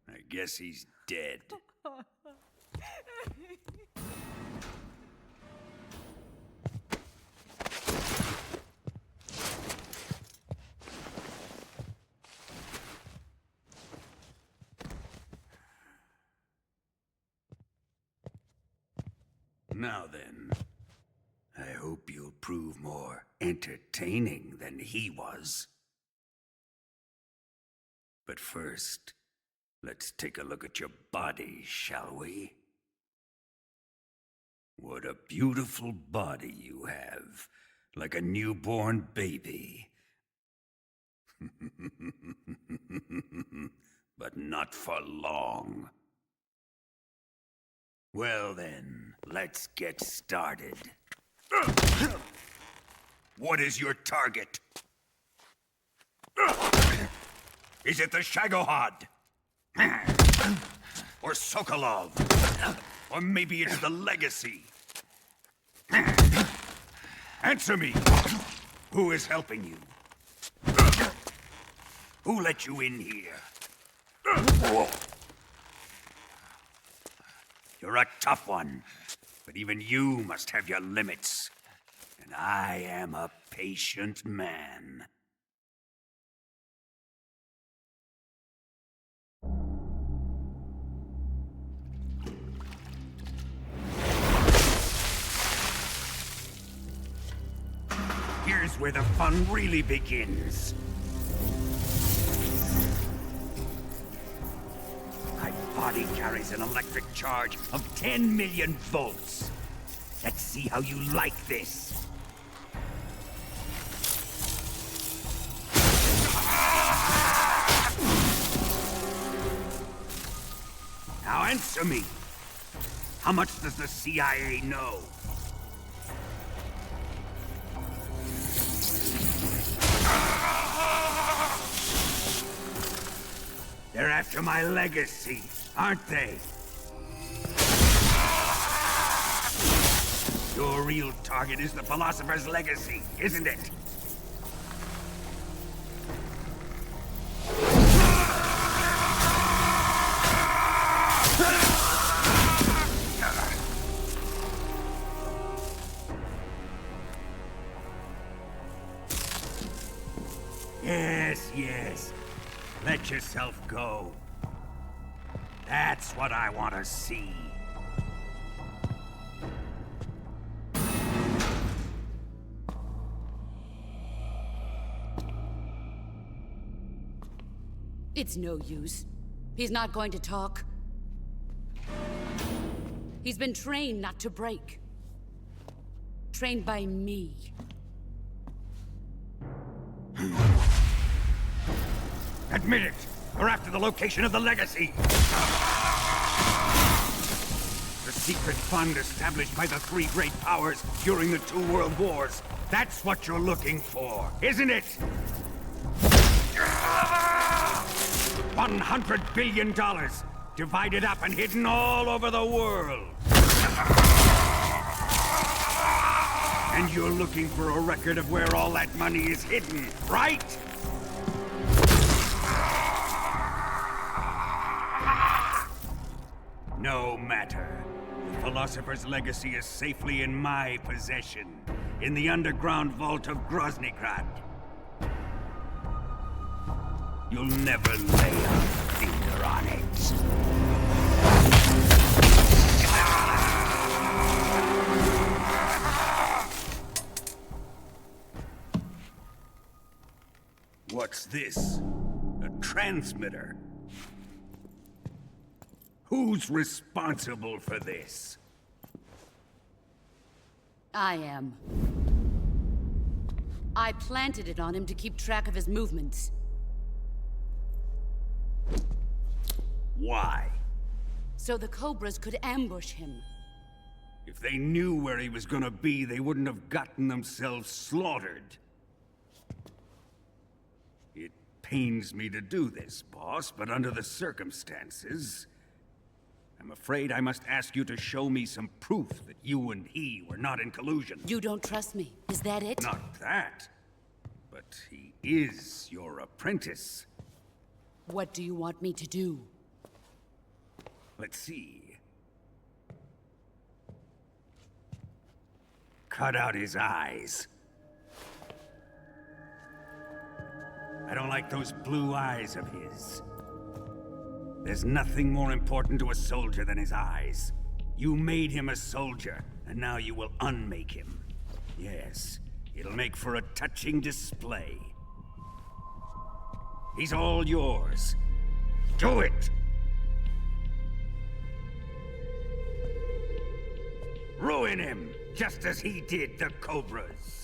I guess he's dead. Now then, I hope you'll prove more entertaining than he was. But first, let's take a look at your body, shall we? What a beautiful body you have, like a newborn baby. But not for long. Well then, let's get started. What is your target? Is it the Shagohod? Or Sokolov? Or maybe it's the Legacy? Answer me! Who is helping you? Who let you in here? You're a tough one, but even you must have your limits. And I am a patient man. Here's where the fun really begins. My body carries an electric charge of 10 million volts. Let's see how you like this. Now answer me. How much does the CIA know? They're after my legacy, aren't they? Your real target is the Philosopher's Legacy, isn't it? Yes. Let yourself go. That's what I want to see. It's no use. He's not going to talk. He's been trained not to break. Trained by me. Admit it! We're after the location of the Legacy! The secret fund established by the three great powers during the 2 world wars. That's what you're looking for, isn't it? $100 billion, divided up and hidden all over the world. And you're looking for a record of where all that money is hidden, right? No matter. The Philosopher's Legacy is safely in my possession, in the underground vault of Groznygrad. You'll never lay a finger on it. What's this? A transmitter? Who's responsible for this? I am. I planted it on him to keep track of his movements. Why? So the Cobras could ambush him. If they knew where he was gonna be, they wouldn't have gotten themselves slaughtered. It pains me to do this, boss, but under the circumstances, I'm afraid I must ask you to show me some proof that you and he were not in collusion. You don't trust me, is that it? Not that, but he is your apprentice. What do you want me to do? Let's see. Cut out his eyes. I don't like those blue eyes of his. There's nothing more important to a soldier than his eyes. You made him a soldier, and now you will unmake him. Yes, it'll make for a touching display. He's all yours. Do it! Ruin him, just as he did the Cobras.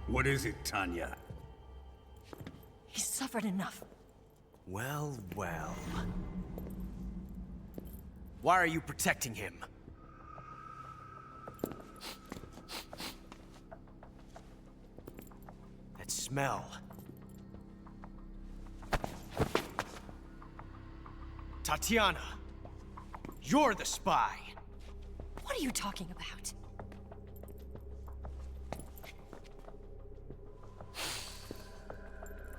What is it, Tanya? He's suffered enough. Well, well. Why are you protecting him? That smell. Tatiana! You're the spy! What are you talking about?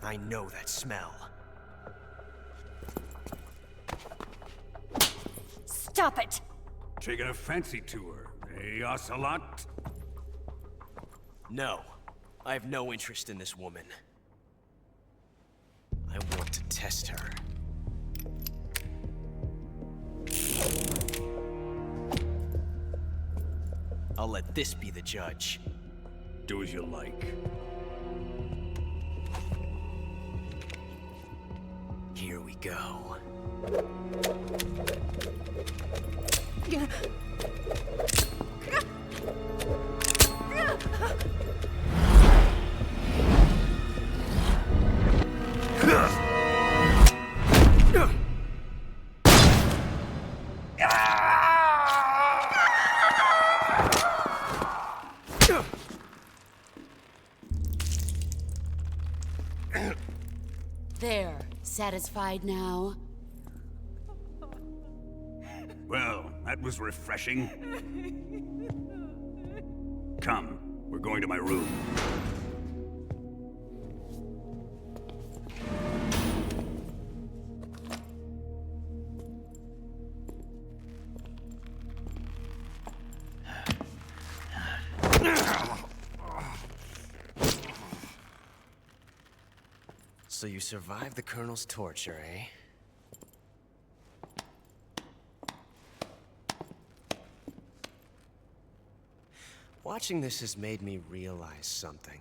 I know that smell. Stop it! Taking a fancy to her, eh, Ocelot? No. I have no interest in this woman. I want to test her. I'll let this be the judge. Do as you like. Here we go. There. Satisfied now? Well, that was refreshing. Come, we're going to my room. So you survived the Colonel's torture, eh? Watching this has made me realize something.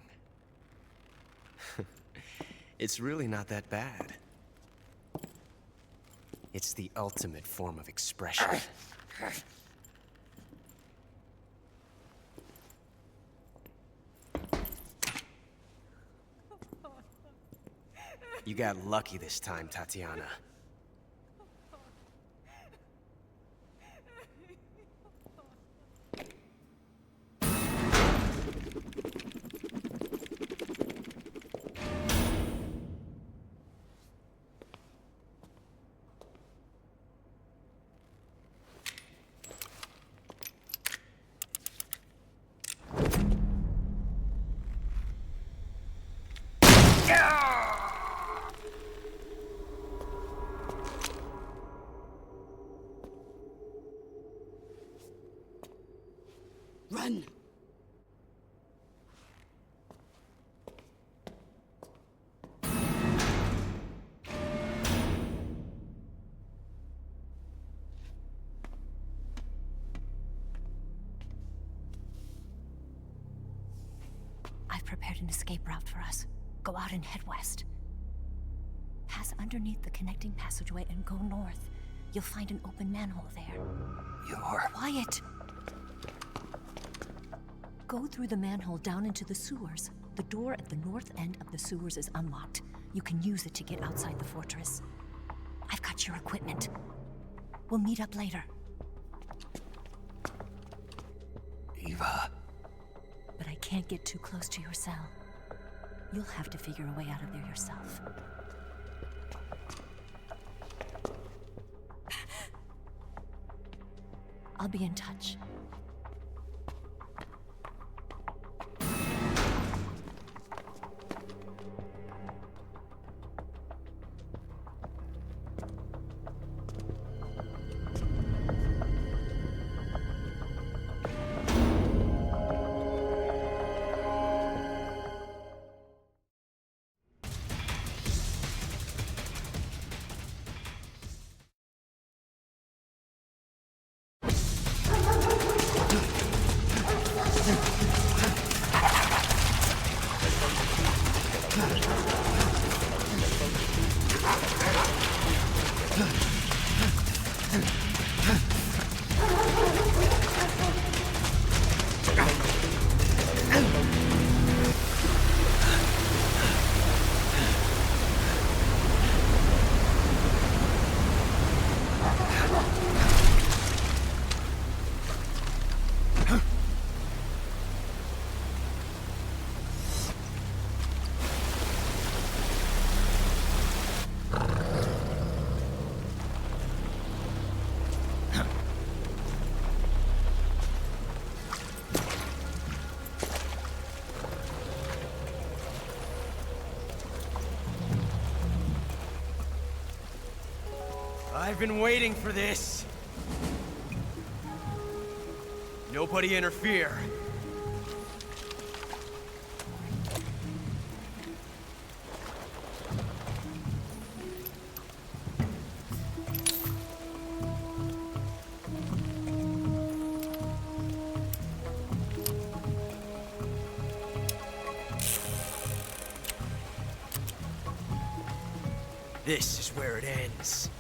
It's really not that bad. It's the ultimate form of expression. You got lucky this time, Tatiana. Run! I've prepared an escape route for us. Go out and head west. Pass underneath the connecting passageway and go north. You'll find an open manhole there. You're... Quiet! Go through the manhole down into the sewers. The door at the north end of the sewers is unlocked. You can use it to get outside the fortress. I've got your equipment. We'll meet up later. can't get too close to your cell. You'll have to figure a way out of there yourself. I'll be in touch. I've been waiting for this. Nobody interfere. This is where it ends.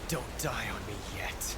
Don't die on me yet.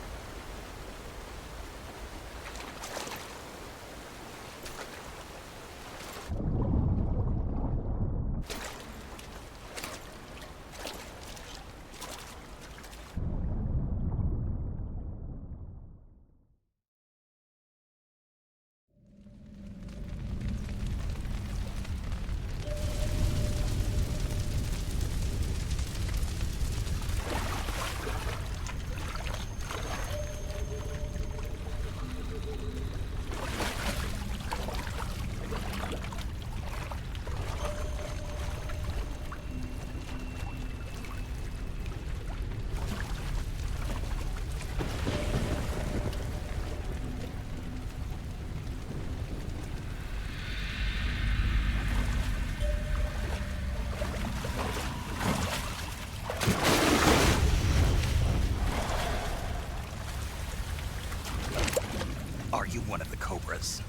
Are you one of the Cobras?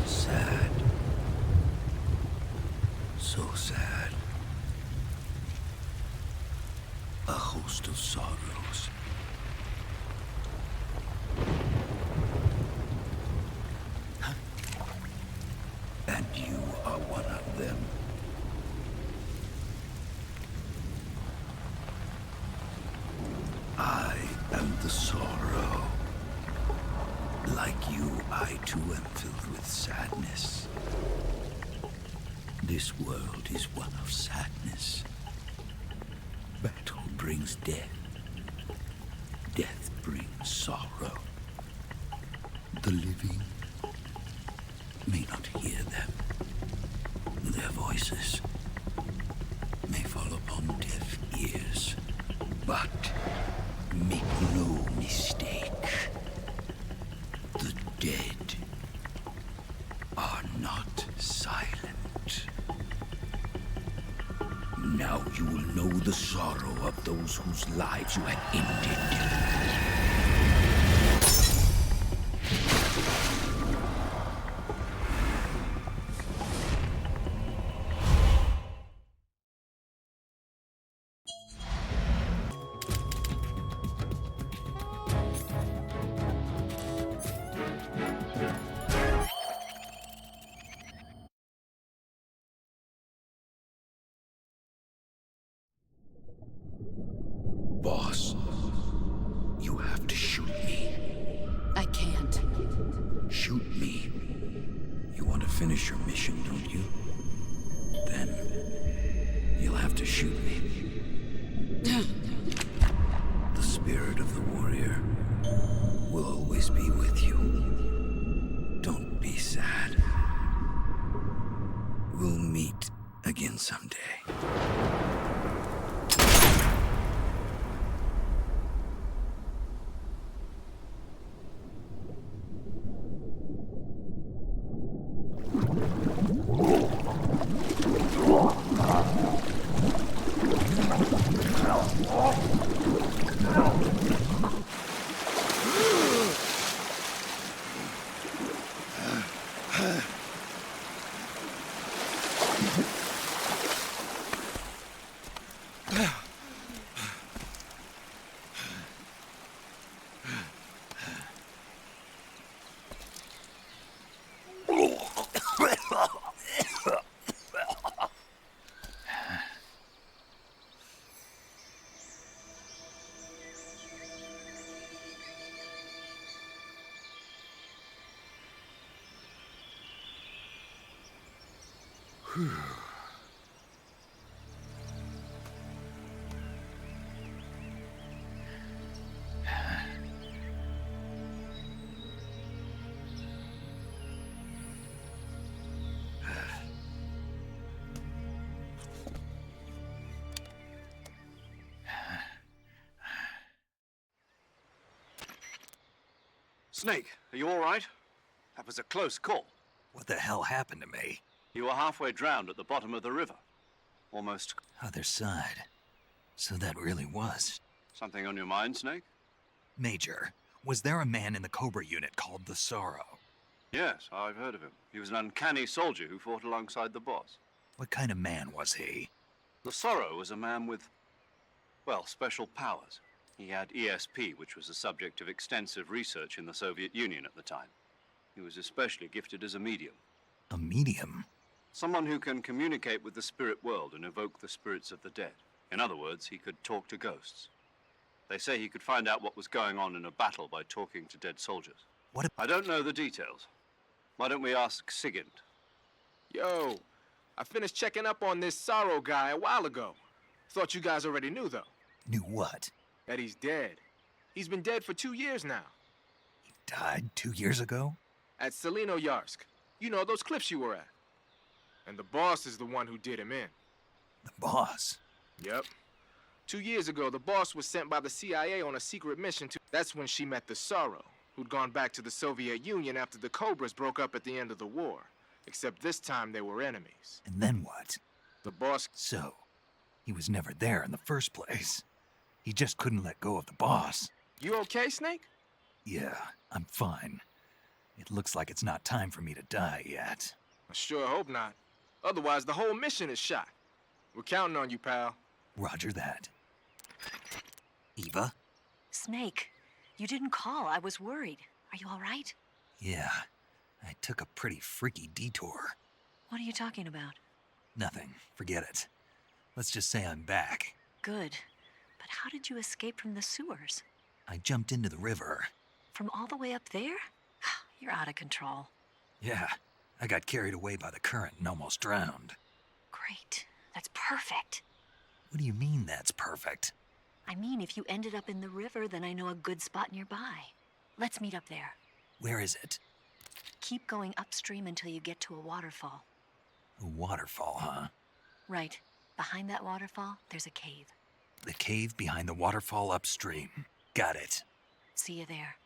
Sad. So sad. A host of sorrows. And you are one of them. I am the sorrow. Like you, I too am filled with sadness. This world is one of sadness. Battle brings death. Death brings sorrow. The living may not hear them. Their voices may fall upon deaf ears. But make no mistake. the sorrow of those whose lives you had ended. Boss, you have to shoot me. I can't. Shoot me. You want to finish your mission, don't you? Then you'll have to shoot me. The spirit of the warrior will always be with you. Don't be sad. We'll meet again someday. Snake, are you all right? That was a close call. What the hell happened to me? You were halfway drowned at the bottom of the river. Almost. Other side. So that really was. Something on your mind, Snake? Major, was there a man in the Cobra unit called the Sorrow? Yes, I've heard of him. He was an uncanny soldier who fought alongside the boss. What kind of man was he? The Sorrow was a man with, well, special powers. He had ESP, which was the subject of extensive research in the Soviet Union at the time. He was especially gifted as a medium. A medium? Someone who can communicate with the spirit world and evoke the spirits of the dead. In other words, he could talk to ghosts. They say he could find out what was going on in a battle by talking to dead soldiers. What? I don't know the details. Why don't we ask Sigint? Yo, I finished checking up on this Sorrow guy a while ago. Thought you guys already knew, though. Knew what? That he's dead. He's been dead for 2 years now. He died 2 years ago? At Selino-Yarsk. You know, those cliffs you were at. And the boss is the one who did him in. The boss? Yep. 2 years ago, the boss was sent by the CIA on a secret mission to... That's when she met the Sorrow, who'd gone back to the Soviet Union after the Cobras broke up at the end of the war. Except this time they were enemies. And then what? The boss... So, he was never there in the first place. He just couldn't let go of the boss. You okay, Snake? Yeah, I'm fine. It looks like it's not time for me to die yet. I sure hope not. Otherwise, the whole mission is shot. We're counting on you, pal. Roger that. Eva? Snake, you didn't call. I was worried. Are you all right? Yeah, I took a pretty freaky detour. What are you talking about? Nothing. Forget it. Let's just say I'm back. Good. But how did you escape from the sewers? I jumped into the river. From all the way up there? You're out of control. Yeah, I got carried away by the current and almost drowned. Great. That's perfect. What do you mean that's perfect? I mean, if you ended up in the river, then I know a good spot nearby. Let's meet up there. Where is it? Keep going upstream until you get to a waterfall. A waterfall, huh? Right. Behind that waterfall, there's a cave. The cave behind the waterfall upstream. Got it. See you there.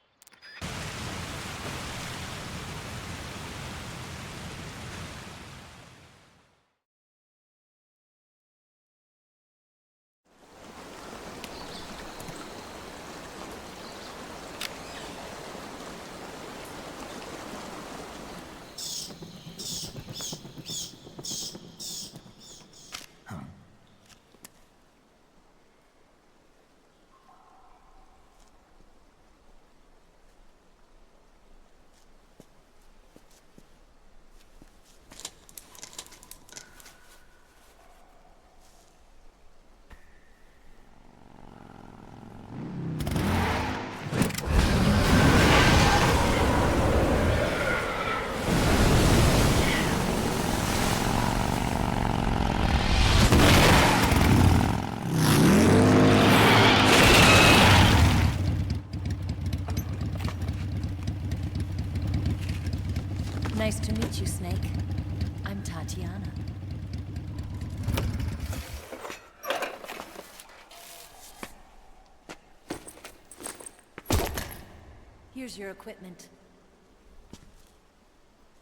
Here's your equipment.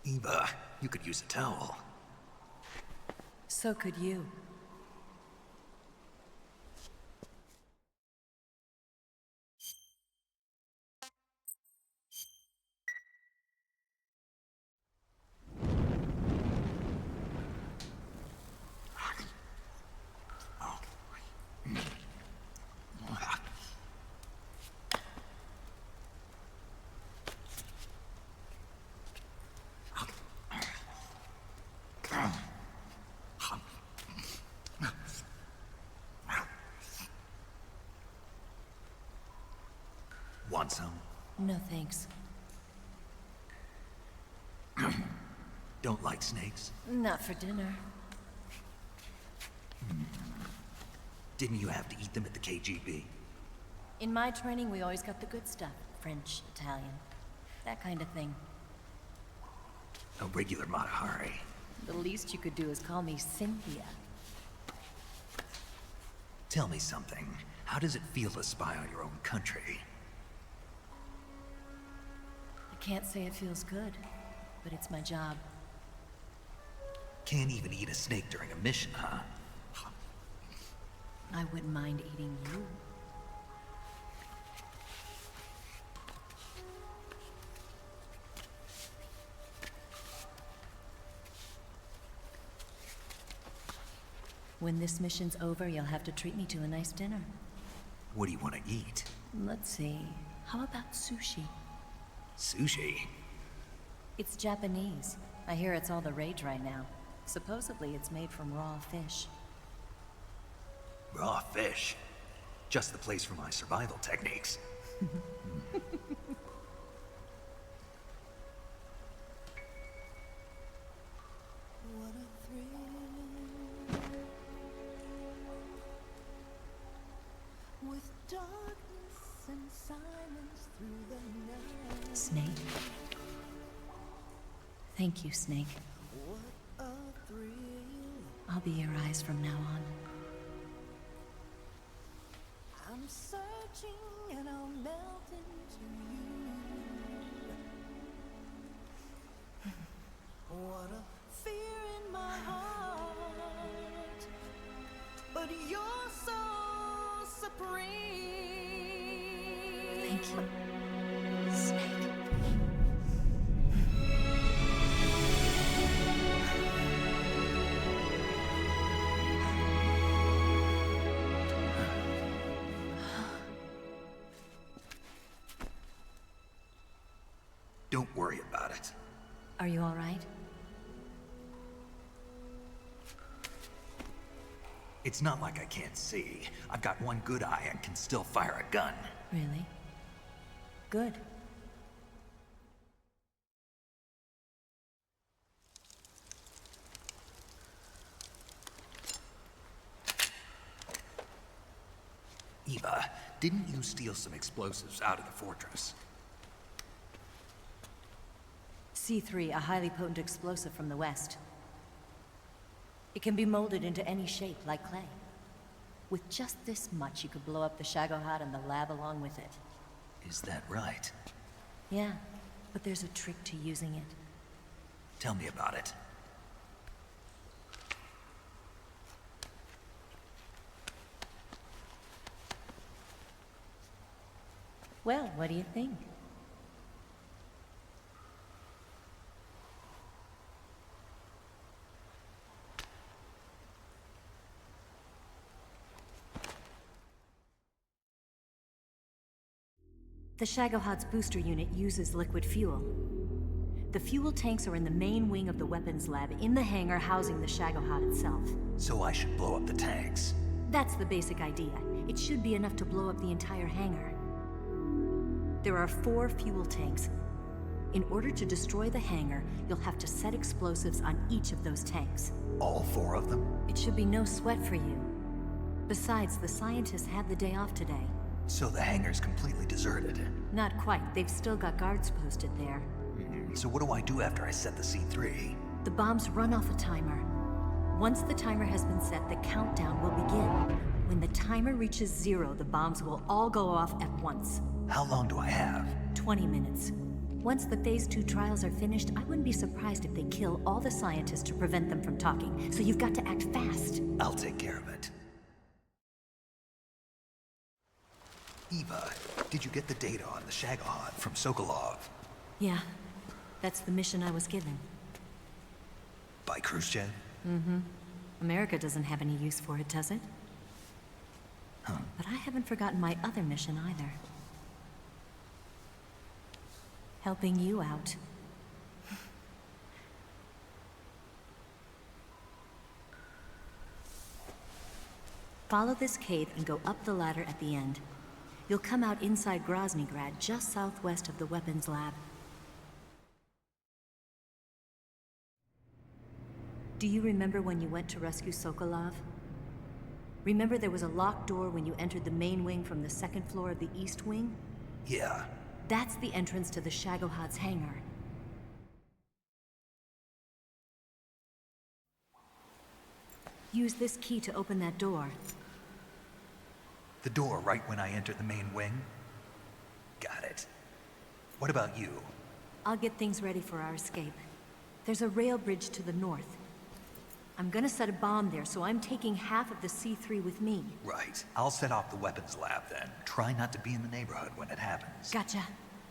Eva, you could use a towel. So could you. Want some? No thanks. Don't like snakes? Not for dinner. Didn't you have to eat them at the KGB? In my training, we always got the good stuff. French, Italian, that kind of thing. A regular Matahari. The least you could do is call me Cynthia. Tell me something. How does it feel to spy on your own country? I can't say it feels good, but it's my job. Can't even eat a snake during a mission, huh? I wouldn't mind eating you. When this mission's over, you'll have to treat me to a nice dinner. What do you want to eat? Let's see. How about sushi? Sushi? It's Japanese. I hear it's all the rage right now. Supposedly it's made from raw fish. Raw fish? Just the place for my survival techniques. Snake. Thank you, Snake. I'll be your eyes from now on. I'm searching and I'll melt into you. What a fear in my heart, but you're so supreme. Thank you, Snake. Don't worry about it. Are you all right? It's not like I can't see. I've got one good eye and can still fire a gun. Really? Good. Eva, didn't you steal some explosives out of the fortress? C3, a highly potent explosive from the west. It can be molded into any shape, like clay. With just this much, you could blow up the Shagohod and the lab along with it. Is that right? Yeah, but there's a trick to using it. Tell me about it. Well, what do you think? The Shagohod's booster unit uses liquid fuel. The fuel tanks are in the main wing of the weapons lab in the hangar housing the Shagohod itself. So I should blow up the tanks. That's the basic idea. It should be enough to blow up the entire hangar. There are 4 fuel tanks. In order to destroy the hangar, you'll have to set explosives on each of those tanks. All 4 of them? It should be no sweat for you. Besides, the scientists had the day off today. So the hangar's completely deserted. Not quite. They've still got guards posted there. So what do I do after I set the C3? The bombs run off a timer. Once the timer has been set, the countdown will begin. When the timer reaches 0, the bombs will all go off at once. How long do I have? 20 minutes. Once the Phase 2 trials are finished, I wouldn't be surprised if they kill all the scientists to prevent them from talking, so you've got to act fast. I'll take care of it. Eva, did you get the data on the Shagohod from Sokolov? Yeah, that's the mission I was given. By Khrushchev? Mm-hmm. America doesn't have any use for it, does it? Huh. But I haven't forgotten my other mission either. Helping you out. Follow this cave and go up the ladder at the end. You'll come out inside Groznygrad, just southwest of the weapons lab. Do you remember when you went to rescue Sokolov? Remember there was a locked door when you entered the main wing from the second floor of the east wing? Yeah. That's the entrance to the Shagohod's hangar. Use this key to open that door. The door right when I enter the main wing? Got it. What about you? I'll get things ready for our escape. There's a rail bridge to the north. I'm gonna set a bomb there, so I'm taking half of the C3 with me. Right. I'll set off the weapons lab then. Try not to be in the neighborhood when it happens. Gotcha.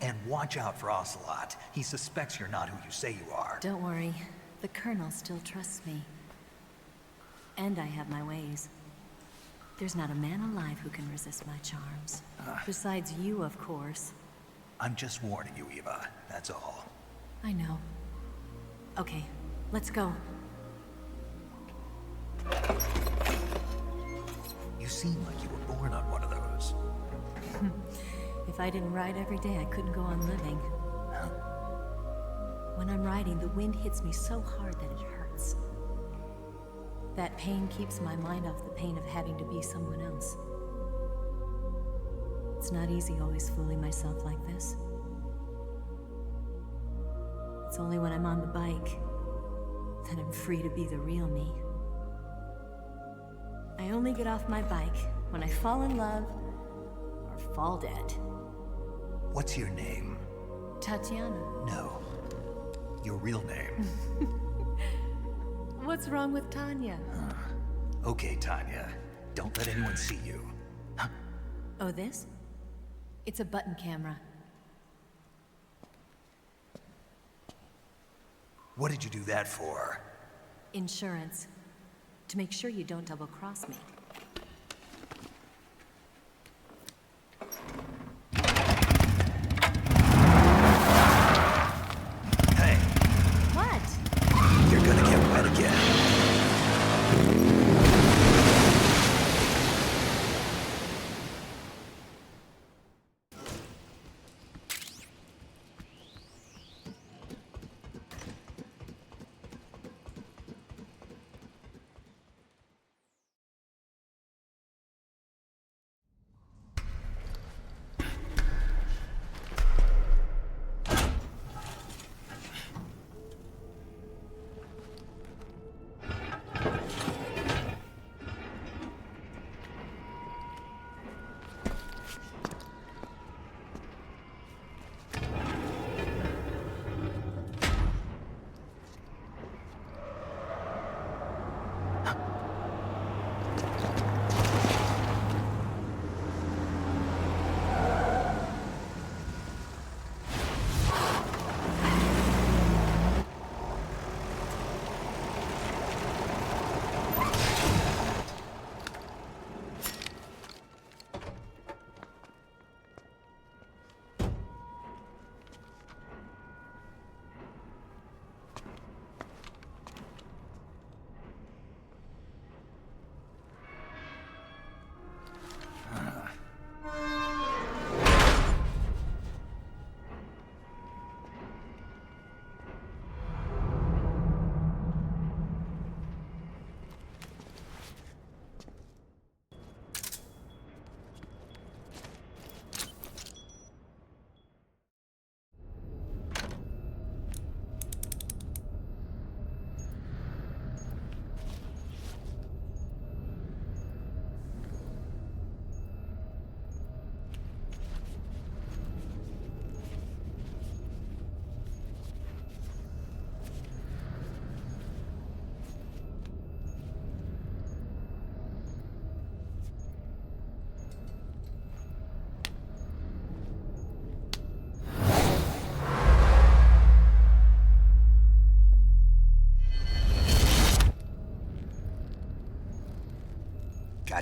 And watch out for Ocelot. He suspects you're not who you say you are. Don't worry. The Colonel still trusts me. And I have my ways. There's not a man alive who can resist my charms. Besides you, of course. I'm just warning you, Eva. That's all. I know. Okay, let's go. You seem like you were born on one of those. If I didn't ride every day, I couldn't go on living. When I'm riding, the wind hits me so hard that it hurts. That pain keeps my mind off the pain of having to be someone else. It's not easy always fooling myself like this. It's only when I'm on the bike that I'm free to be the real me. I only get off my bike when I fall in love or fall dead. What's your name? Tatiana. No. Your real name. What's wrong with Tanya? Okay, Tanya. Don't let anyone see you. Oh, this? It's a button camera. What did you do that for? Insurance. To make sure you don't double-cross me. Hey. What? You're gonna get wet again.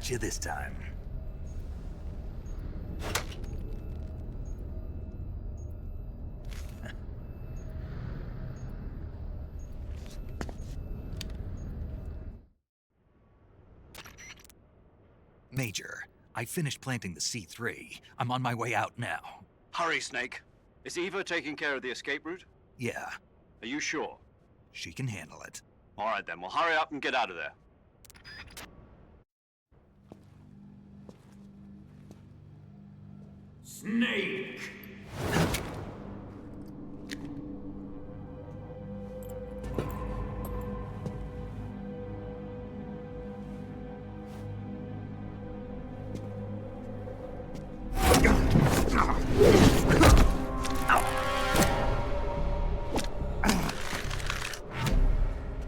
got you this time. Major, I finished planting the C3. I'm on my way out now. Hurry, Snake. Is Eva taking care of the escape route? Yeah, Are you sure? she can handle it. All right then, well hurry up and get out of there. Snake!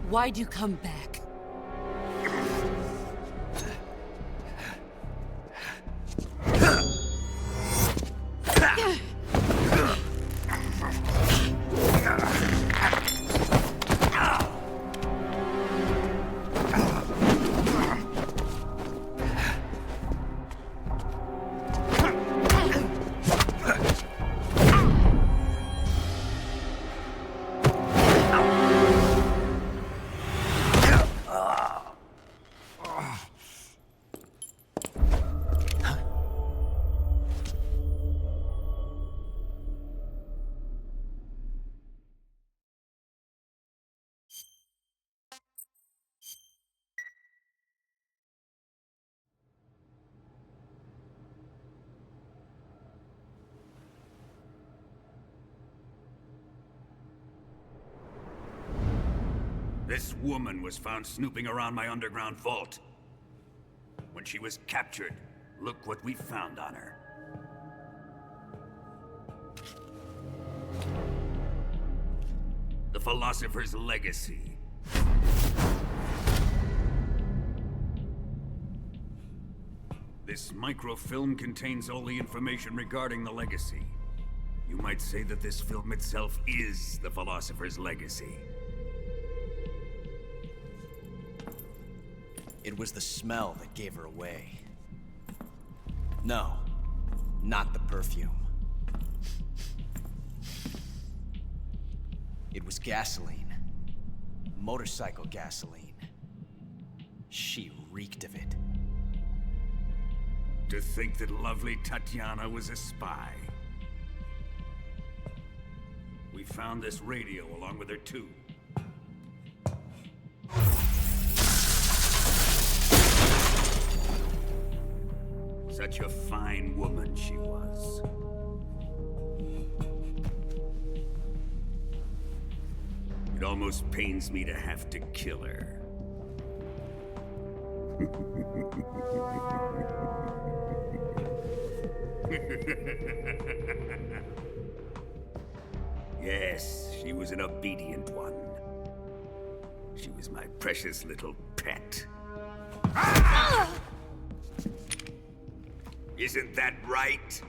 Why'd you come back? This woman was found snooping around my underground vault. When she was captured, look what we found on her. The Philosopher's Legacy. This microfilm contains all the information regarding the Legacy. You might say that this film itself is the Philosopher's Legacy. It was the smell that gave her away. No, not the perfume. It was gasoline. Motorcycle gasoline. She reeked of it. To think that lovely Tatiana was a spy. We found this radio along with her too. Such a fine woman she was. It almost pains me to have to kill her. Yes, she was an obedient one. She was my precious little pet. Ah! Isn't that right?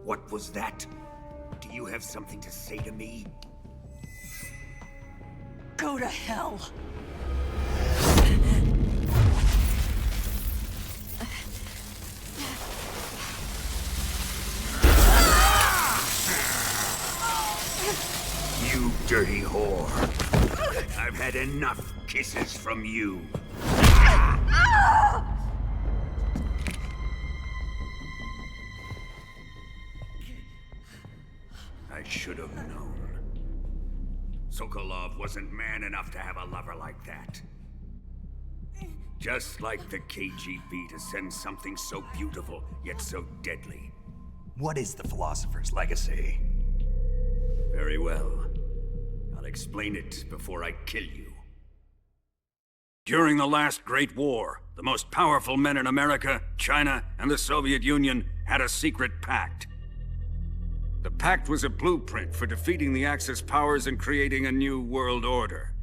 What was that? Do you have something to say to me? Go to hell. You dirty whore. I've had enough kisses from you. I should have known. Sokolov wasn't man enough to have a lover like that. Just like the KGB to send something so beautiful, yet so deadly. What is the Philosopher's Legacy? Very well. I'll explain it before I kill you. During the last Great War, the most powerful men in America, China, and the Soviet Union had a secret pact. The pact was a blueprint for defeating the Axis powers and creating a new world order.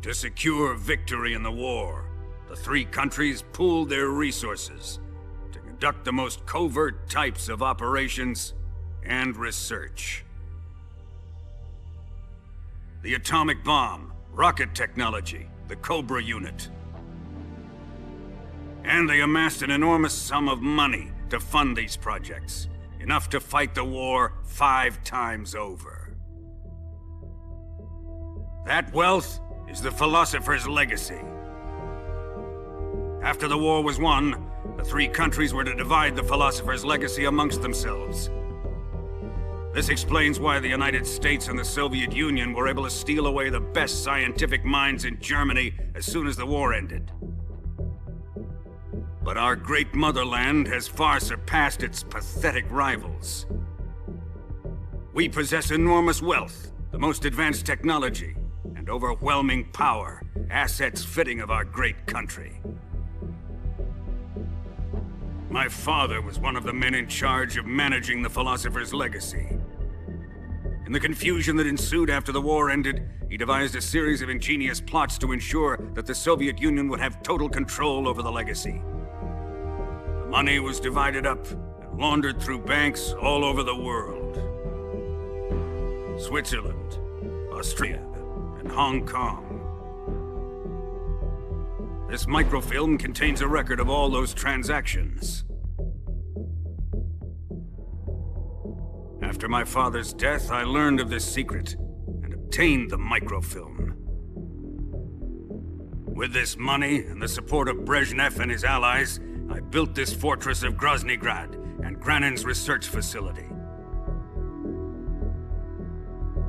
To secure victory in the war, the three countries pooled their resources to conduct the most covert types of operations and research. the atomic bomb, rocket technology, the Cobra unit. And they amassed an enormous sum of money to fund these projects, enough to fight the war 5 times over. That wealth is the philosopher's legacy. After the war was won, the 3 countries were to divide the philosopher's legacy amongst themselves. This explains why the United States and the Soviet Union were able to steal away the best scientific minds in Germany as soon as the war ended. But our great motherland has far surpassed its pathetic rivals. We possess enormous wealth, the most advanced technology, and overwhelming power, assets fitting of our great country. My father was one of the men in charge of managing the philosopher's legacy. In the confusion that ensued after the war ended, he devised a series of ingenious plots to ensure that the Soviet Union would have total control over the legacy. The money was divided up and laundered through banks all over the world. Switzerland, Austria, and Hong Kong. This microfilm contains a record of all those transactions. After my father's death, I learned of this secret and obtained the microfilm. With this money and the support of Brezhnev and his allies, I built this fortress of Groznygrad and Granin's research facility.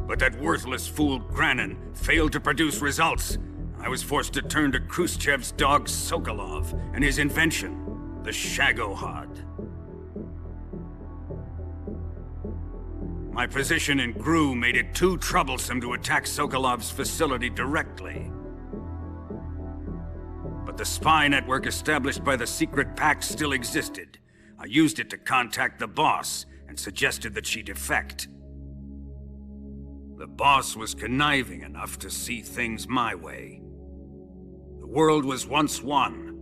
But that worthless fool Granin failed to produce results. I was forced to turn to Khrushchev's dog Sokolov and his invention, the Shagohod. My position in GRU made it too troublesome to attack Sokolov's facility directly. But the spy network established by the secret pact still existed. I used it to contact the boss and suggested that she defect. The boss was conniving enough to see things my way. The world was once one,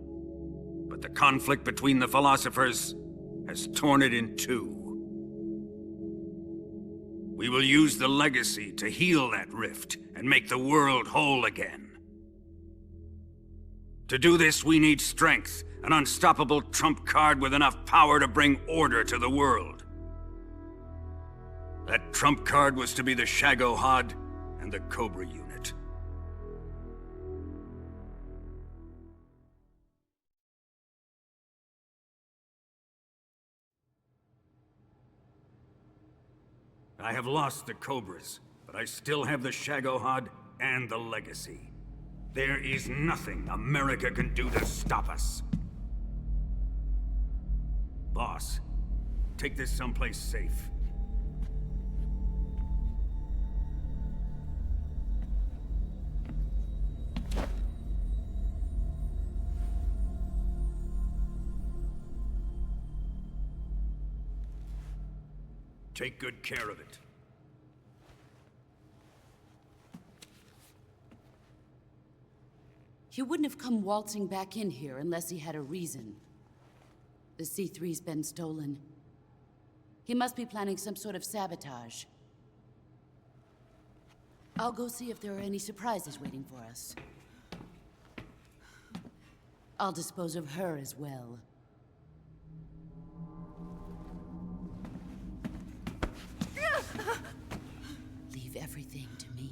but the conflict between the philosophers has torn it in two. We will use the legacy to heal that rift and make the world whole again. To do this, we need strength, an unstoppable trump card with enough power to bring order to the world. That trump card was to be the Shagohod and the Cobra unit. I have lost the Cobras, but I still have the Shagohod and the legacy. There is nothing America can do to stop us. Boss, take this someplace safe. Take good care of it. He wouldn't have come waltzing back in here unless he had a reason. The C3's been stolen. He must be planning some sort of sabotage. I'll go see if there are any surprises waiting for us. I'll dispose of her as well. Leave everything to me.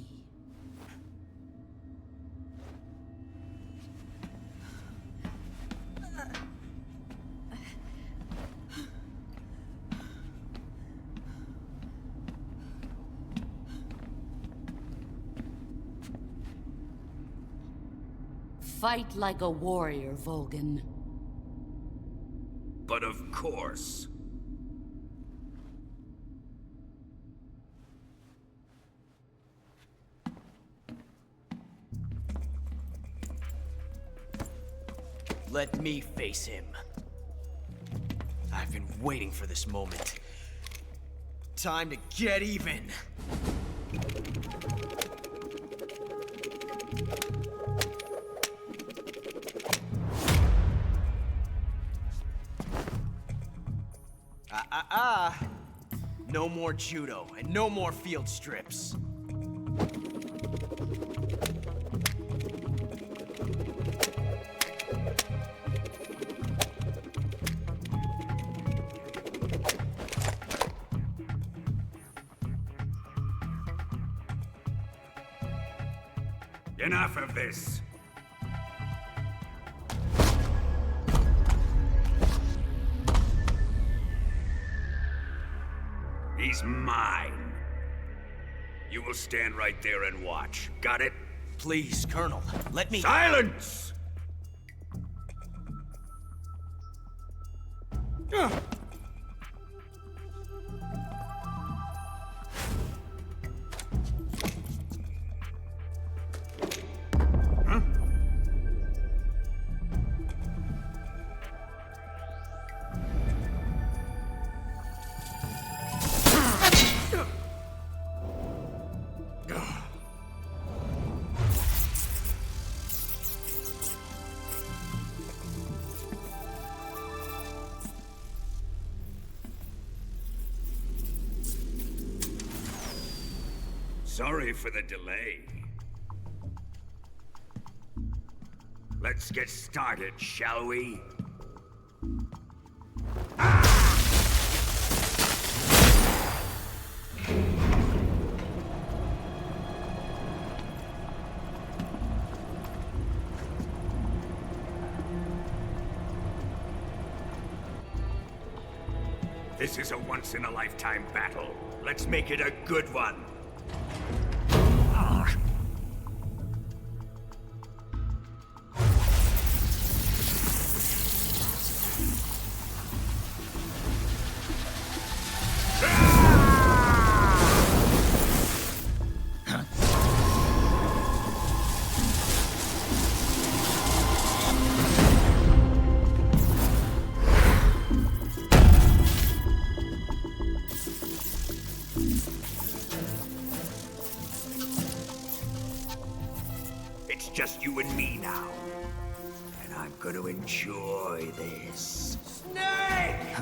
Fight like a warrior, Volgan. But of course. Let me face him. I've been waiting for this moment. Time to get even. No more judo, and no more field strips. Enough of this. He's mine. You will stand right there and watch. Got it? Please, Colonel, let me... Silence! Sorry for the delay. Let's get started, shall we? This is a once-in-a-lifetime battle. Let's make it a good one. It's just you and me now. And I'm gonna enjoy this. Snake!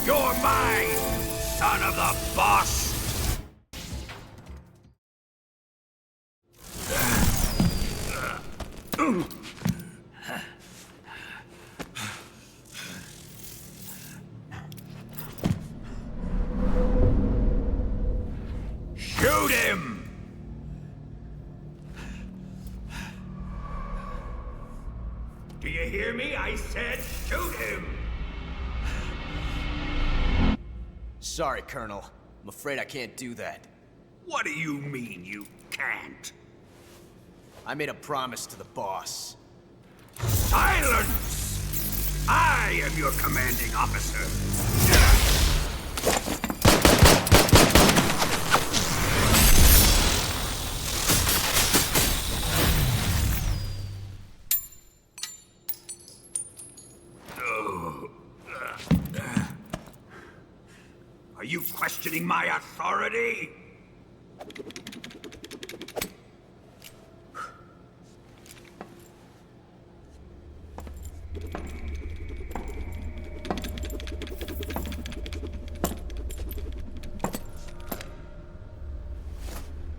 You're mine, son of the boss! Shoot him! Do you hear me? I said shoot him! Sorry, Colonel. I'm afraid I can't do that. What do you mean you can't? I made a promise to the boss. Silence! I am your commanding officer. Are you questioning my authority?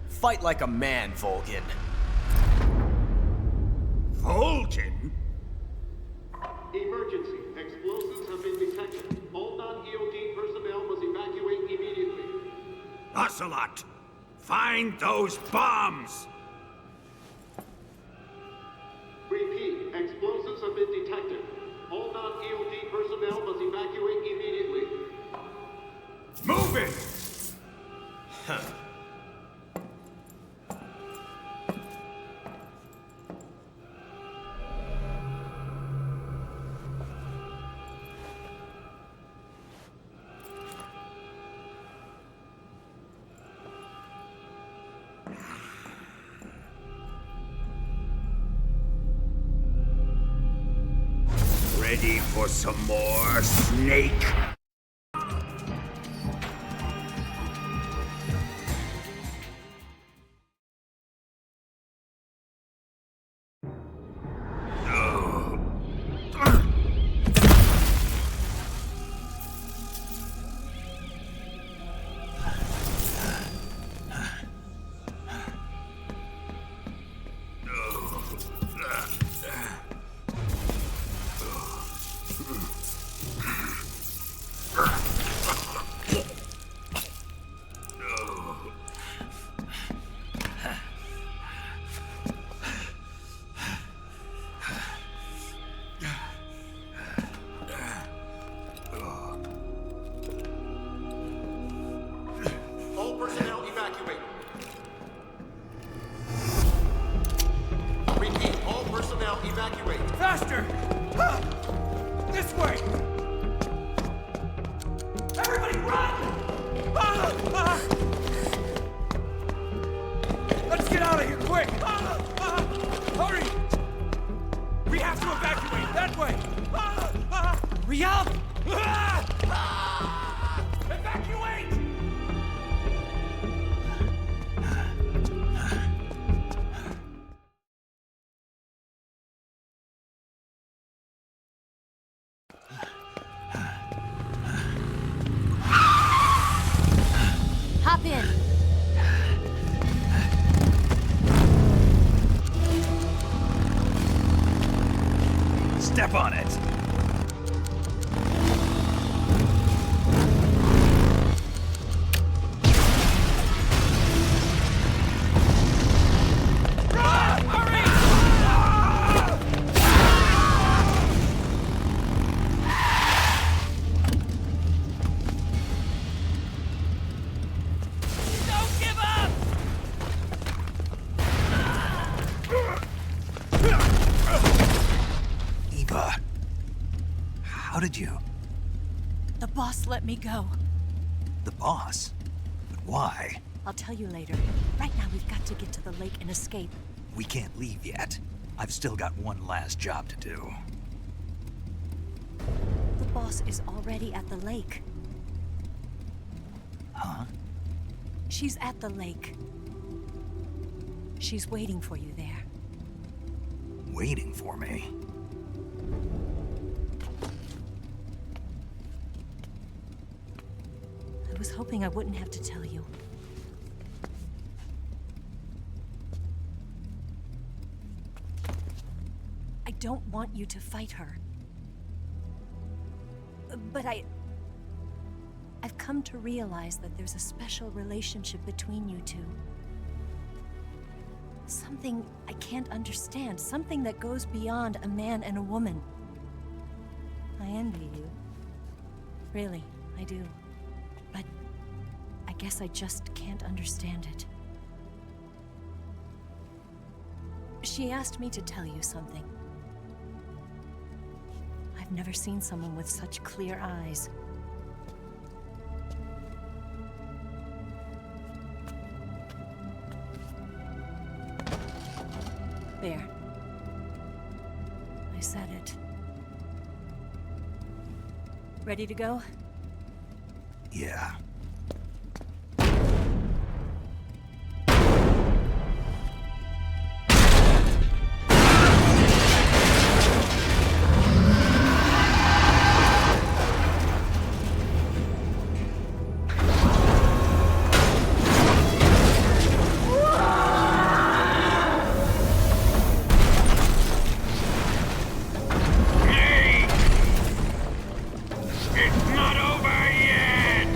Fight like a man, Volgin. Volgin? Emergency. Explosives have been detected. All non-EOD personnel must evacuate immediately. Ocelot, find those bombs! Repeat. Explosives have been detected. All non-EOD personnel must evacuate immediately. Move it! Huh. Ready for some more, Snake? All personnel evacuate. Repeat, all personnel evacuate. Faster! This way! Everybody run! Let's get out of here, quick! Hurry! We have to evacuate, that way! Hurry up! Evacuate! Hop in. Step on it. How did you? The boss let me go. The boss? But why? I'll tell you later. Right now, we've got to get to the lake and escape. We can't leave yet. I've still got one last job to do. The boss is already at the lake. Huh? She's at the lake. She's waiting for you there. Waiting for me? I was hoping I wouldn't have to tell you. I don't want you to fight her. But I've come to realize that there's a special relationship between you two. Something I can't understand. Something that goes beyond a man and a woman. I envy you. Really, I do. But I guess I just can't understand it. She asked me to tell you something. I've never seen someone with such clear eyes. There. I said it. Ready to go? Yeah. It's not over yet!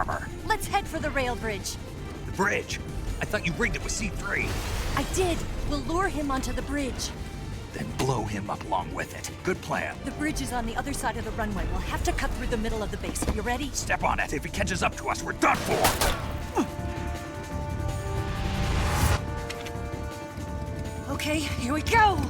armor. Let's head for the rail bridge. The bridge? I thought you rigged it with C3. I did. We'll lure him onto the bridge. Then blow him up along with it. Good plan. The bridge is on the other side of the runway. We'll have to cut through the middle of the base. You ready? Step on it. If he catches up to us, we're done for. Okay, here we go!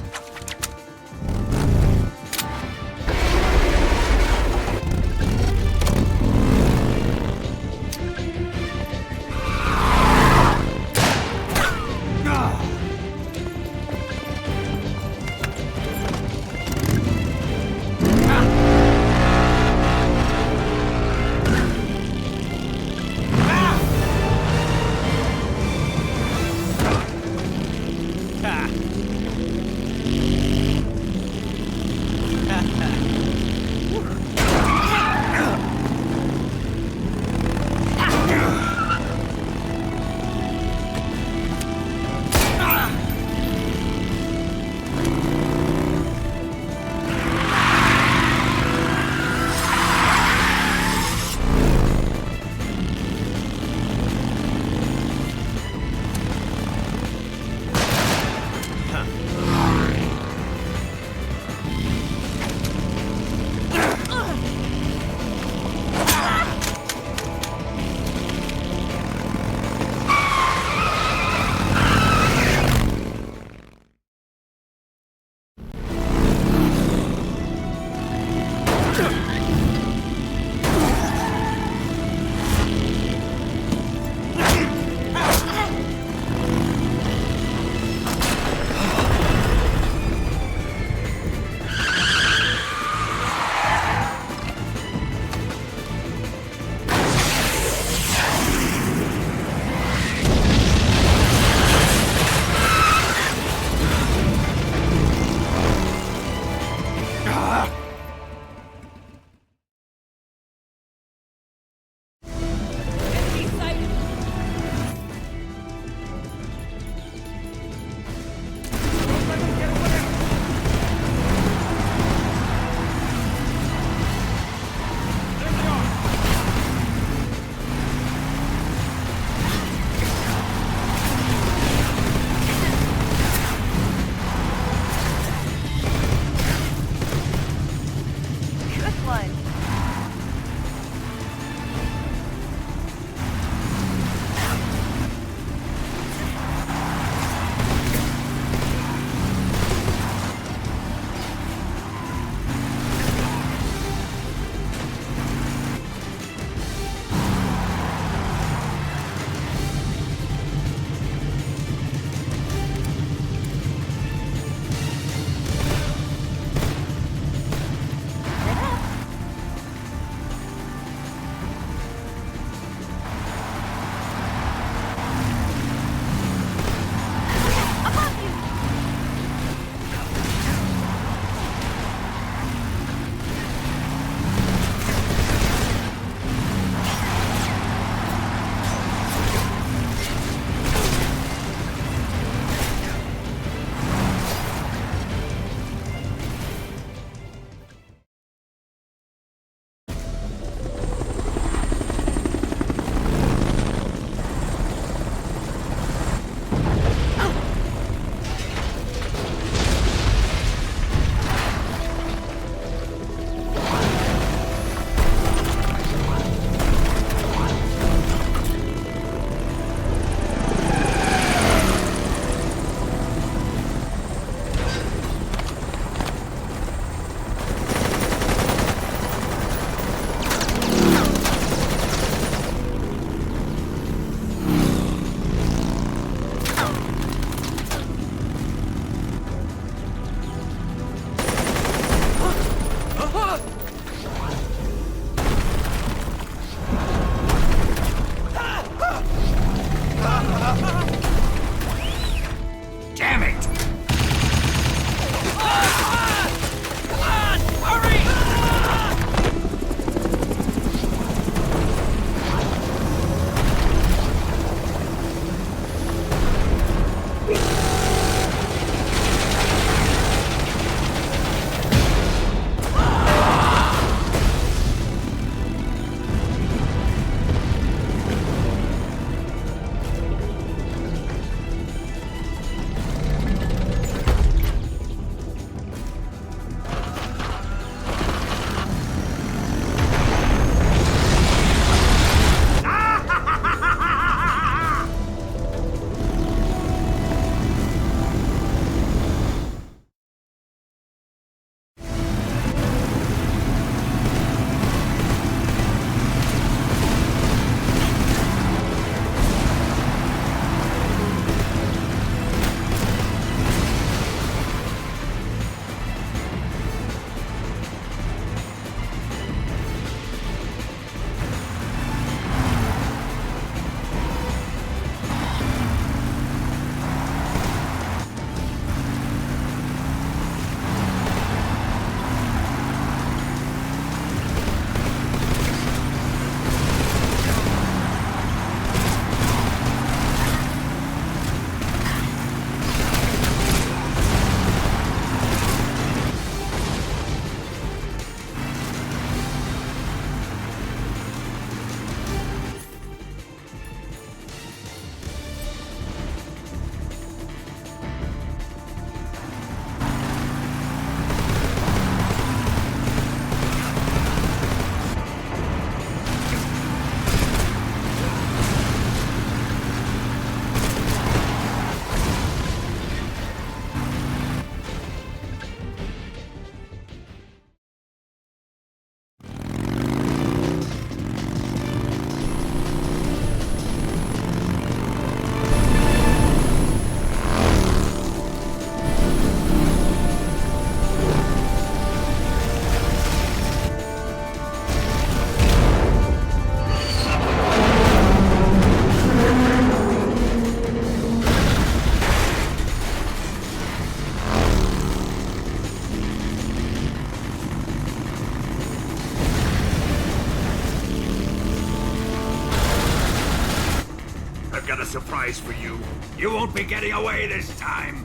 I've got a surprise for you. You won't be getting away this time.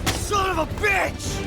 Son of a bitch!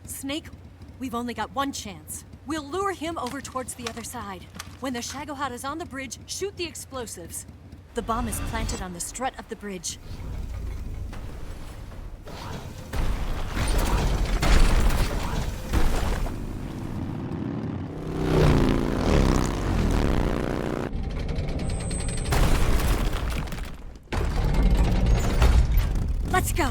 Snake, we've only got one chance. We'll lure him over towards the other side. When the Shagohod is on the bridge, shoot the explosives. The bomb is planted on the strut of the bridge. Let's go!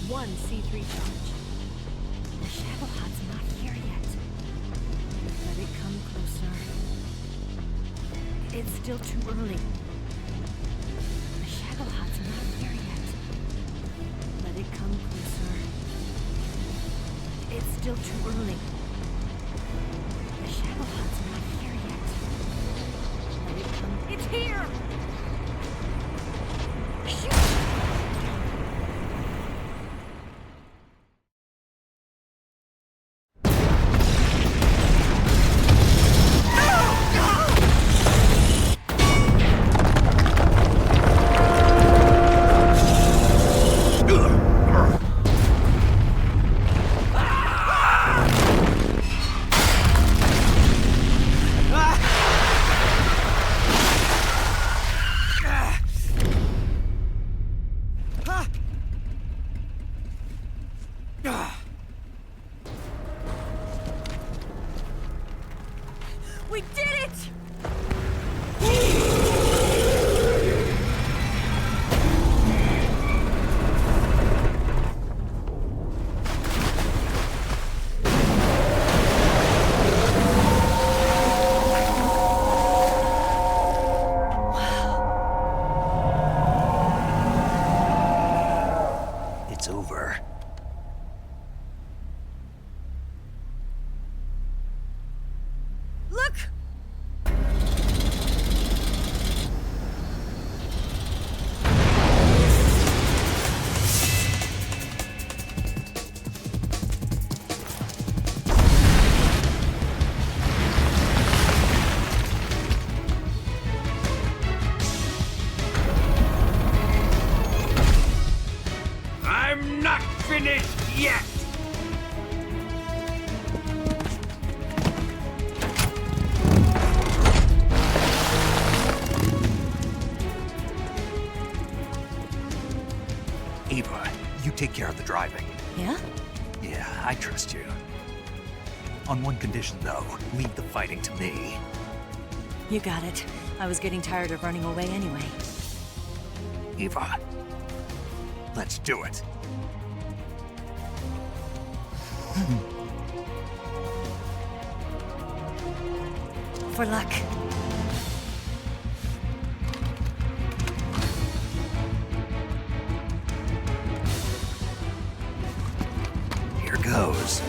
One C3 charge. The Shagohod's not here yet. Let it come closer. It's still too early. The Shagohod's not here yet. Let it come closer. It's still too early. The Shagohod's not here yet. Let it come. It's here! Shoot! We did it! It's over. Look! I'm not finished yet! Eva, you take care of the driving. Yeah? Yeah, I trust you. On one condition, though, leave the fighting to me. You got it. I was getting tired of running away anyway. Eva, let's do it. For luck. Here goes.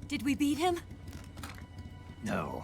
Did we beat him? No.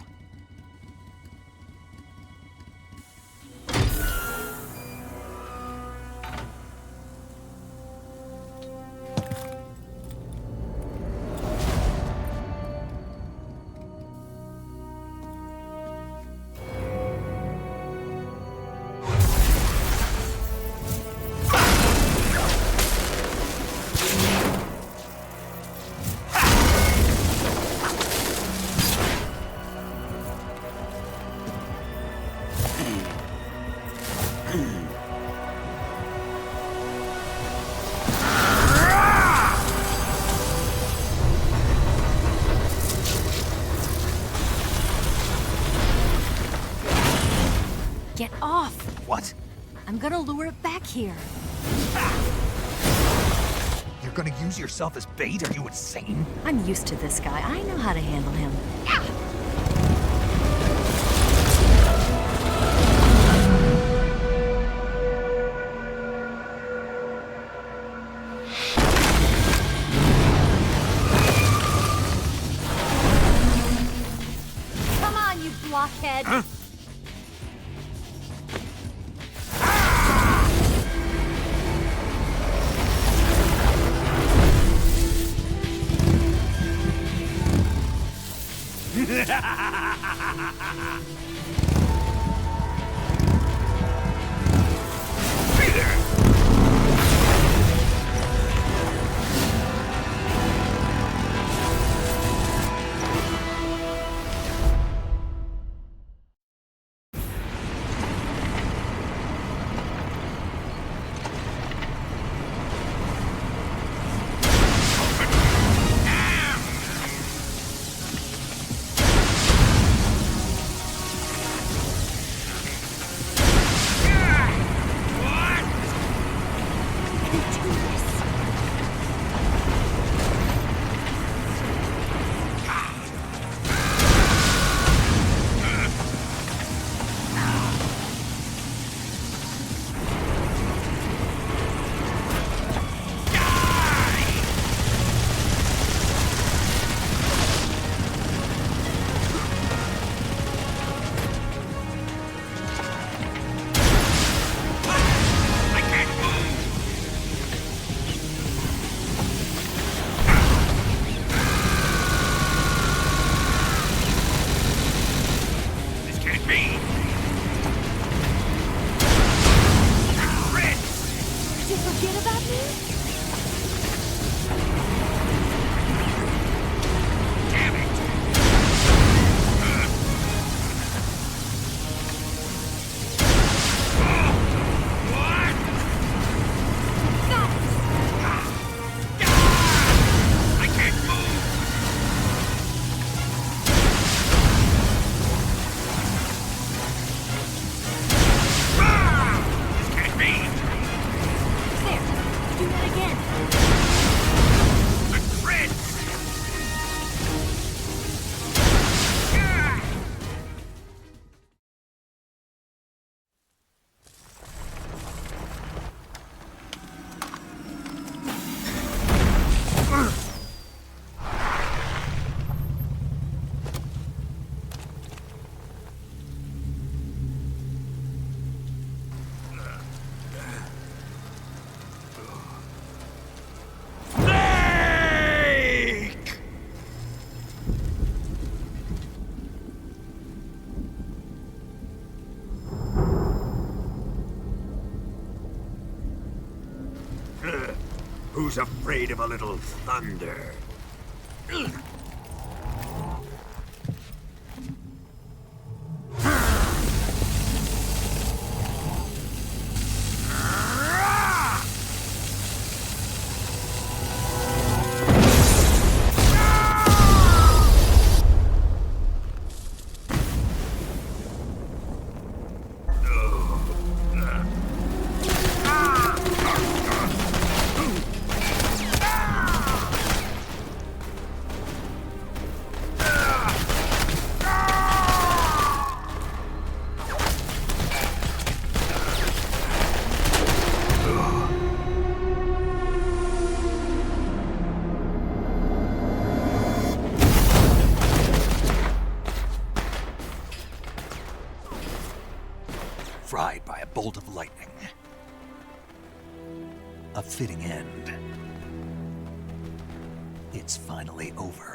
What? I'm gonna lure it back here. You're gonna use yourself as bait? Are you insane? I'm used to this guy. I know how to handle him. Come on, you blockhead! Huh? Who's afraid of a little thunder? Fried by a bolt of lightning. A fitting end. It's finally over.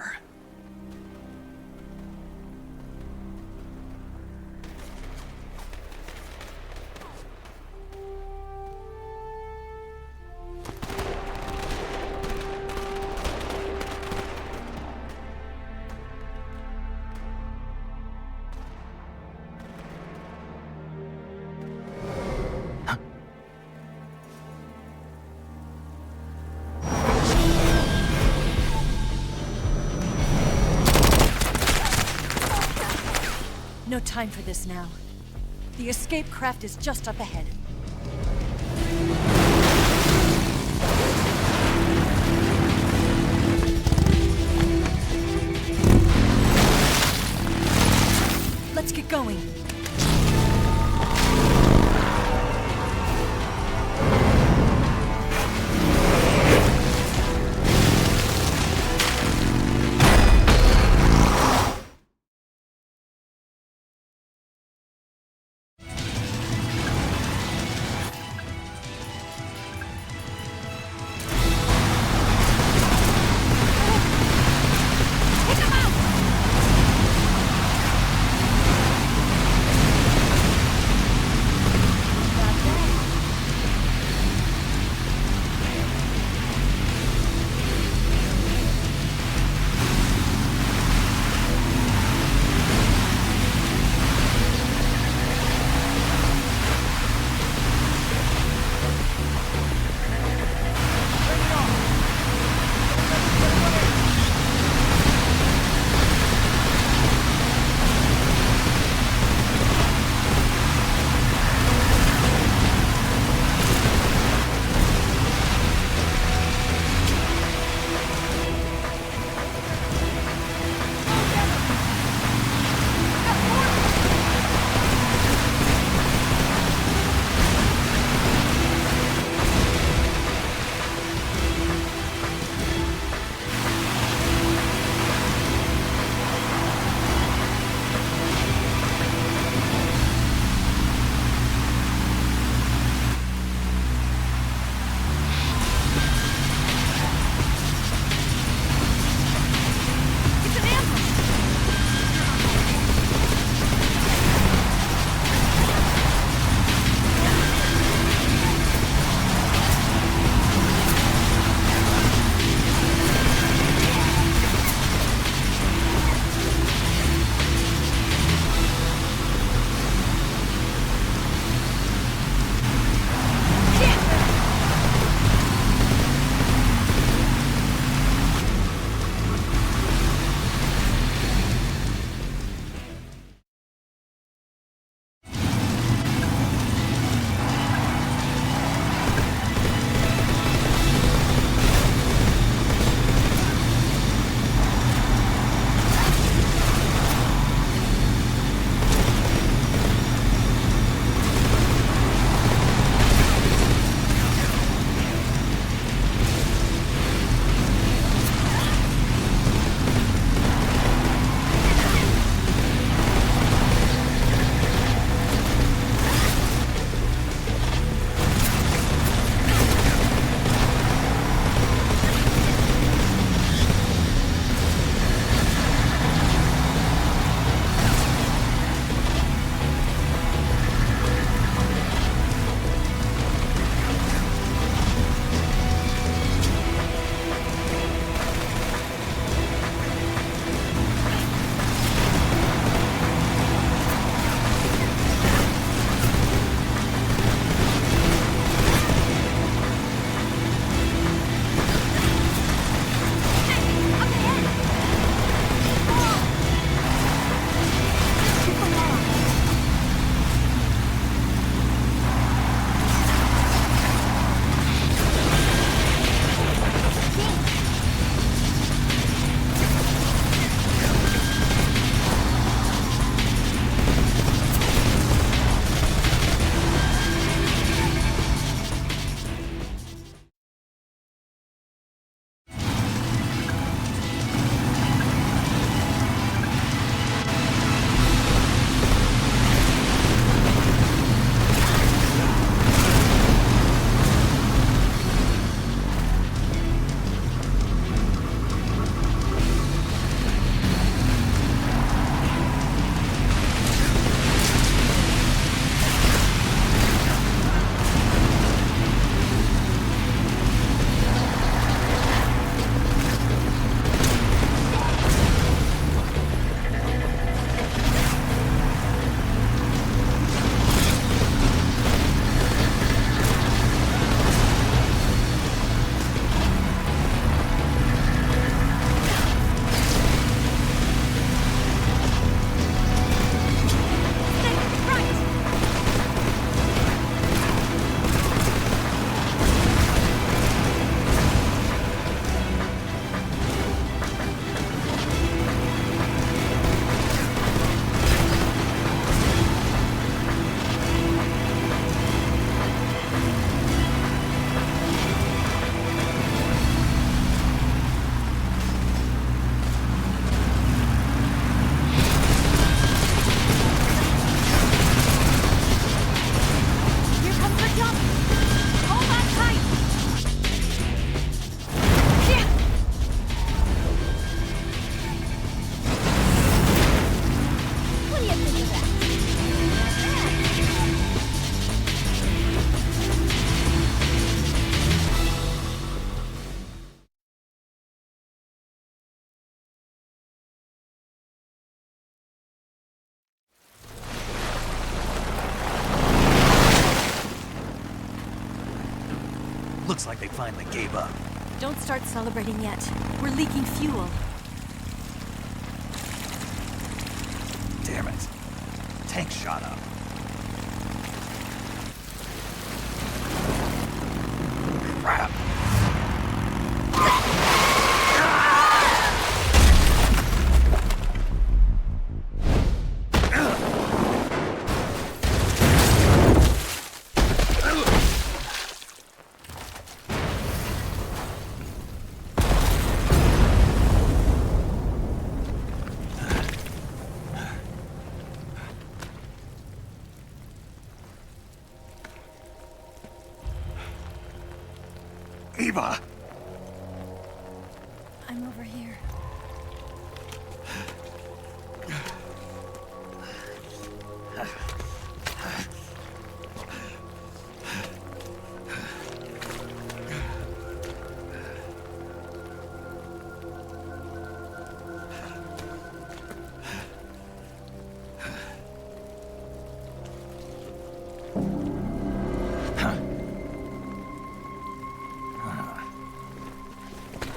No time for this now. The escape craft is just up ahead. Let's get going. Looks like they finally gave up. Don't start celebrating yet. We're leaking fuel. Damn it. Tank shot up. Crap. Eva! I'm over here.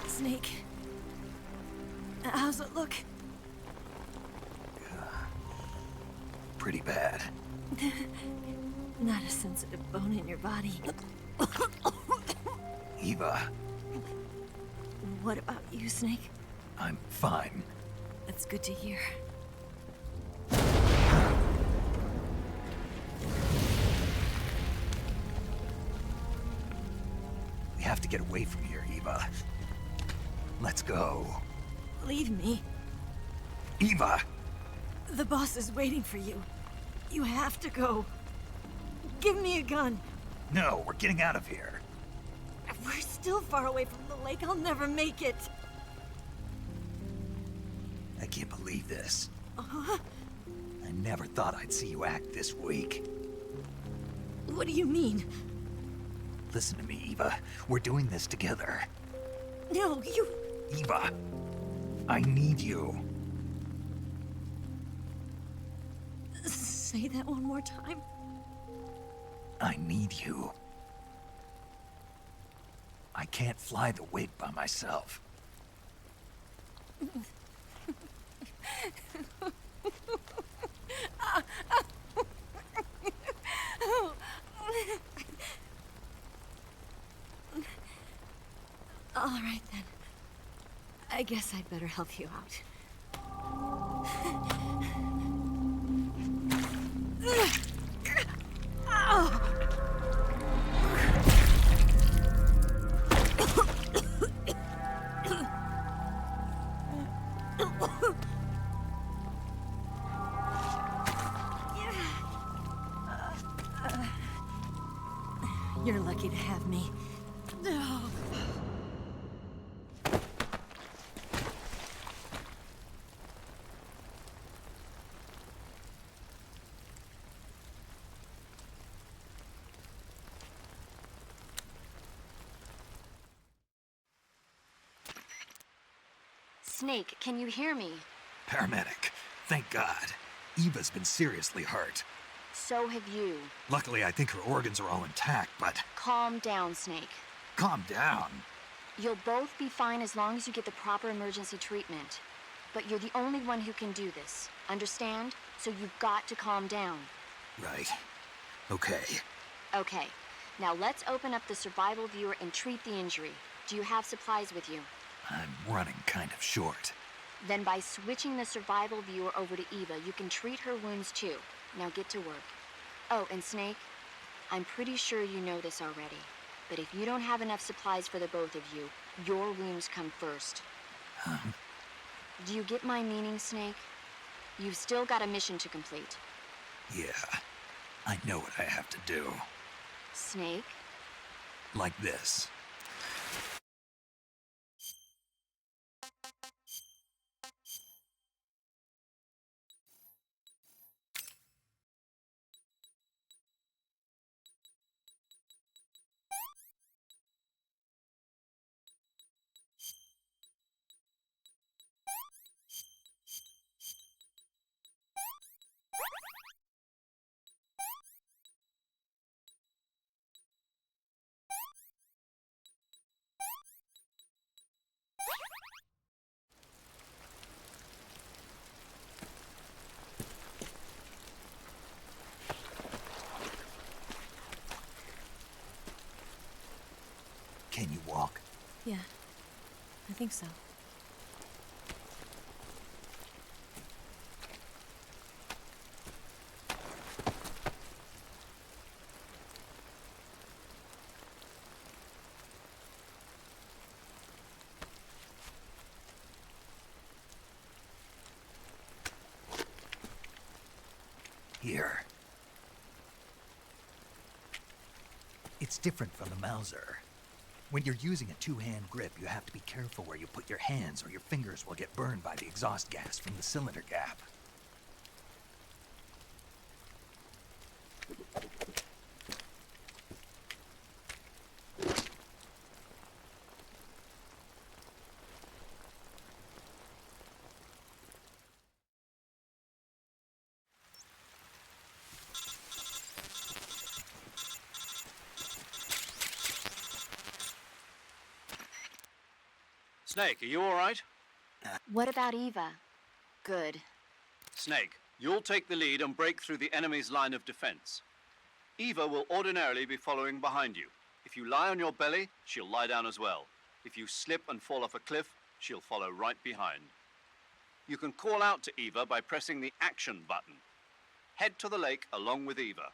Snake. How's it look? Pretty bad. Not a sensitive bone in your body. Eva, What about you, Snake? I'm fine. That's good to hear. We have to get away from here, Eva. Let's go. Leave me. Eva! The boss is waiting for you. You have to go. Give me a gun. No, we're getting out of here. We're still far away from the lake. I'll never make it. I can't believe this. Uh-huh. I never thought I'd see you act this weak. What do you mean? Listen to me, Eva. We're doing this together. No, you... Eva, I need you. Say that one more time. I need you. I can't fly the wig by myself. All right, then. I guess I'd better help you out. You're lucky to have me. Snake, can you hear me? Paramedic, thank God. Eva's been seriously hurt. So have you. Luckily, I think her organs are all intact, but... Calm down, Snake. Calm down. You'll both be fine as long as you get the proper emergency treatment. But you're the only one who can do this. Understand? So you've got to calm down. Right. Okay. Okay. Now let's open up the survival viewer and treat the injury. Do you have supplies with you? I'm running kind of short. Then by switching the survival viewer over to Eva, you can treat her wounds too. Now get to work. Oh, and Snake, I'm pretty sure you know this already, but if you don't have enough supplies for the both of you, your wounds come first. Huh? Do you get my meaning, Snake? You've still got a mission to complete. Yeah. I know what I have to do. Snake? Like this. Yeah, I think so. Here. It's different from the Mauser. When you're using a two-hand grip, you have to be careful where you put your hands or your fingers will get burned by the exhaust gas from the cylinder gap. Snake, are you all right? What about Eva? Good. Snake, you'll take the lead and break through the enemy's line of defense. Eva will ordinarily be following behind you. If you lie on your belly, she'll lie down as well. If you slip and fall off a cliff, she'll follow right behind. You can call out to Eva by pressing the action button. Head to the lake along with Eva.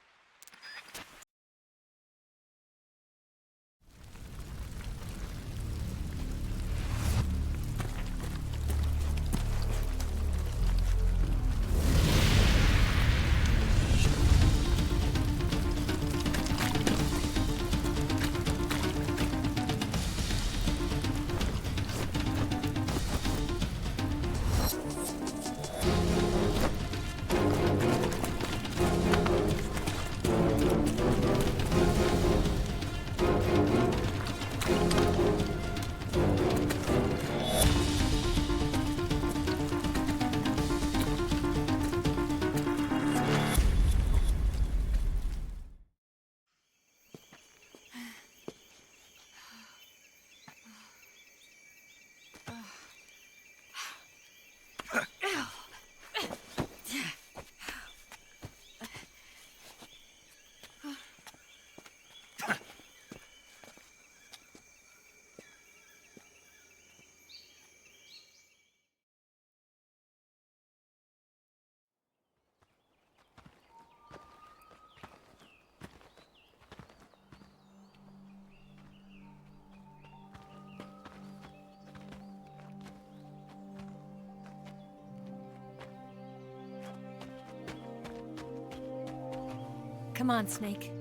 Come on, Snake.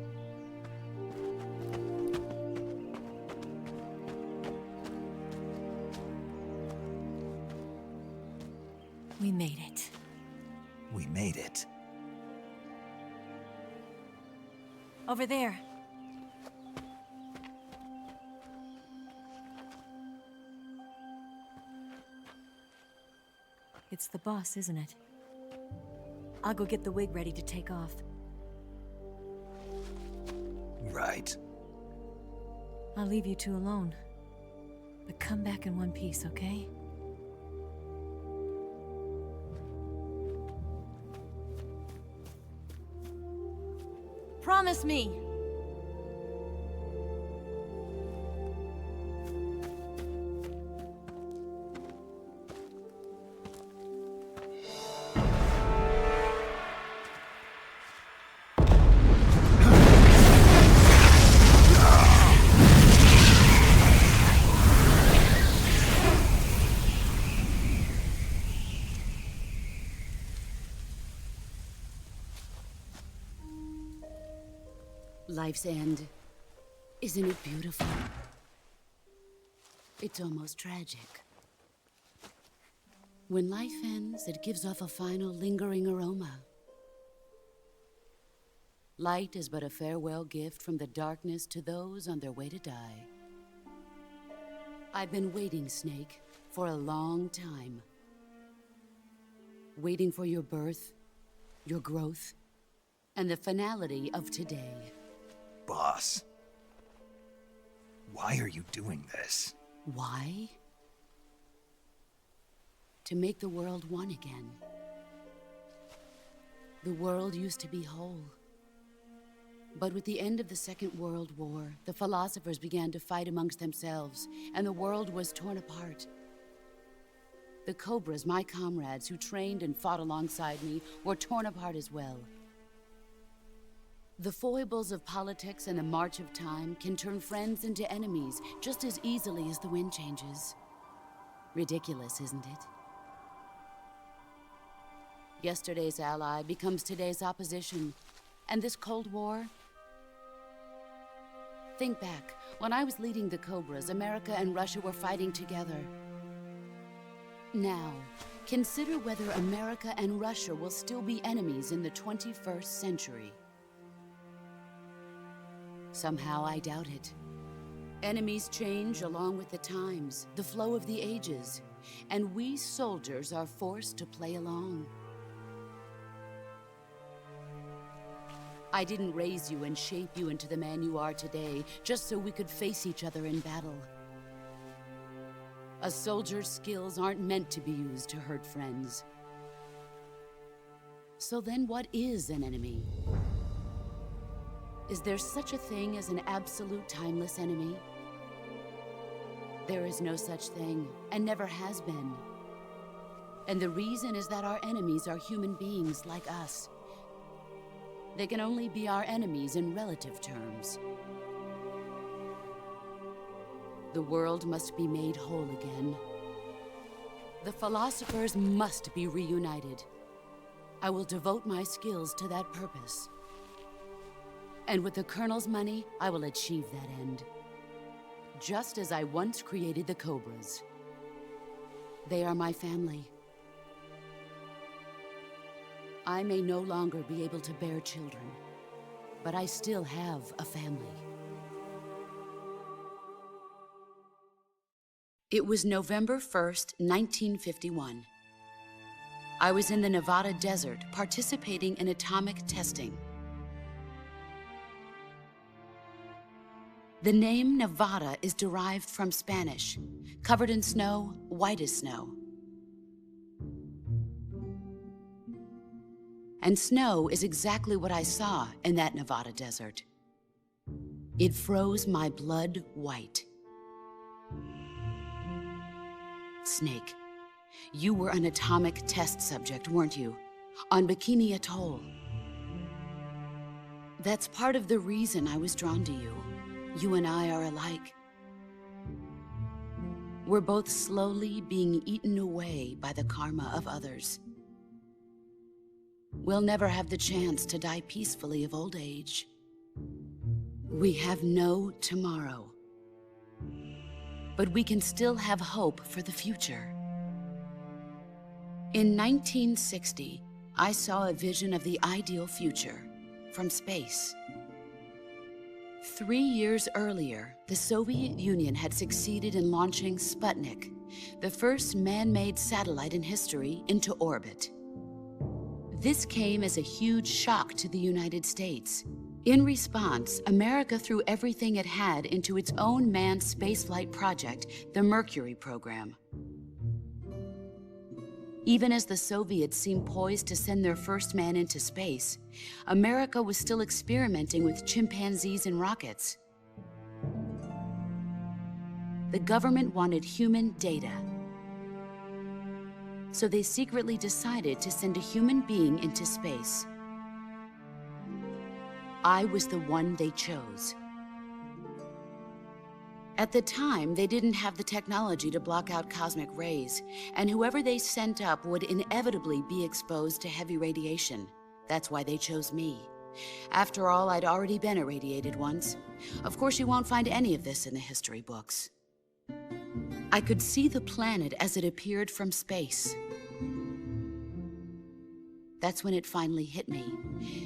We made it. We made it. Over there. It's the boss, isn't it? I'll go get the wig ready to take off. Right. I'll leave you two alone. But come back in one piece, okay? Promise me! Life's end. Isn't it beautiful? It's almost tragic. When life ends, it gives off a final lingering aroma. Light is but a farewell gift from the darkness to those on their way to die. I've been waiting, Snake, for a long time. Waiting for your birth, your growth, and the finality of today. Boss. Why are you doing this? Why? To make the world one again. The world used to be whole. But with the end of the Second World War, the philosophers began to fight amongst themselves, and the world was torn apart. The Cobras, my comrades who trained and fought alongside me, were torn apart as well. The foibles of politics and the march of time can turn friends into enemies just as easily as the wind changes. Ridiculous, isn't it? Yesterday's ally becomes today's opposition, and this Cold War? Think back. When I was leading the Cobras, America and Russia were fighting together. Now, consider whether America and Russia will still be enemies in the 21st century. Somehow I doubt it. Enemies change along with the times, the flow of the ages, and we soldiers are forced to play along. I didn't raise you and shape you into the man you are today just so we could face each other in battle. A soldier's skills aren't meant to be used to hurt friends. So then what is an enemy? Is there such a thing as an absolute timeless enemy? There is no such thing, and never has been. And the reason is that our enemies are human beings like us. They can only be our enemies in relative terms. The world must be made whole again. The philosophers must be reunited. I will devote my skills to that purpose. And with the Colonel's money, I will achieve that end. Just as I once created the Cobras. They are my family. I may no longer be able to bear children, but I still have a family. It was November 1st, 1951. I was in the Nevada desert participating in atomic testing. The name Nevada is derived from Spanish, covered in snow, white as snow. And snow is exactly what I saw in that Nevada desert. It froze my blood white. Snake, you were an atomic test subject, weren't you? On Bikini Atoll. That's part of the reason I was drawn to you. You and I are alike. We're both slowly being eaten away by the karma of others. We'll never have the chance to die peacefully of old age. We have no tomorrow. But we can still have hope for the future. In 1960, I saw a vision of the ideal future from space. 3 years earlier, the Soviet Union had succeeded in launching Sputnik, the first man-made satellite in history, into orbit. This came as a huge shock to the United States. In response, America threw everything it had into its own manned spaceflight project, the Mercury program. Even as the Soviets seemed poised to send their first man into space, America was still experimenting with chimpanzees and rockets. The government wanted human data. So they secretly decided to send a human being into space. I was the one they chose. At the time, they didn't have the technology to block out cosmic rays, and whoever they sent up would inevitably be exposed to heavy radiation. That's why they chose me. After all, I'd already been irradiated once. Of course, you won't find any of this in the history books. I could see the planet as it appeared from space. That's when it finally hit me.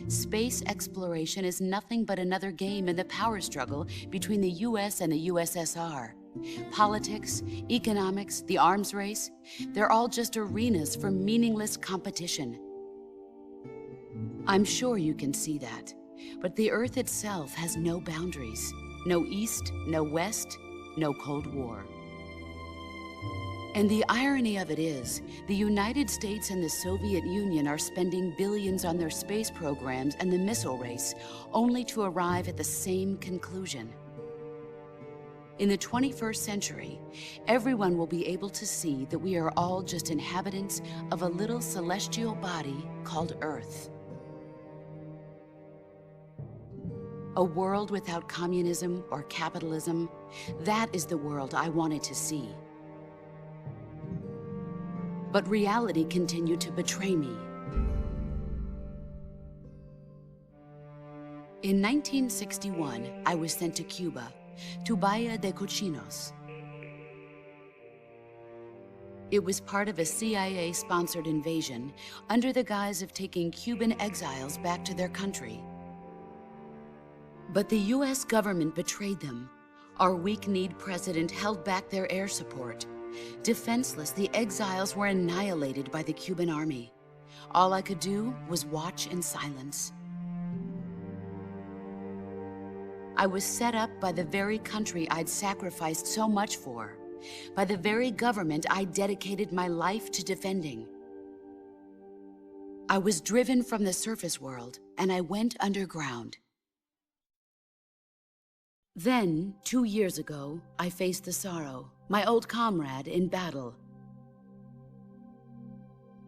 Space exploration is nothing but another game in the power struggle between the US and the USSR. Politics, economics, the arms race, they're all just arenas for meaningless competition. I'm sure you can see that, but the Earth itself has no boundaries. No East, no West, no Cold War. And the irony of it is, the United States and the Soviet Union are spending billions on their space programs and the missile race, only to arrive at the same conclusion. In the 21st century, everyone will be able to see that we are all just inhabitants of a little celestial body called Earth. A world without communism or capitalism, that is the world I wanted to see. But reality continued to betray me. In 1961, I was sent to Cuba, to Bahia de Cochinos. It was part of a CIA-sponsored invasion under the guise of taking Cuban exiles back to their country. But the US government betrayed them. Our weak-kneed president held back their air support. Defenseless, the exiles were annihilated by the Cuban army. All I could do was watch in silence. I was set up by the very country I'd sacrificed so much for, by the very government I dedicated my life to defending. I was driven from the surface world, and I went underground. Then, 2 years ago, I faced the Sorrow, my old comrade in battle.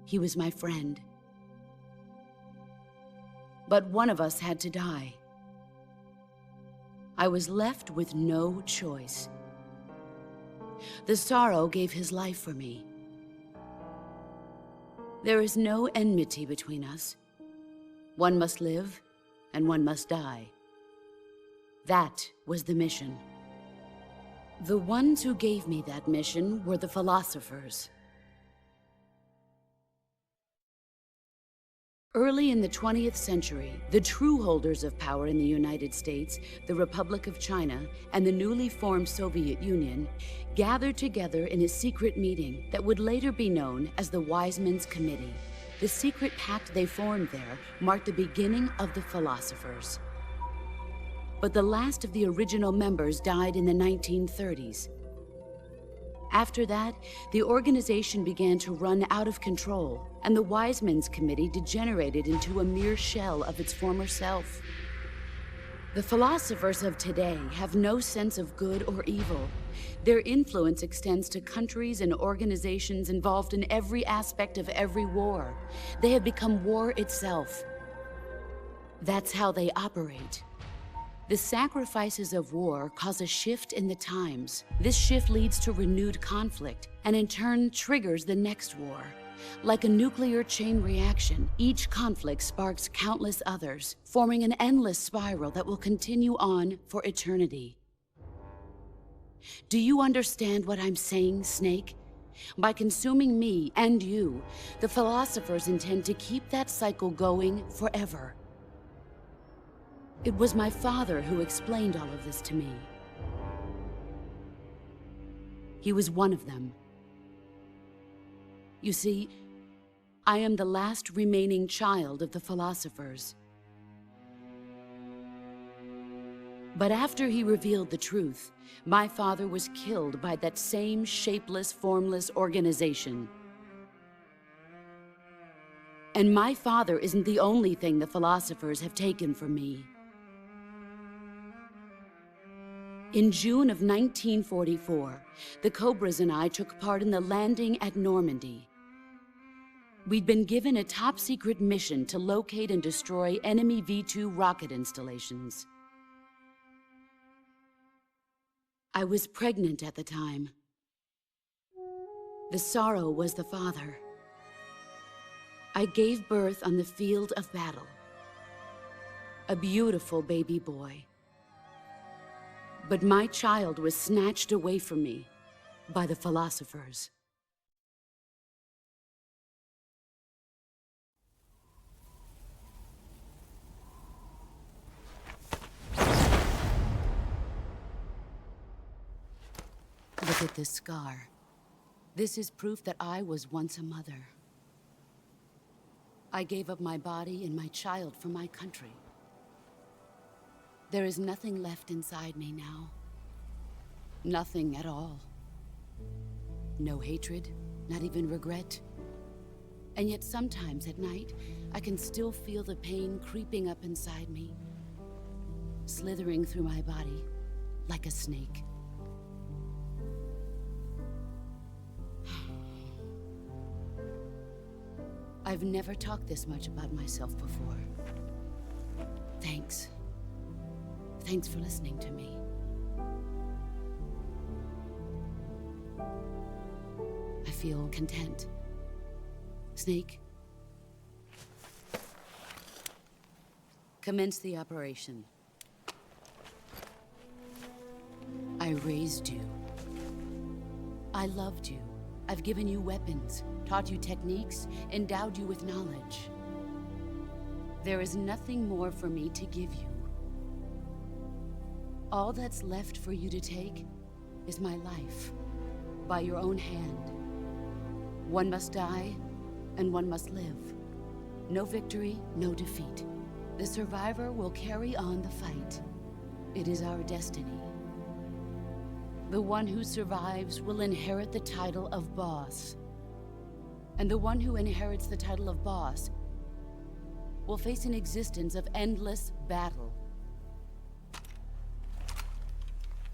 He was my friend. But one of us had to die. I was left with no choice. The Sorrow gave his life for me. There is no enmity between us. One must live, and one must die. That was the mission. The ones who gave me that mission were the philosophers. Early in the 20th century, the true holders of power in the United States, the Republic of China, and the newly formed Soviet Union gathered together in a secret meeting that would later be known as the Wise Men's Committee. The secret pact they formed there marked the beginning of the philosophers. But the last of the original members died in the 1930s. After that, the organization began to run out of control, and the Wise Men's Committee degenerated into a mere shell of its former self. The philosophers of today have no sense of good or evil. Their influence extends to countries and organizations involved in every aspect of every war. They have become war itself. That's how they operate. The sacrifices of war cause a shift in the times. This shift leads to renewed conflict, and in turn triggers the next war. Like a nuclear chain reaction, each conflict sparks countless others, forming an endless spiral that will continue on for eternity. Do you understand what I'm saying, Snake? By consuming me and you, the philosophers intend to keep that cycle going forever. It was my father who explained all of this to me. He was one of them. You see, I am the last remaining child of the philosophers. But after he revealed the truth, my father was killed by that same shapeless, formless organization. And my father isn't the only thing the philosophers have taken from me. In June of 1944, the Cobras and I took part in the landing at Normandy. We'd been given a top-secret mission to locate and destroy enemy V-2 rocket installations. I was pregnant at the time. The Sorrow was the father. I gave birth on the field of battle. A beautiful baby boy. But my child was snatched away from me by the philosophers. Look at this scar. This is proof that I was once a mother. I gave up my body and my child for my country. There is nothing left inside me now. Nothing at all. No hatred, not even regret. And yet sometimes at night, I can still feel the pain creeping up inside me, slithering through my body like a snake. I've never talked this much about myself before. Thanks. Thanks for listening to me. I feel content. Snake, commence the operation. I raised you. I loved you. I've given you weapons, taught you techniques, endowed you with knowledge. There is nothing more for me to give you. All that's left for you to take is my life, by your own hand. One must die, and one must live. No victory, no defeat. The survivor will carry on the fight. It is our destiny. The one who survives will inherit the title of boss. And the one who inherits the title of boss will face an existence of endless battle.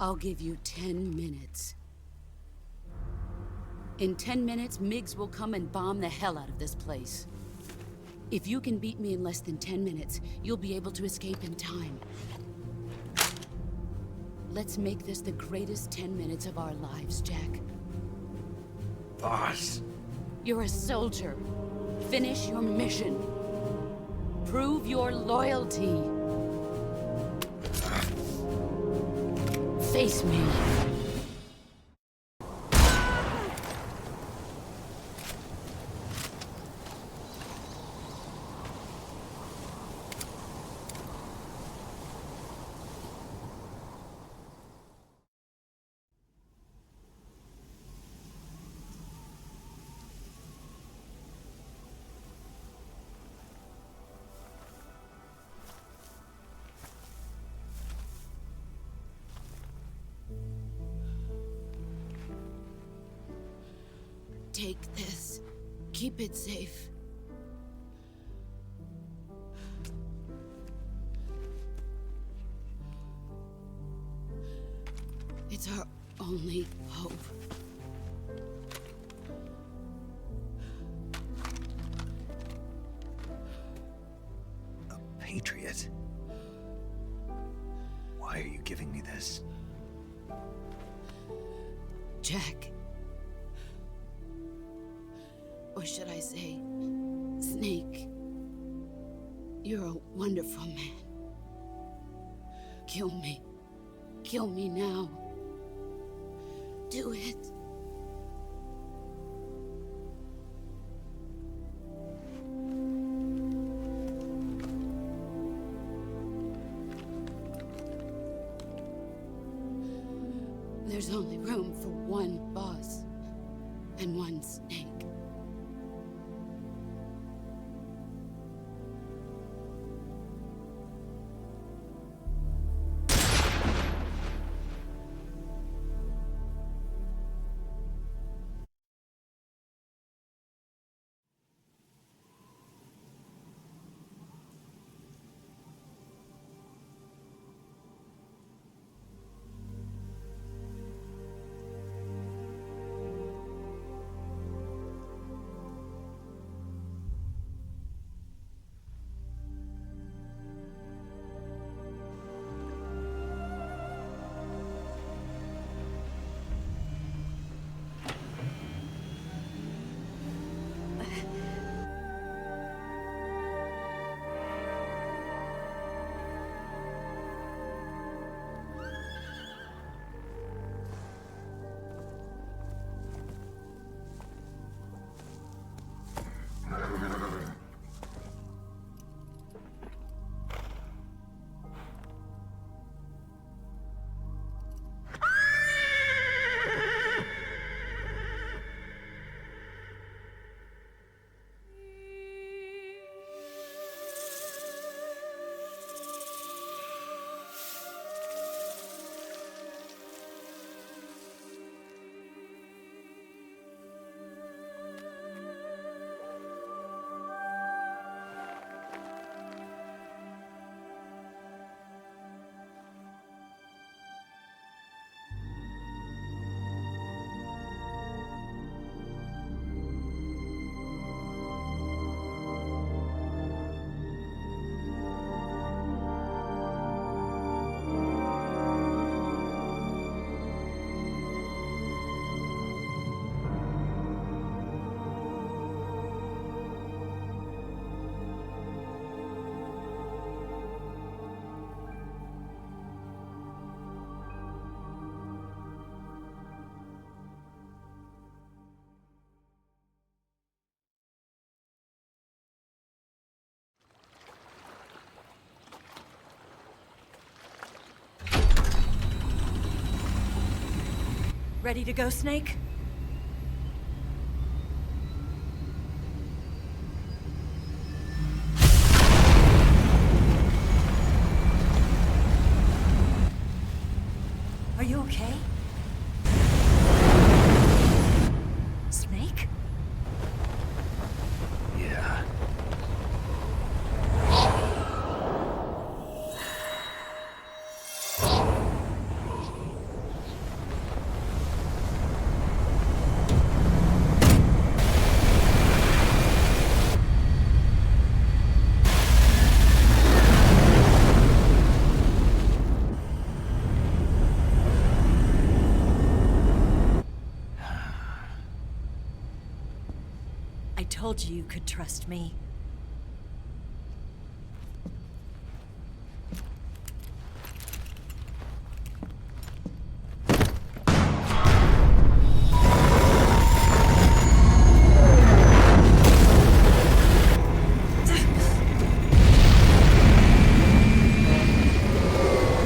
I'll give you 10 minutes. In 10 minutes, MiGs will come and bomb the hell out of this place. If you can beat me in less than 10 minutes, you'll be able to escape in time. Let's make this the greatest 10 minutes of our lives, Jack. Boss. You're a soldier. Finish your mission. Prove your loyalty. Face me. Take this. Keep it safe. It's our only hope. A patriot? Why are you giving me this? Jack. Or should I say, Snake? You're a wonderful man. Kill me. Kill me now. Do it. There's only room for one boss and one Snake. Ready to go, Snake? Are you okay? Snake? Yeah. I told you you could trust me.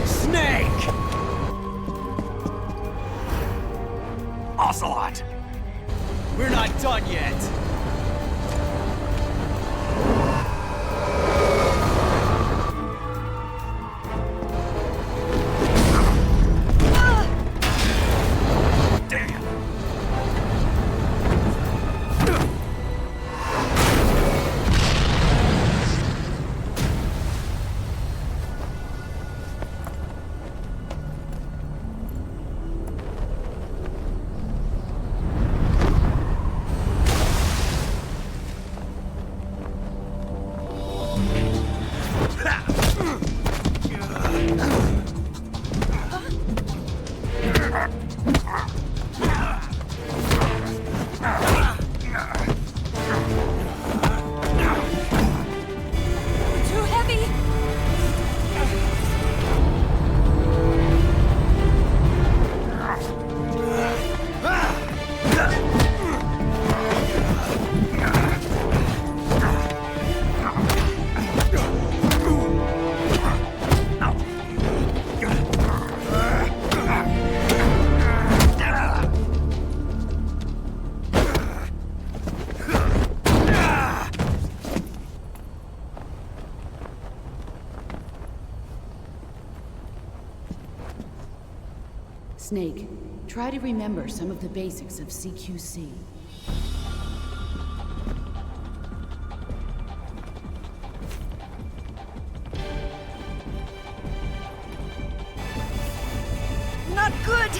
Snake! Ocelot! We're not done yet. Too heavy! Snake, try to remember some of the basics of CQC. Not good!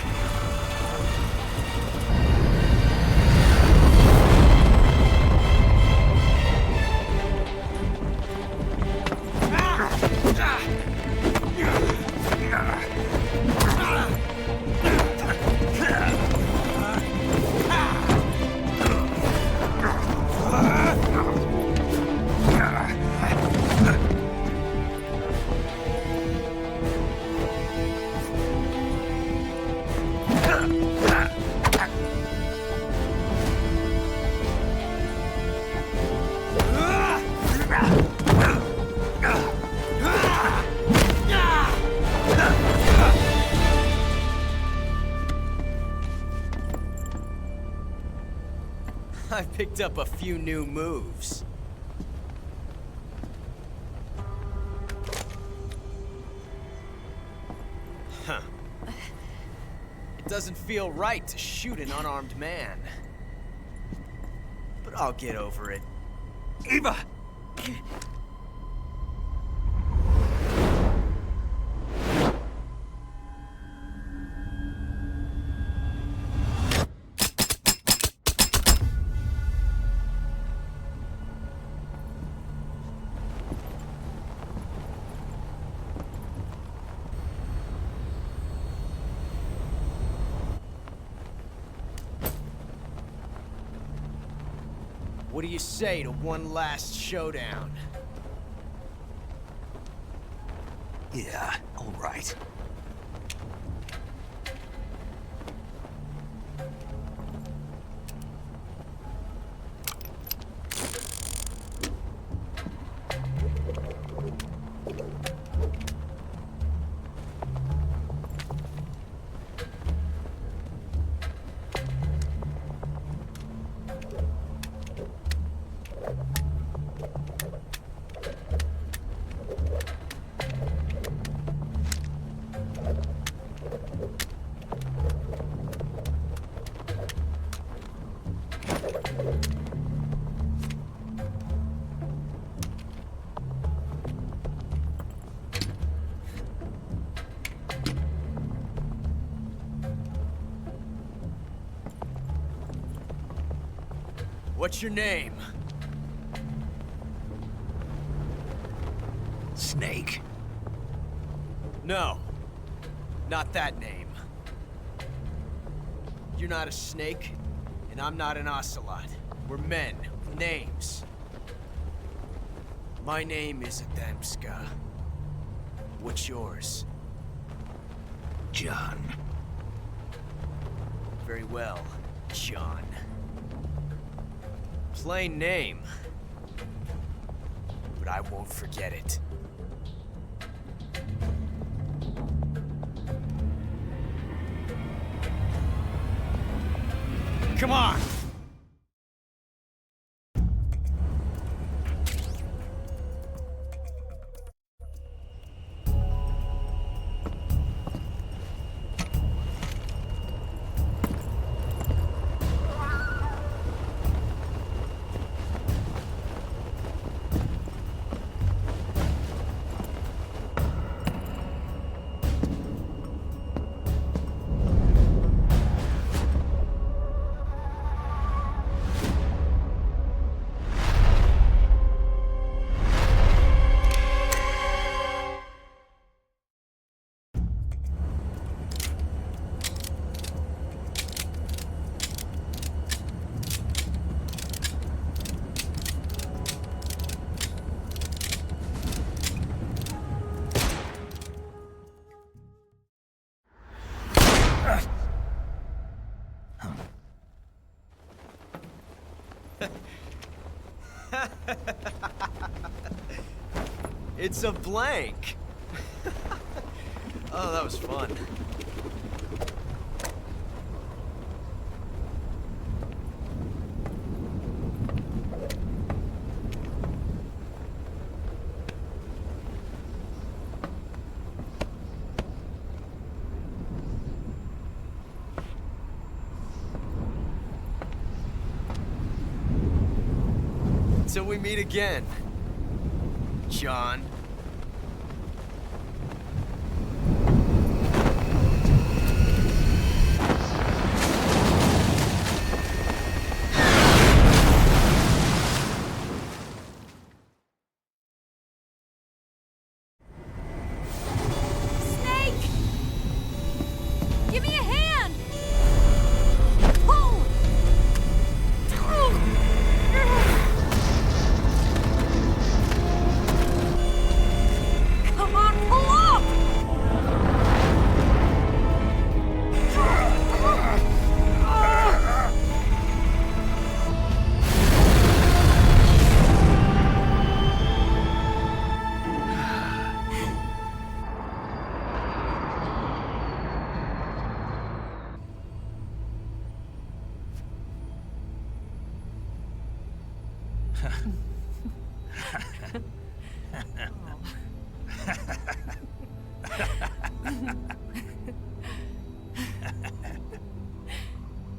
I picked up a few new moves. Huh. It doesn't feel right to shoot an unarmed man. But I'll get over it. Eva! What do you say to one last showdown? Yeah, all right. What's your name? Snake. No. Not that name. You're not a snake, and I'm not an ocelot. We're men with names. My name is Adamska. What's yours? John. Very well, John. Plain name. But I won't forget it. Come on! It's a blank. Oh, that was fun. Till we meet again, John. Give me a hand! Pull! Come on, pull up!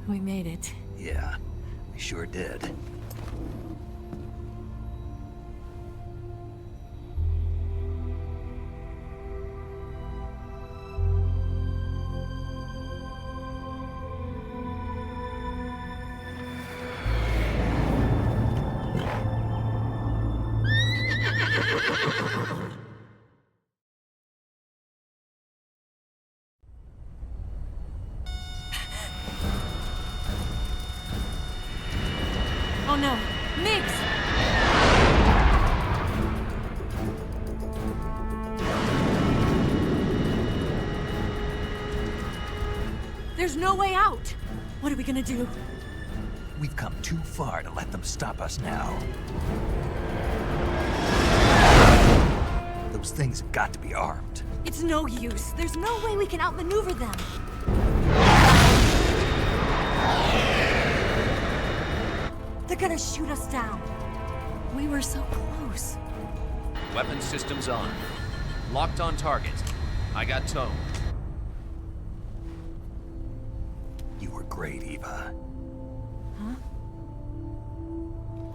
We made it. Yeah, we sure did. Oh no, Miggs! There's no way out! What are we gonna do? We've come too far to let them stop us now. Those things have got to be armed. It's no use. There's no way we can outmaneuver them. They're gonna shoot us down. We were so close. Weapon systems on. Locked on target. I got tow. You were great, Eva. Huh?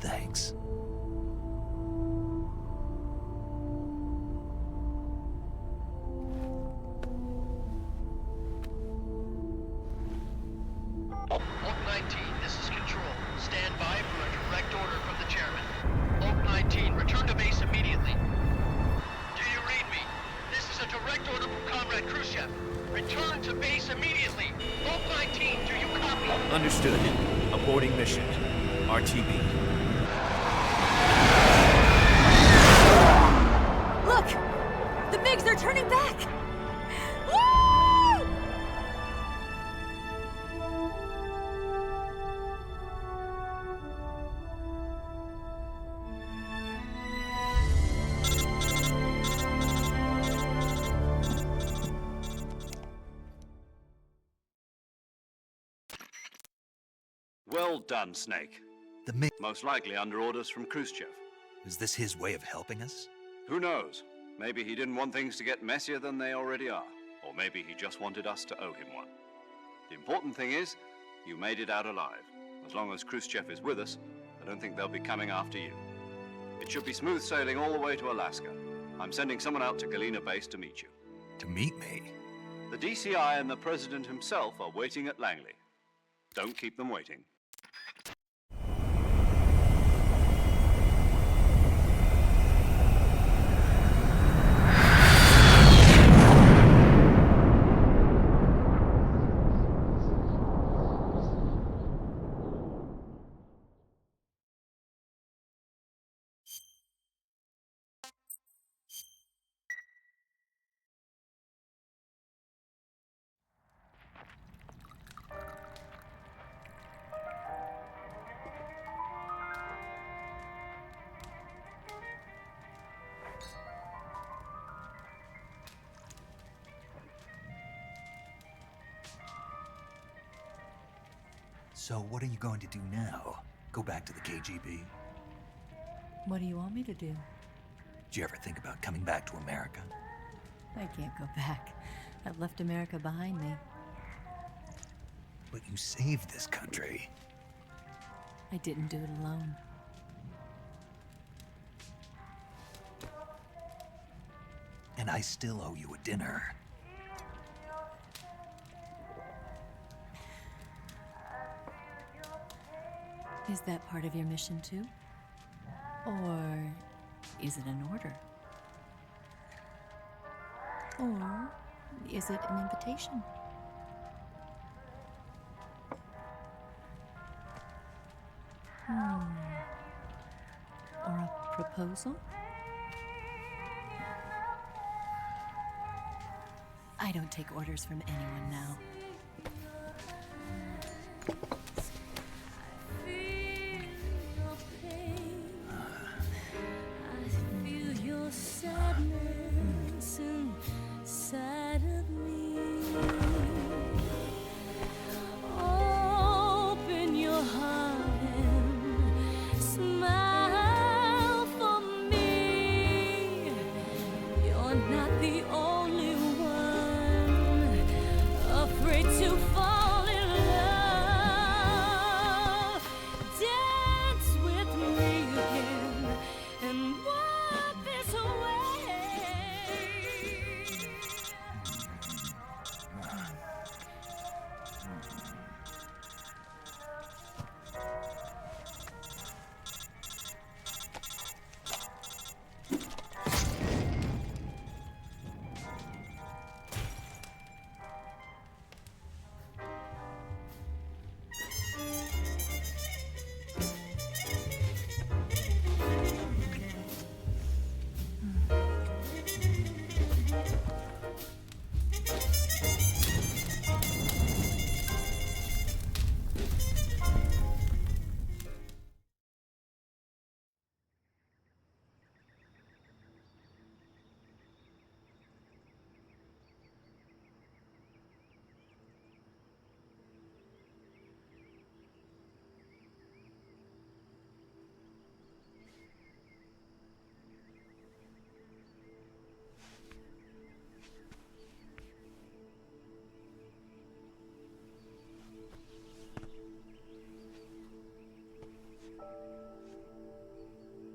Thanks. Hulk 19, this is Control. Stand by for a Understood. Aborting mission. RTB. Look! The Bigs are turning back! Woo! Well done, Snake. Most likely under orders from Khrushchev. Is this his way of helping us? Who knows? Maybe he didn't want things to get messier than they already are. Or maybe he just wanted us to owe him one. The important thing is, you made it out alive. As long as Khrushchev is with us, I don't think they'll be coming after you. It should be smooth sailing all the way to Alaska. I'm sending someone out to Galena Base to meet you. To meet me? The DCI and the President himself are waiting at Langley. Don't keep them waiting. So what are you going to do now? Go back to the KGB? What do you want me to do? Did you ever think about coming back to America? I can't go back. I've left America behind me. But you saved this country. I didn't do it alone. And I still owe you a dinner. Is that part of your mission too? Or is it an order? Or is it an invitation? Or a proposal? I don't take orders from anyone now.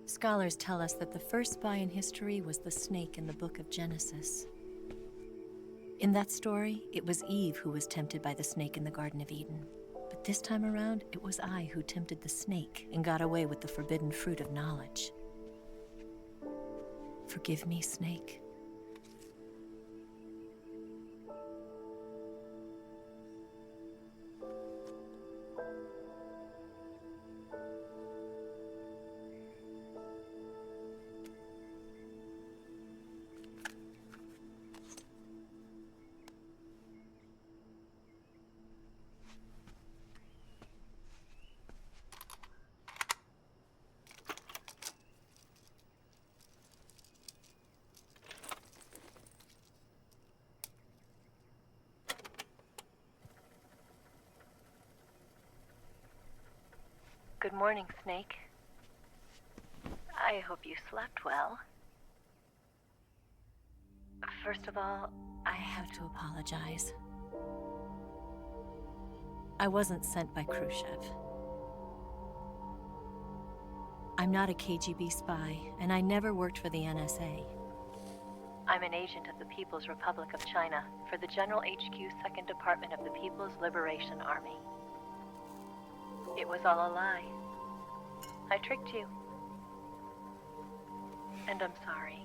Scholars tell us that the first spy in history was the snake in the book of Genesis. In that story, it was Eve who was tempted by the snake in the Garden of Eden. But this time around, it was I who tempted the snake and got away with the forbidden fruit of knowledge. Forgive me, Snake. Good morning, Snake. I hope you slept well. First of all, I have to apologize. I wasn't sent by Khrushchev. I'm not a KGB spy, and I never worked for the NSA. I'm an agent of the People's Republic of China for the General HQ 2nd Department of the People's Liberation Army. It was all a lie. I tricked you. And I'm sorry.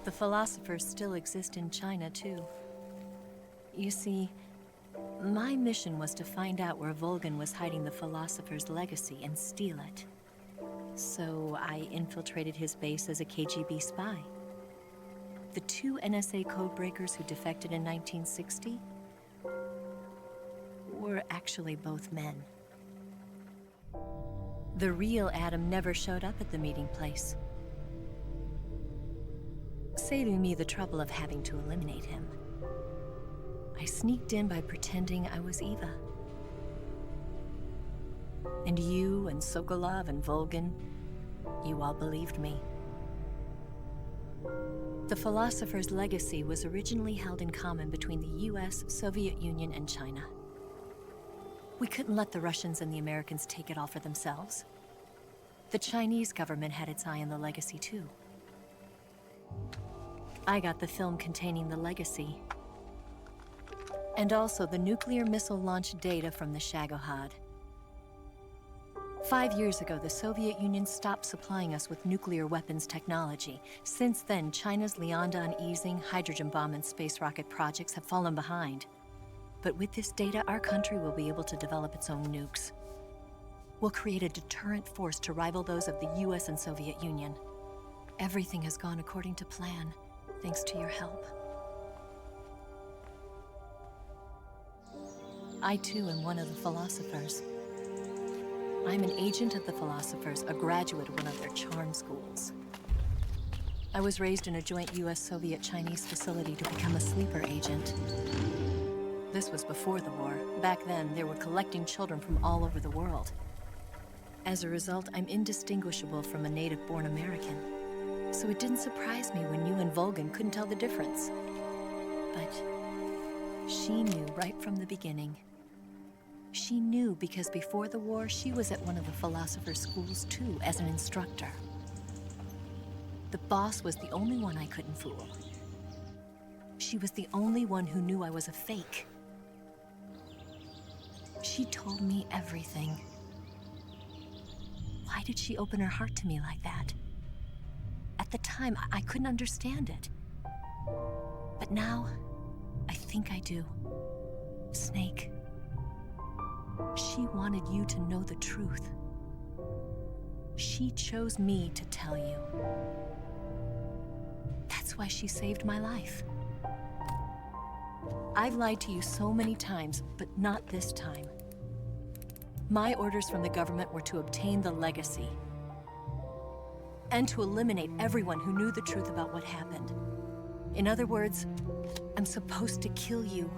The philosophers still exist in China, too. You see, my mission was to find out where Volgin was hiding the philosopher's legacy and steal it. So I infiltrated his base as a KGB spy. The 2 NSA codebreakers who defected in 1960 were actually both men. The real Adam never showed up at the meeting place, saving me the trouble of having to eliminate him. I sneaked in by pretending I was Eva. And you and Sokolov and Volgin, you all believed me. The philosopher's legacy was originally held in common between the US, Soviet Union, and China. We couldn't let the Russians and the Americans take it all for themselves. The Chinese government had its eye on the legacy, too. I got the film containing the legacy, and also the nuclear missile launch data from the Shagohod. 5 years ago, the Soviet Union stopped supplying us with nuclear weapons technology. Since then, China's Liaodong easing, hydrogen bomb, and space rocket projects have fallen behind. But with this data, our country will be able to develop its own nukes. We'll create a deterrent force to rival those of the US and Soviet Union. Everything has gone according to plan, thanks to your help. I too am one of the philosophers. I'm an agent of the philosophers, a graduate of one of their charm schools. I was raised in a joint US-Soviet-Chinese facility to become a sleeper agent. This was before the war. Back then, they were collecting children from all over the world. As a result, I'm indistinguishable from a native-born American. So it didn't surprise me when you and Volgin couldn't tell the difference. But she knew right from the beginning. She knew because before the war, she was at one of the philosopher's schools too, as an instructor. The boss was the only one I couldn't fool. She was the only one who knew I was a fake. She told me everything. Why did she open her heart to me like that? At the time, I couldn't understand it. But now, I think I do. Snake. She wanted you to know the truth. She chose me to tell you. That's why she saved my life. I've lied to you so many times, but not this time. My orders from the government were to obtain the legacy and to eliminate everyone who knew the truth about what happened. In other words, I'm supposed to kill you.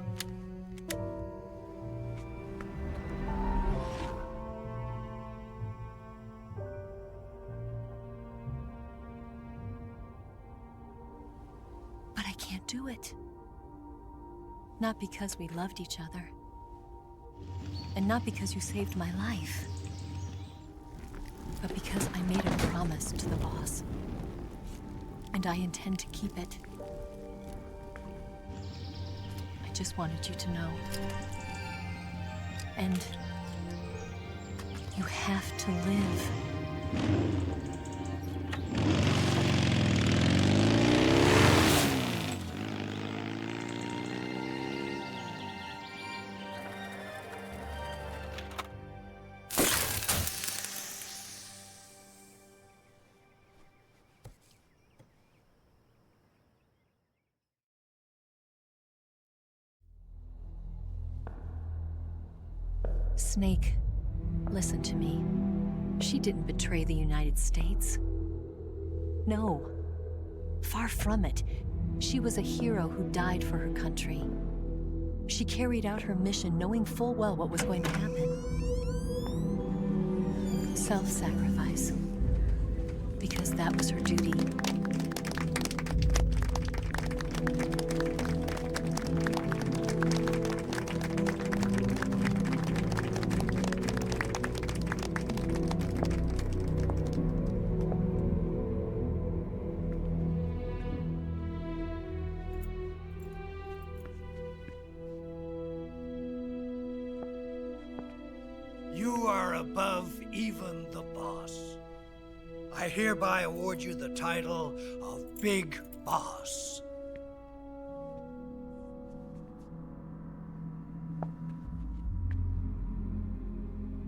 But I can't do it. Not because we loved each other. And not because you saved my life. But because I made a promise to the boss. And I intend to keep it. I just wanted you to know. And you have to live. Snake, Listen to me. She didn't betray the United States. No. Far from it. She was a hero who died for her country. She carried out her mission knowing full well what was going to happen. Self-sacrifice. Because that was her duty. You are above even the boss. I hereby award you the title of Big Boss.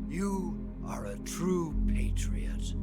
You are a true patriot.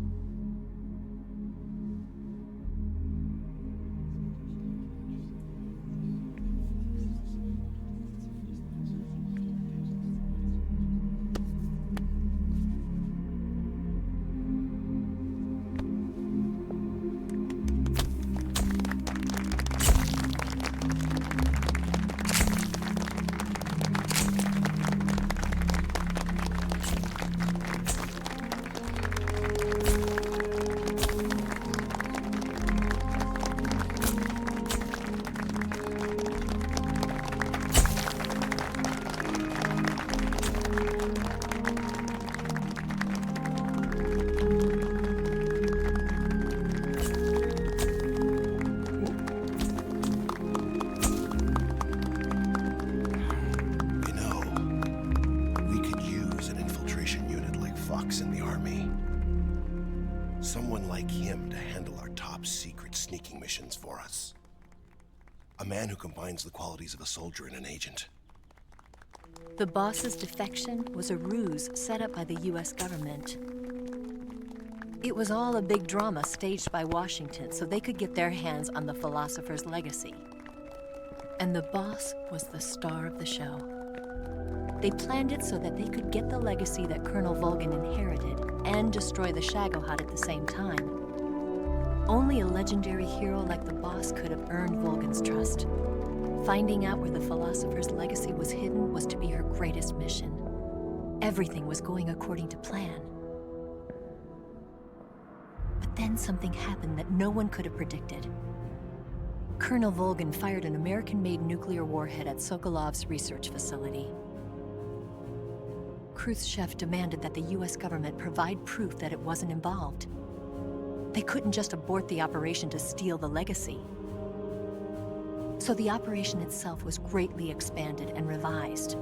In the army. Someone like him to handle our top secret sneaking missions for us. A man who combines the qualities of a soldier and an agent. The boss's defection was a ruse set up by the US government. It was all a big drama staged by Washington so they could get their hands on the philosopher's legacy. And the boss was the star of the show. They planned it so that they could get the legacy that Colonel Volgin inherited and destroy the Shagohod at the same time. Only a legendary hero like the boss could have earned Volgin's trust. Finding out where the philosopher's legacy was hidden was to be her greatest mission. Everything was going according to plan. But then something happened that no one could have predicted. Colonel Volgin fired an American-made nuclear warhead at Sokolov's research facility. Khrushchev demanded that the US government provide proof that it wasn't involved. They couldn't just abort the operation to steal the legacy. So the operation itself was greatly expanded and revised.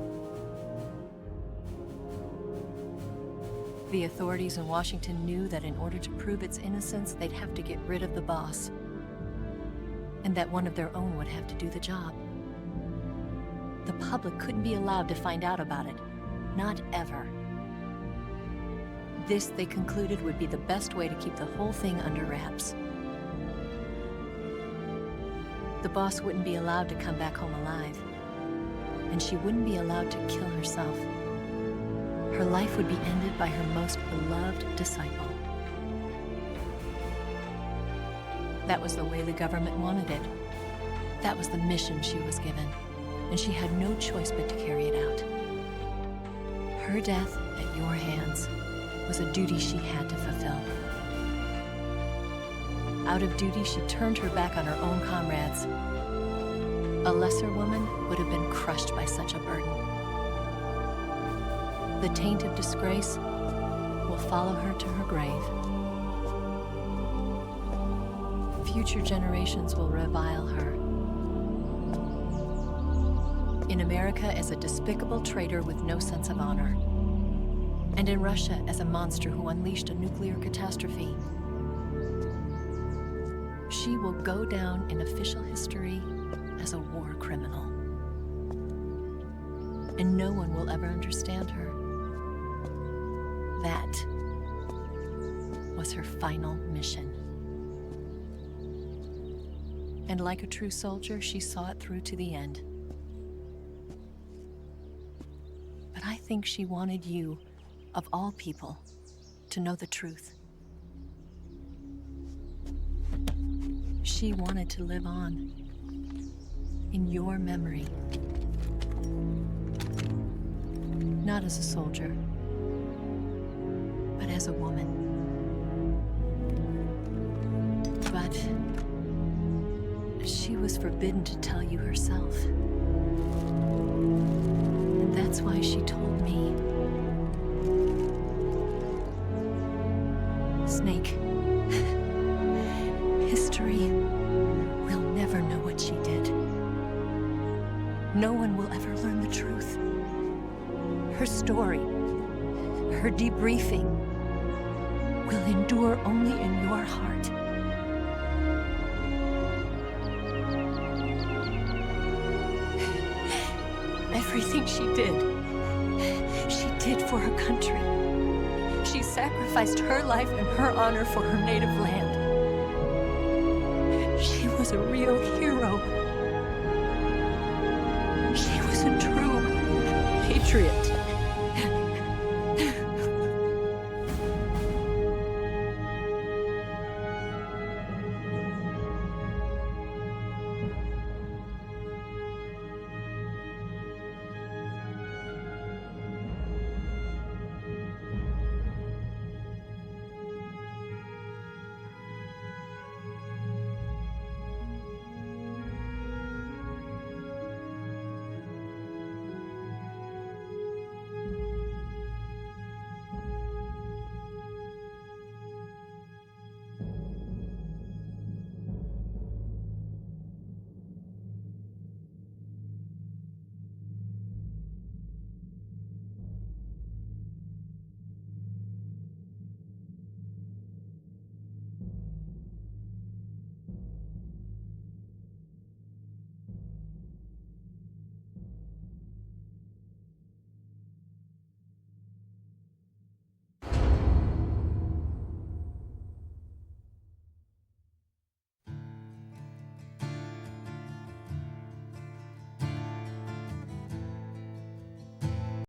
The authorities in Washington knew that in order to prove its innocence, they'd have to get rid of the boss. And that one of their own would have to do the job. The public couldn't be allowed to find out about it. Not ever. This, they concluded, would be the best way to keep the whole thing under wraps. The boss wouldn't be allowed to come back home alive. And she wouldn't be allowed to kill herself. Her life would be ended by her most beloved disciple. That was the way the government wanted it. That was the mission she was given. And she had no choice but to carry it out. Her death at your hands was a duty she had to fulfill. Out of duty, she turned her back on her own comrades. A lesser woman would have been crushed by such a burden. The taint of disgrace will follow her to her grave. Future generations will revile her. In America as a despicable traitor with no sense of honor. And in Russia as a monster who unleashed a nuclear catastrophe. She will go down in official history as a war criminal. And no one will ever understand her. That was her final mission. And like a true soldier, she saw it through to the end. But I think she wanted you of all people, to know the truth. She wanted to live on, in your memory. Not as a soldier, but as a woman. But she was forbidden to tell you herself. And that's why she told me. Snake, history will never know what she did. No one will ever learn the truth. Her story, her debriefing, will endure only in your heart. Everything she did for her country. She sacrificed her life and her honor for her native land. She was a real hero. She was a true patriot.